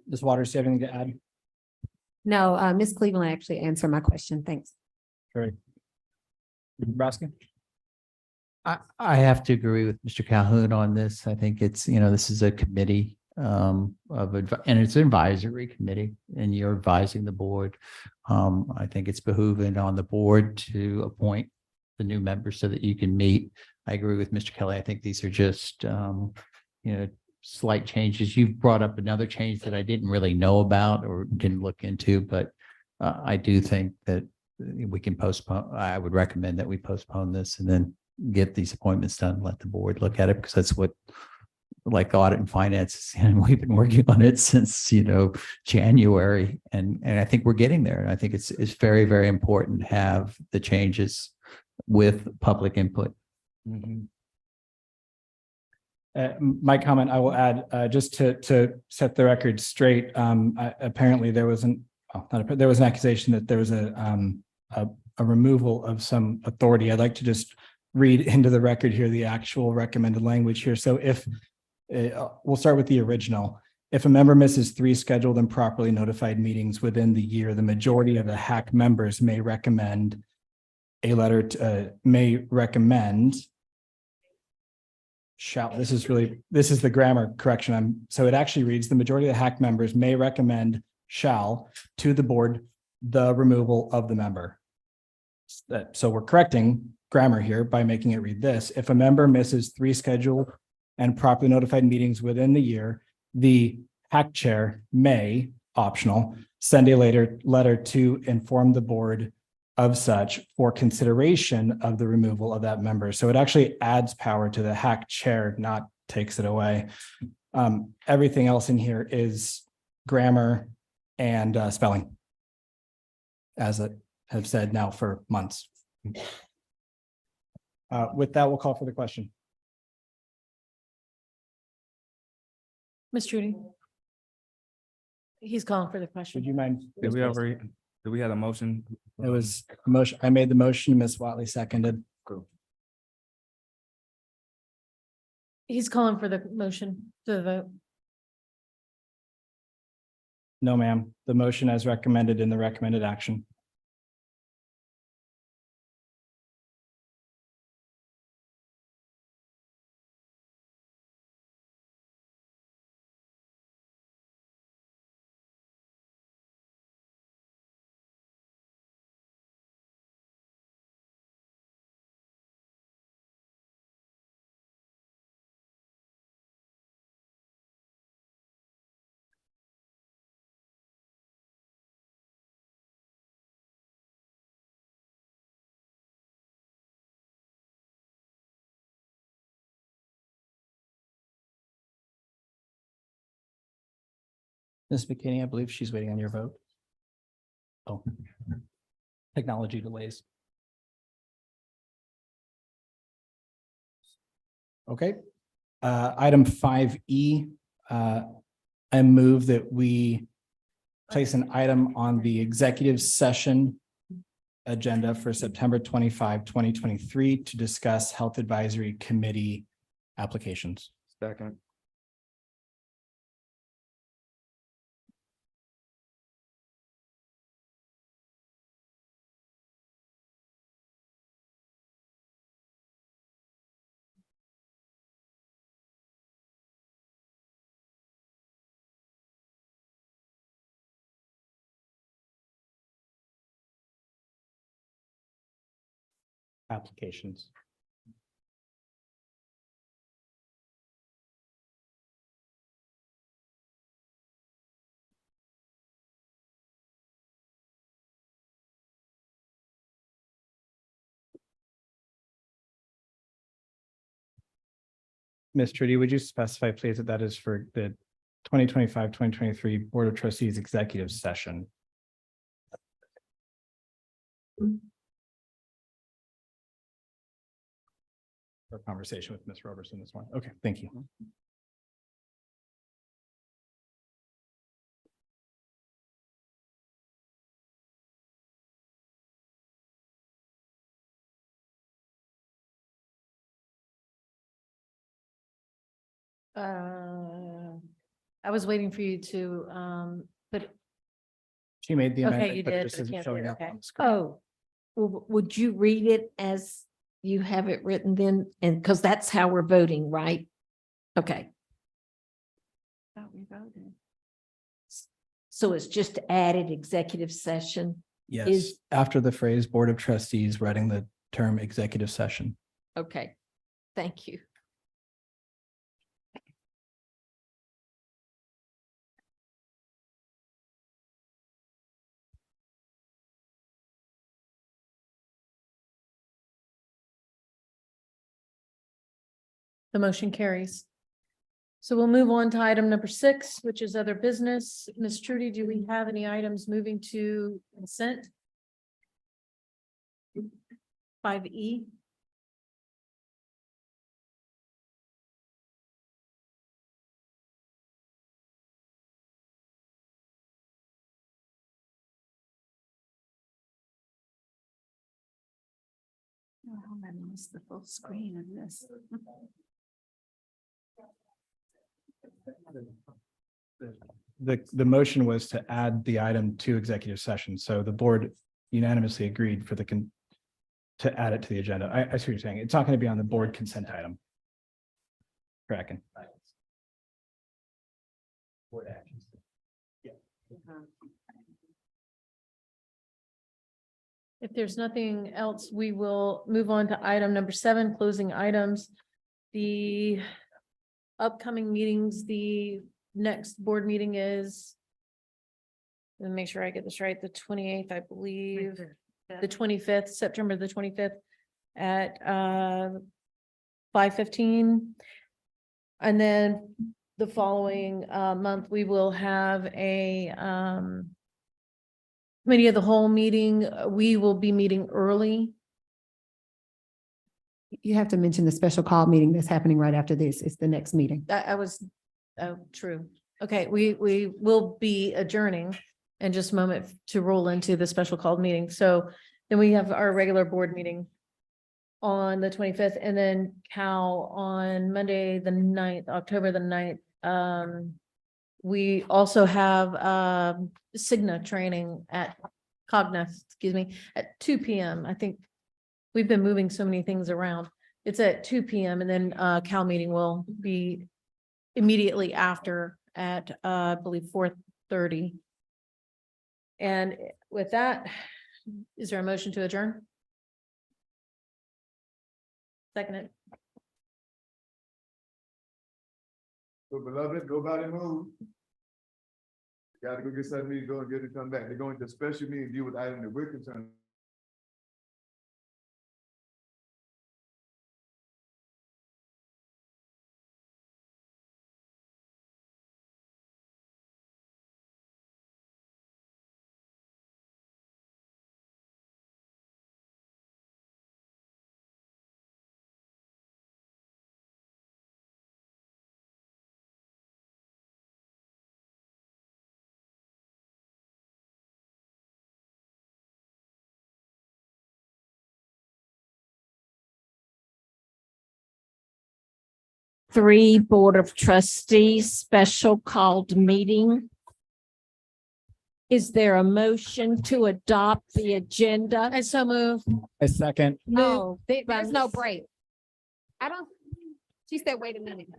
Ms. Waters, do you have anything to add? No, Ms. Cleveland actually answered my question. Thanks. Great. Nebraska? I have to agree with Mr. Calhoun on this. I think it's, this is a committee and it's an advisory committee, and you're advising the board. I think it's behooving on the board to appoint the new members so that you can meet. I agree with Mr. Kelly. I think these are just, slight changes. You've brought up another change that I didn't really know about or didn't look into, but I do think that we can postpone. I would recommend that we postpone this and then get these appointments done, let the board look at it, because that's what, like audit and finance, and we've been working on it since, January. And I think we're getting there. And I think it's very, very important to have the changes with public input. Mm-hmm. My comment, I will add, just to set the record straight. Apparently there was an accusation that there was a removal of some authority. I'd like to just read into the record here the actual recommended language here. So if we'll start with the original. If a member misses 3 scheduled and properly notified meetings within the year, the majority of the HAC members may recommend a letter to, this is the grammar correction. So it actually reads, the majority of the HAC members may recommend shall to the board the removal of the member. So we're correcting grammar here by making it read this. If a member misses 3 scheduled and properly notified meetings within the year, the HAC chair may, optional, send a letter to inform the board of such for consideration of the removal of that member. So it actually adds power to the HAC chair, not takes it away. Everything else in here is grammar and spelling, as I have said now for months. With that, we'll call for the question. Ms. Trudy. He's calling for the Would question. you mind? Did we have a motion? It was a motion. I made the motion. Ms. Watley seconded. He's calling for the motion to the vote. No, ma'am. The motion as recommended in the recommended action. Ms. McKinney, I believe she's waiting on your vote. Oh, technology delays. Okay, item 5E, I move that we place an item on the executive session agenda for September 25, 2023 to discuss Health Advisory Committee applications. Second. Applications. Ms. Trudy, would you specify, please, that that is for the 2025-2023 Board of Trustees executive session? For conversation with Ms. Robertson this morning. Okay, thank you. I was waiting for you to, but She made the okay, amendment, you but it did. just but I isn't can't showing read it. up Okay. on the screen. Oh, well, would you read it as you have it written then? And because that's how we're voting, right? Okay. So it's just added executive session. Yes, Is- after the phrase Board of Trustees, writing the term executive session. Okay, thank you. The motion carries. So we'll move on to item number 6, which is other business. Ms. Trudy, do we have any items moving to consent? 5E. Oh, I missed the full screen of this. The motion was to add the item to executive session. So the board unanimously agreed for to add it to the agenda. I see what you're saying. It's not going to be on the board consent item. Correct. Board actions. Yeah. If there's nothing else, we will move on to item number 7, closing items. The upcoming meetings, the next board meeting is, let me make sure I get this right, the 28th, I believe. the 25th, September the 25th at 5:15. And then the following month, we will have a committee of the whole meeting. We will be meeting early. You have to mention the special call meeting that's happening right after this. It's the next meeting. I was, oh, true. Okay, we will be adjourning in just a moment to roll into the special called meeting. So then we have our regular board meeting on the 25th, and then Cal on Monday, the 9th, October the 9th. We also have Cigna training at Cognos, at 2 p.m. I think we've been moving so many things around. It's at 2 p.m. and then Cal meeting will be immediately after at I believe 4:30. And with that, is there a motion to adjourn? Second it. So beloved, nobody move. Gotta go get something to go and get it come back. They're going to special meeting, deal with items that we're concerned. Three Board of Trustees special called meeting. Is there a motion to adopt the agenda? I so move. A second. No, there's no break. She said, wait a minute.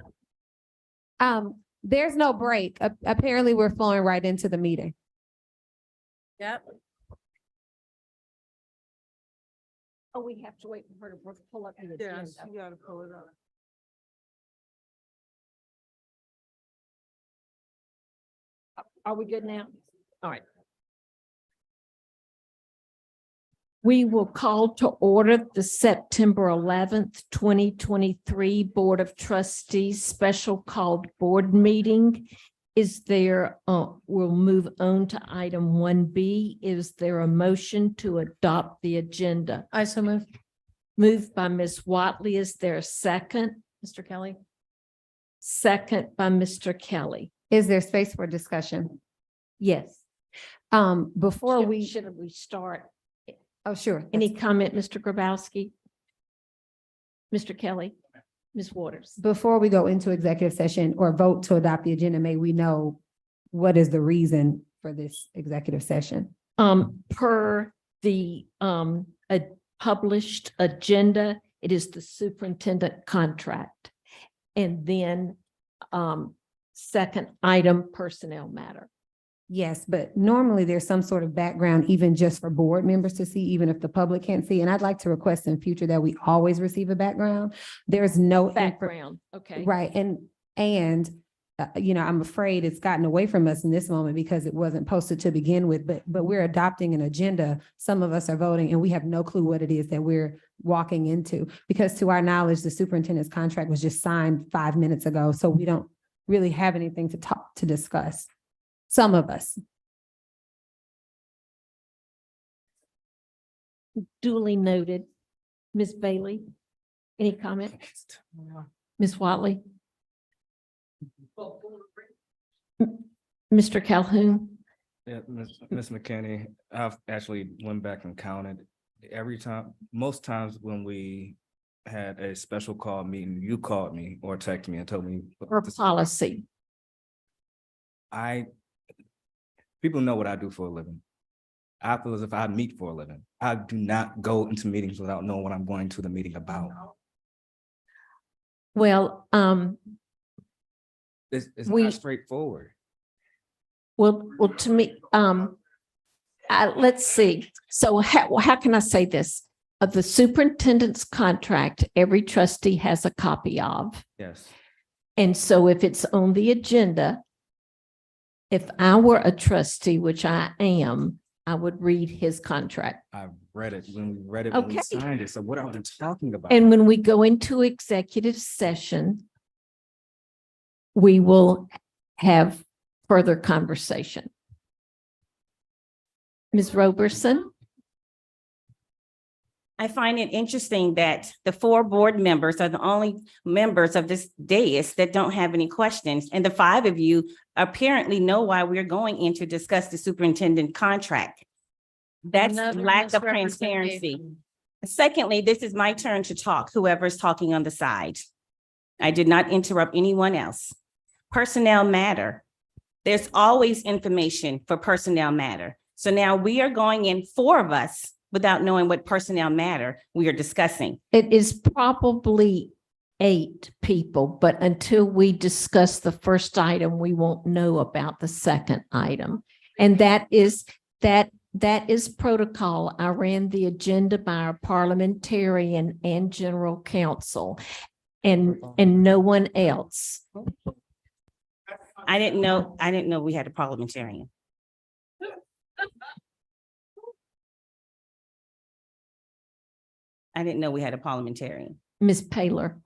There's no break. Apparently, we're flowing right into the meeting. Yep. Oh, we have to wait for her to pull up the agenda. Yes, you gotta pull it up. Are we good now? All right. We will call to order the September 11th, 2023 Board of Trustees special called board meeting. Is there, we'll move on to item 1B. Is there a motion to adopt the agenda? I so move. Moved by Ms. Watley. Is there a second? Mr. Kelly. Second by Mr. Kelly. Is there space for discussion? Yes. Before we, Should we start? oh, sure. Any comment, Mr. Grabowski? Mr. Kelly? Ms. Waters? Before we go into executive session or vote to adopt the agenda, may we know what is the reason for this executive session? Per the published agenda, it is the superintendent contract. And then second item, personnel matter. Yes, but normally there's some sort of background, even just for board members to see, even if the public can't see. And I'd like to request in future that we always receive a background. There's no Background, okay. right. And you know, I'm afraid it's gotten away from us in this moment because it wasn't posted to begin with, but we're adopting an agenda. Some of us are voting and we have no clue what it is that we're walking into, because to our knowledge, the superintendent's contract was just signed 5 minutes ago. So we don't really have anything to discuss. Some of us. Duly noted. Ms. Bailey, any comment? Ms. Watley? Mr. Calhoun? Yeah, Ms. McKinney, I've actually went back and counted every time, most times when we had a special call meeting, you called me or texted me and told me. Or policy. People know what I do for a living. I feel as if I meet for a living. I do not go into meetings without knowing what I'm going to the meeting about. Well, It's not straightforward. Well, to me, let's see. So how can I say this? Of the superintendent's contract, every trustee has a copy of. Yes. And so if it's on the agenda, if I were a trustee, which I am, I would read his contract. I read it when we read it, when we Okay. signed it. So what are we talking about? And when we go into executive session, we will have further conversation. Ms. Roberson? I find it interesting that the 4 board members are the only members of this dais that don't have any questions. And the 5 of you apparently know why we're going in to discuss the superintendent contract. That's Another lack of misrepresentation. transparency. Secondly, this is my turn to talk, whoever's talking on the side. I did not interrupt anyone else. Personnel matter. There's always information for personnel matter. So now we are going in, 4 of us, without knowing what personnel matter we are discussing. It is probably 8 people, but until we discuss the first item, we won't know about the second item. And that is protocol. I ran the agenda by our parliamentarian and general counsel and no one else. I didn't know we had a parliamentarian. I didn't know we had a parliamentarian. Ms. Paylor.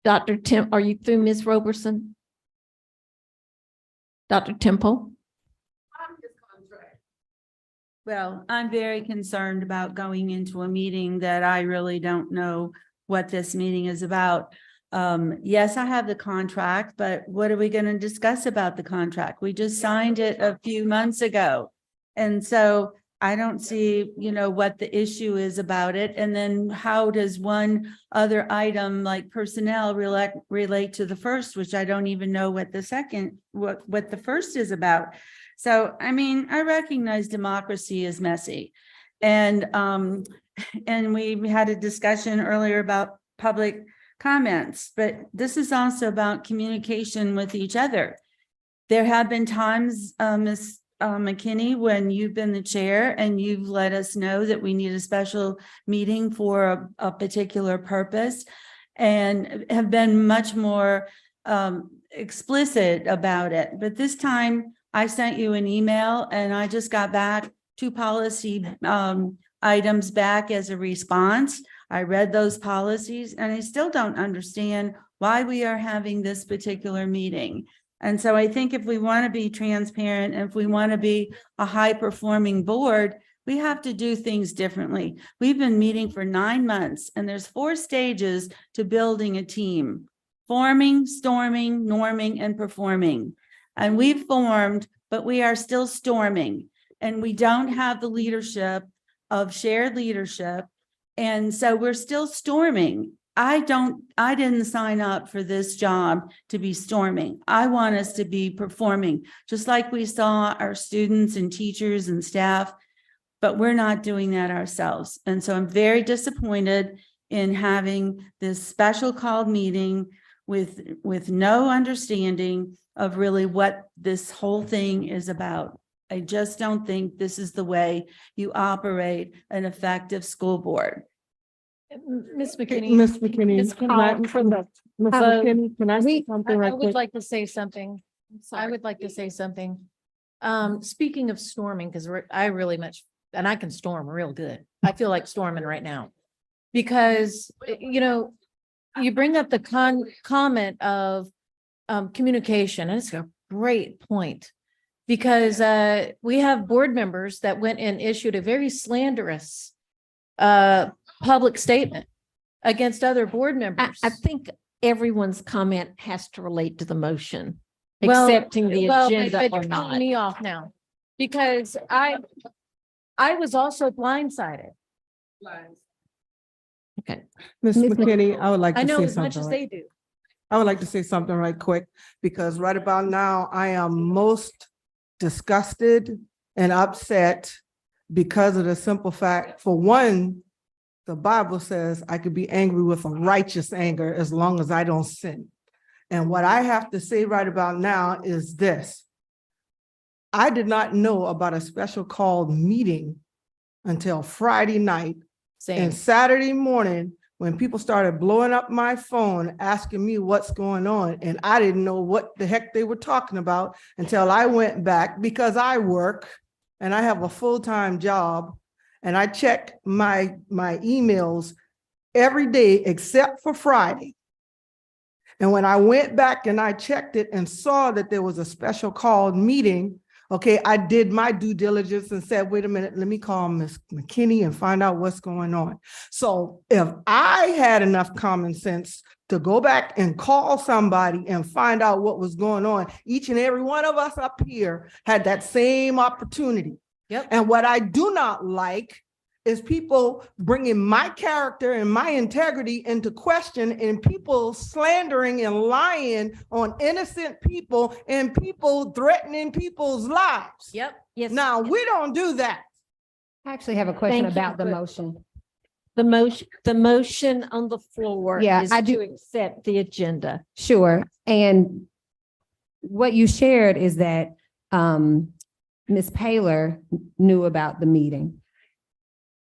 Dr. Tim, are you through, Ms. Roberson? Dr. Temple? Well, I'm very concerned about going into a meeting that I really don't know what this meeting is about. Yes, I have the contract, but what are we going to discuss about the contract? We just signed it a few months ago. And so I don't see, what the issue is about it. And then how does one other item like personnel relate to the first, which I don't even know what the second, what the first is about. So, I mean, I recognize democracy is messy. And we had a discussion earlier about public comments, but this is also about communication with each other. There have been times, Ms. McKinney, when you've been the chair and you've let us know that we need a special meeting for a particular purpose and have been much more explicit about it. But this time I sent you an email and I just got back 2 policy items back as a response. I read those policies and I still don't understand why we are having this particular meeting. And so I think if we want to be transparent, and if we want to be a high-performing board, we have to do things differently. We've been meeting for 9 months and there's 4 stages to building a team: forming, storming, norming, and performing. And we've formed, but we are still storming. And we don't have the leadership of shared leadership. And so we're still storming. I didn't sign up for this job to be storming. I want us to be performing, just like we saw our students and teachers and staff, but we're not doing that ourselves. And so I'm very disappointed in having this special called meeting with no understanding of really what this whole thing is about. I just don't think this is the way you operate an effective school board. Ms. McKinney. Ms. McKinney, Ms. can I- Call from the. Ms. McKinney, can I say something I right would quick? like to say something. I would like to say something. Speaking of storming, because I really much, and I can storm real good. I feel like storming right now. Because, you bring up the comment of communication, and it's a great point. Because we have board members that went and issued a very slanderous public statement against other board members. I think everyone's comment has to relate to the motion, Well, accepting the well, agenda but or you're not. cutting me off now, because I was also blindsided. Okay. Ms. McKinney, I would like I to know say as much something. as they do. I would like to say something right quick, because right about now, I am most disgusted and upset because of the simple fact, for one, the Bible says I could be angry with a righteous anger as long as I don't sin. And what I have to say right about now is this. I did not know about a special called meeting until Friday night. Same. And Saturday morning, when people started blowing up my phone, asking me what's going on, and I didn't know what the heck they were talking about until I went back, because I work and I have a full-time job, and I check my emails every day except for Friday. And when I went back and I checked it and saw that there was a special called meeting, okay, I did my due diligence and said, wait a minute, let me call Ms. McKinney and find out what's going on. So if I had enough common sense to go back and call somebody and find out what was going on, each and every one of us up here had that same opportunity. Yep. And what I do not like is people bringing my character and my integrity into question, and people slandering and lying on innocent people and people threatening people's lives. Yep. Yes. Now, we don't do that. I actually have a question Thank you, about the but- motion. The motion on the floor Yeah, is I do- to accept the agenda. Sure. And what you shared is that Ms. Paylor knew about the meeting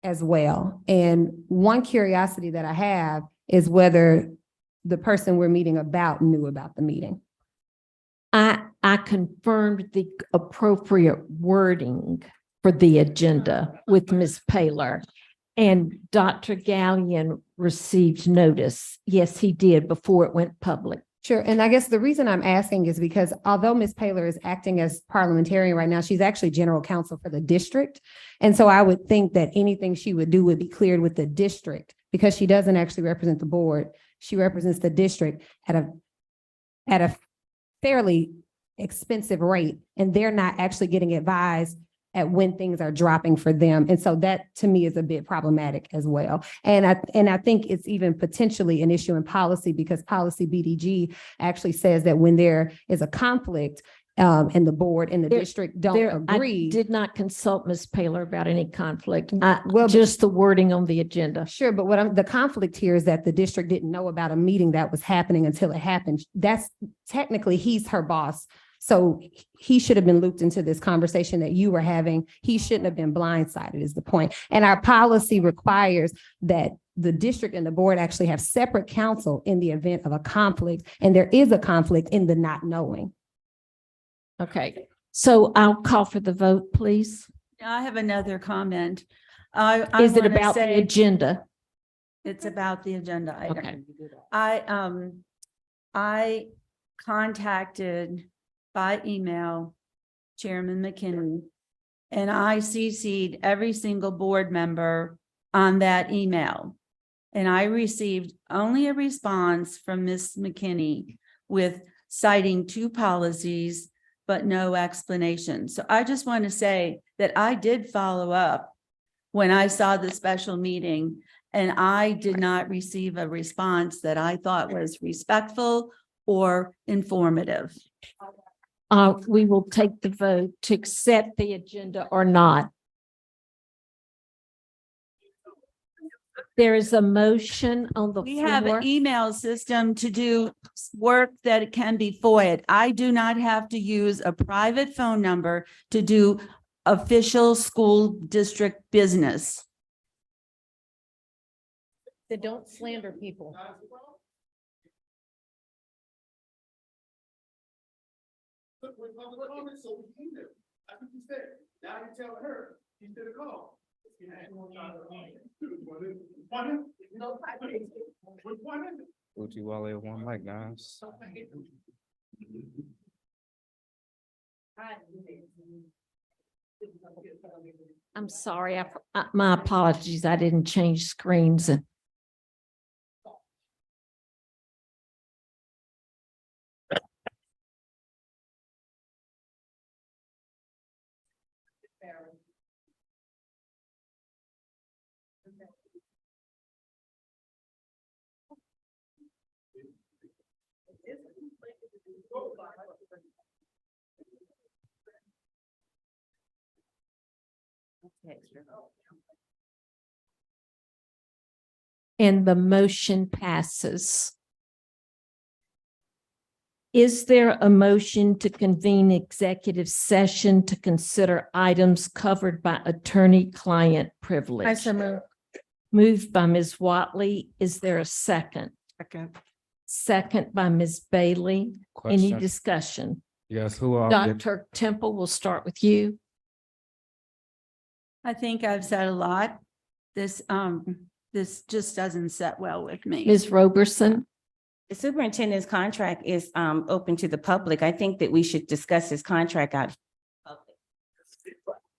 as well. And one curiosity that I have is whether the person we're meeting about knew about the meeting. I confirmed the appropriate wording for the agenda with Ms. Paylor. And Dr. Gallion received notice. Yes, he did before it went public. Sure. And I guess the reason I'm asking is because although Ms. Paylor is acting as parliamentarian right now, she's actually general counsel for the district. And so I would think that anything she would do would be cleared with the district, because she doesn't actually represent the board. She represents the district at a fairly expensive rate, and they're not actually getting advised at when things are dropping for them. And so that to me is a bit problematic as well. And I think it's even potentially an issue in policy, because policy BDG actually says that when there is a conflict and the board and the district don't agree. I did not consult Ms. Paylor about any conflict. Well, Just the wording on the agenda. Sure, but the conflict here is that the district didn't know about a meeting that was happening until it happened. That's technically, he's her boss. So he should have been looped into this conversation that you were having. He shouldn't have been blindsided is the point. And our policy requires that the district and the board actually have separate counsel in the event of a conflict. And there is a conflict in the not knowing. Okay, so I'll call for the vote, please. I have another comment. Is it about the agenda? It's about the agenda item. Okay. I contacted by email Chairman McKinney, and I CC'd every single board member on that email. And I received only a response from Ms. McKinney with citing 2 policies, but no explanation. So I just want to say that I did follow up when I saw the special meeting, and I did not receive a response that I thought was respectful or informative. We will take the vote to accept the agenda or not. There is a motion on the We have floor. an email system to do work that can be FOIA'd. I do not have to use a private phone number to do official school district business. Then don't slander people. With public comment, so we can do. That's what you said. Now you tell her, she did a call. Uchi Wale one mic, guys. I'm sorry, my apologies. I didn't change screens. And the motion passes. Is there a motion to convene executive session to consider items covered by attorney-client privilege? I so move. Moved by Ms. Watley. Is there a second? Second. Second by Ms. Bailey. Any Question. discussion? Yes, who are? Dr. Temple, we'll start with you. I think I've said a lot. This just doesn't set well with me. Ms. Roberson, The superintendent's contract is open to the public. I think that we should discuss his contract out.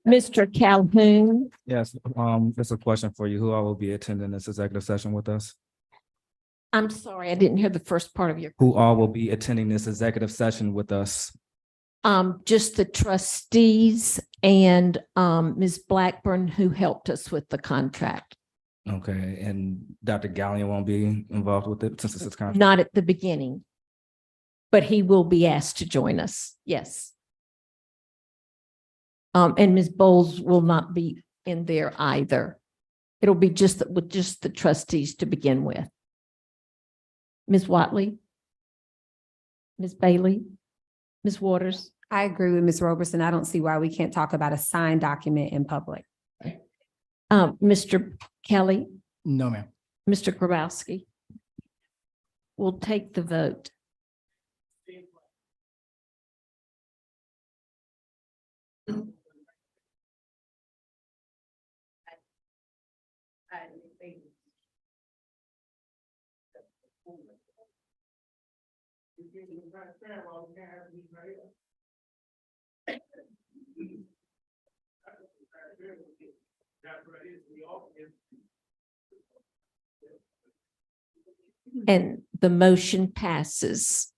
Mr. Calhoun, Yes, it's a question for you. Who all will be attending this executive session with us? I'm sorry, I didn't hear the first part of your, Who all will be attending this executive session with us? just the trustees and, Ms. Blackburn, who helped us with the contract. Okay, and Dr. Gallion won't be involved with it since it's his contract? Not at the beginning, but he will be asked to join us. Yes. And Ms. Bowles will not be in there either. It'll be just with just the trustees to begin with. Ms. Watley? Ms. Bailey? Ms. Waters? I agree with Ms. Roberson. I don't see why we can't talk about a signed document in public. Mr. Kelly? No, ma'am. Mr. Grabowski? We'll take the vote. And the motion passes.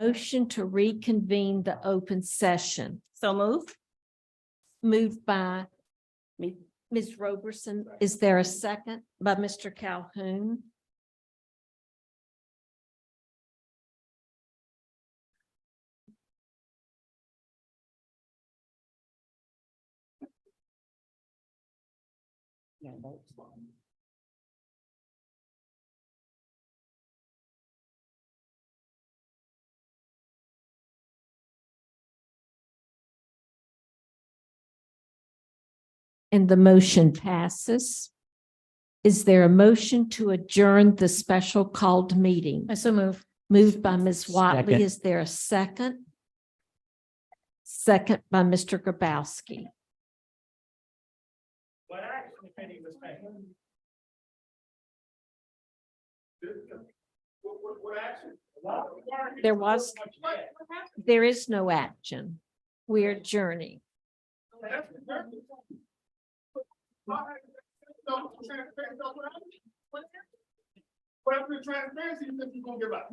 Motion to reconvene the open session. So moved. Moved by Me. Ms. Roberson. Is there a second by Mr. Calhoun? And the motion passes. Is there a motion to adjourn the special called meeting? I so move. Moved by Ms. Watley. Second. Is there a second? Second by Mr. Grabowski. What action, if any, was taken? What action? There is no action. We're adjourning. What happened to transparency that you're gonna give up?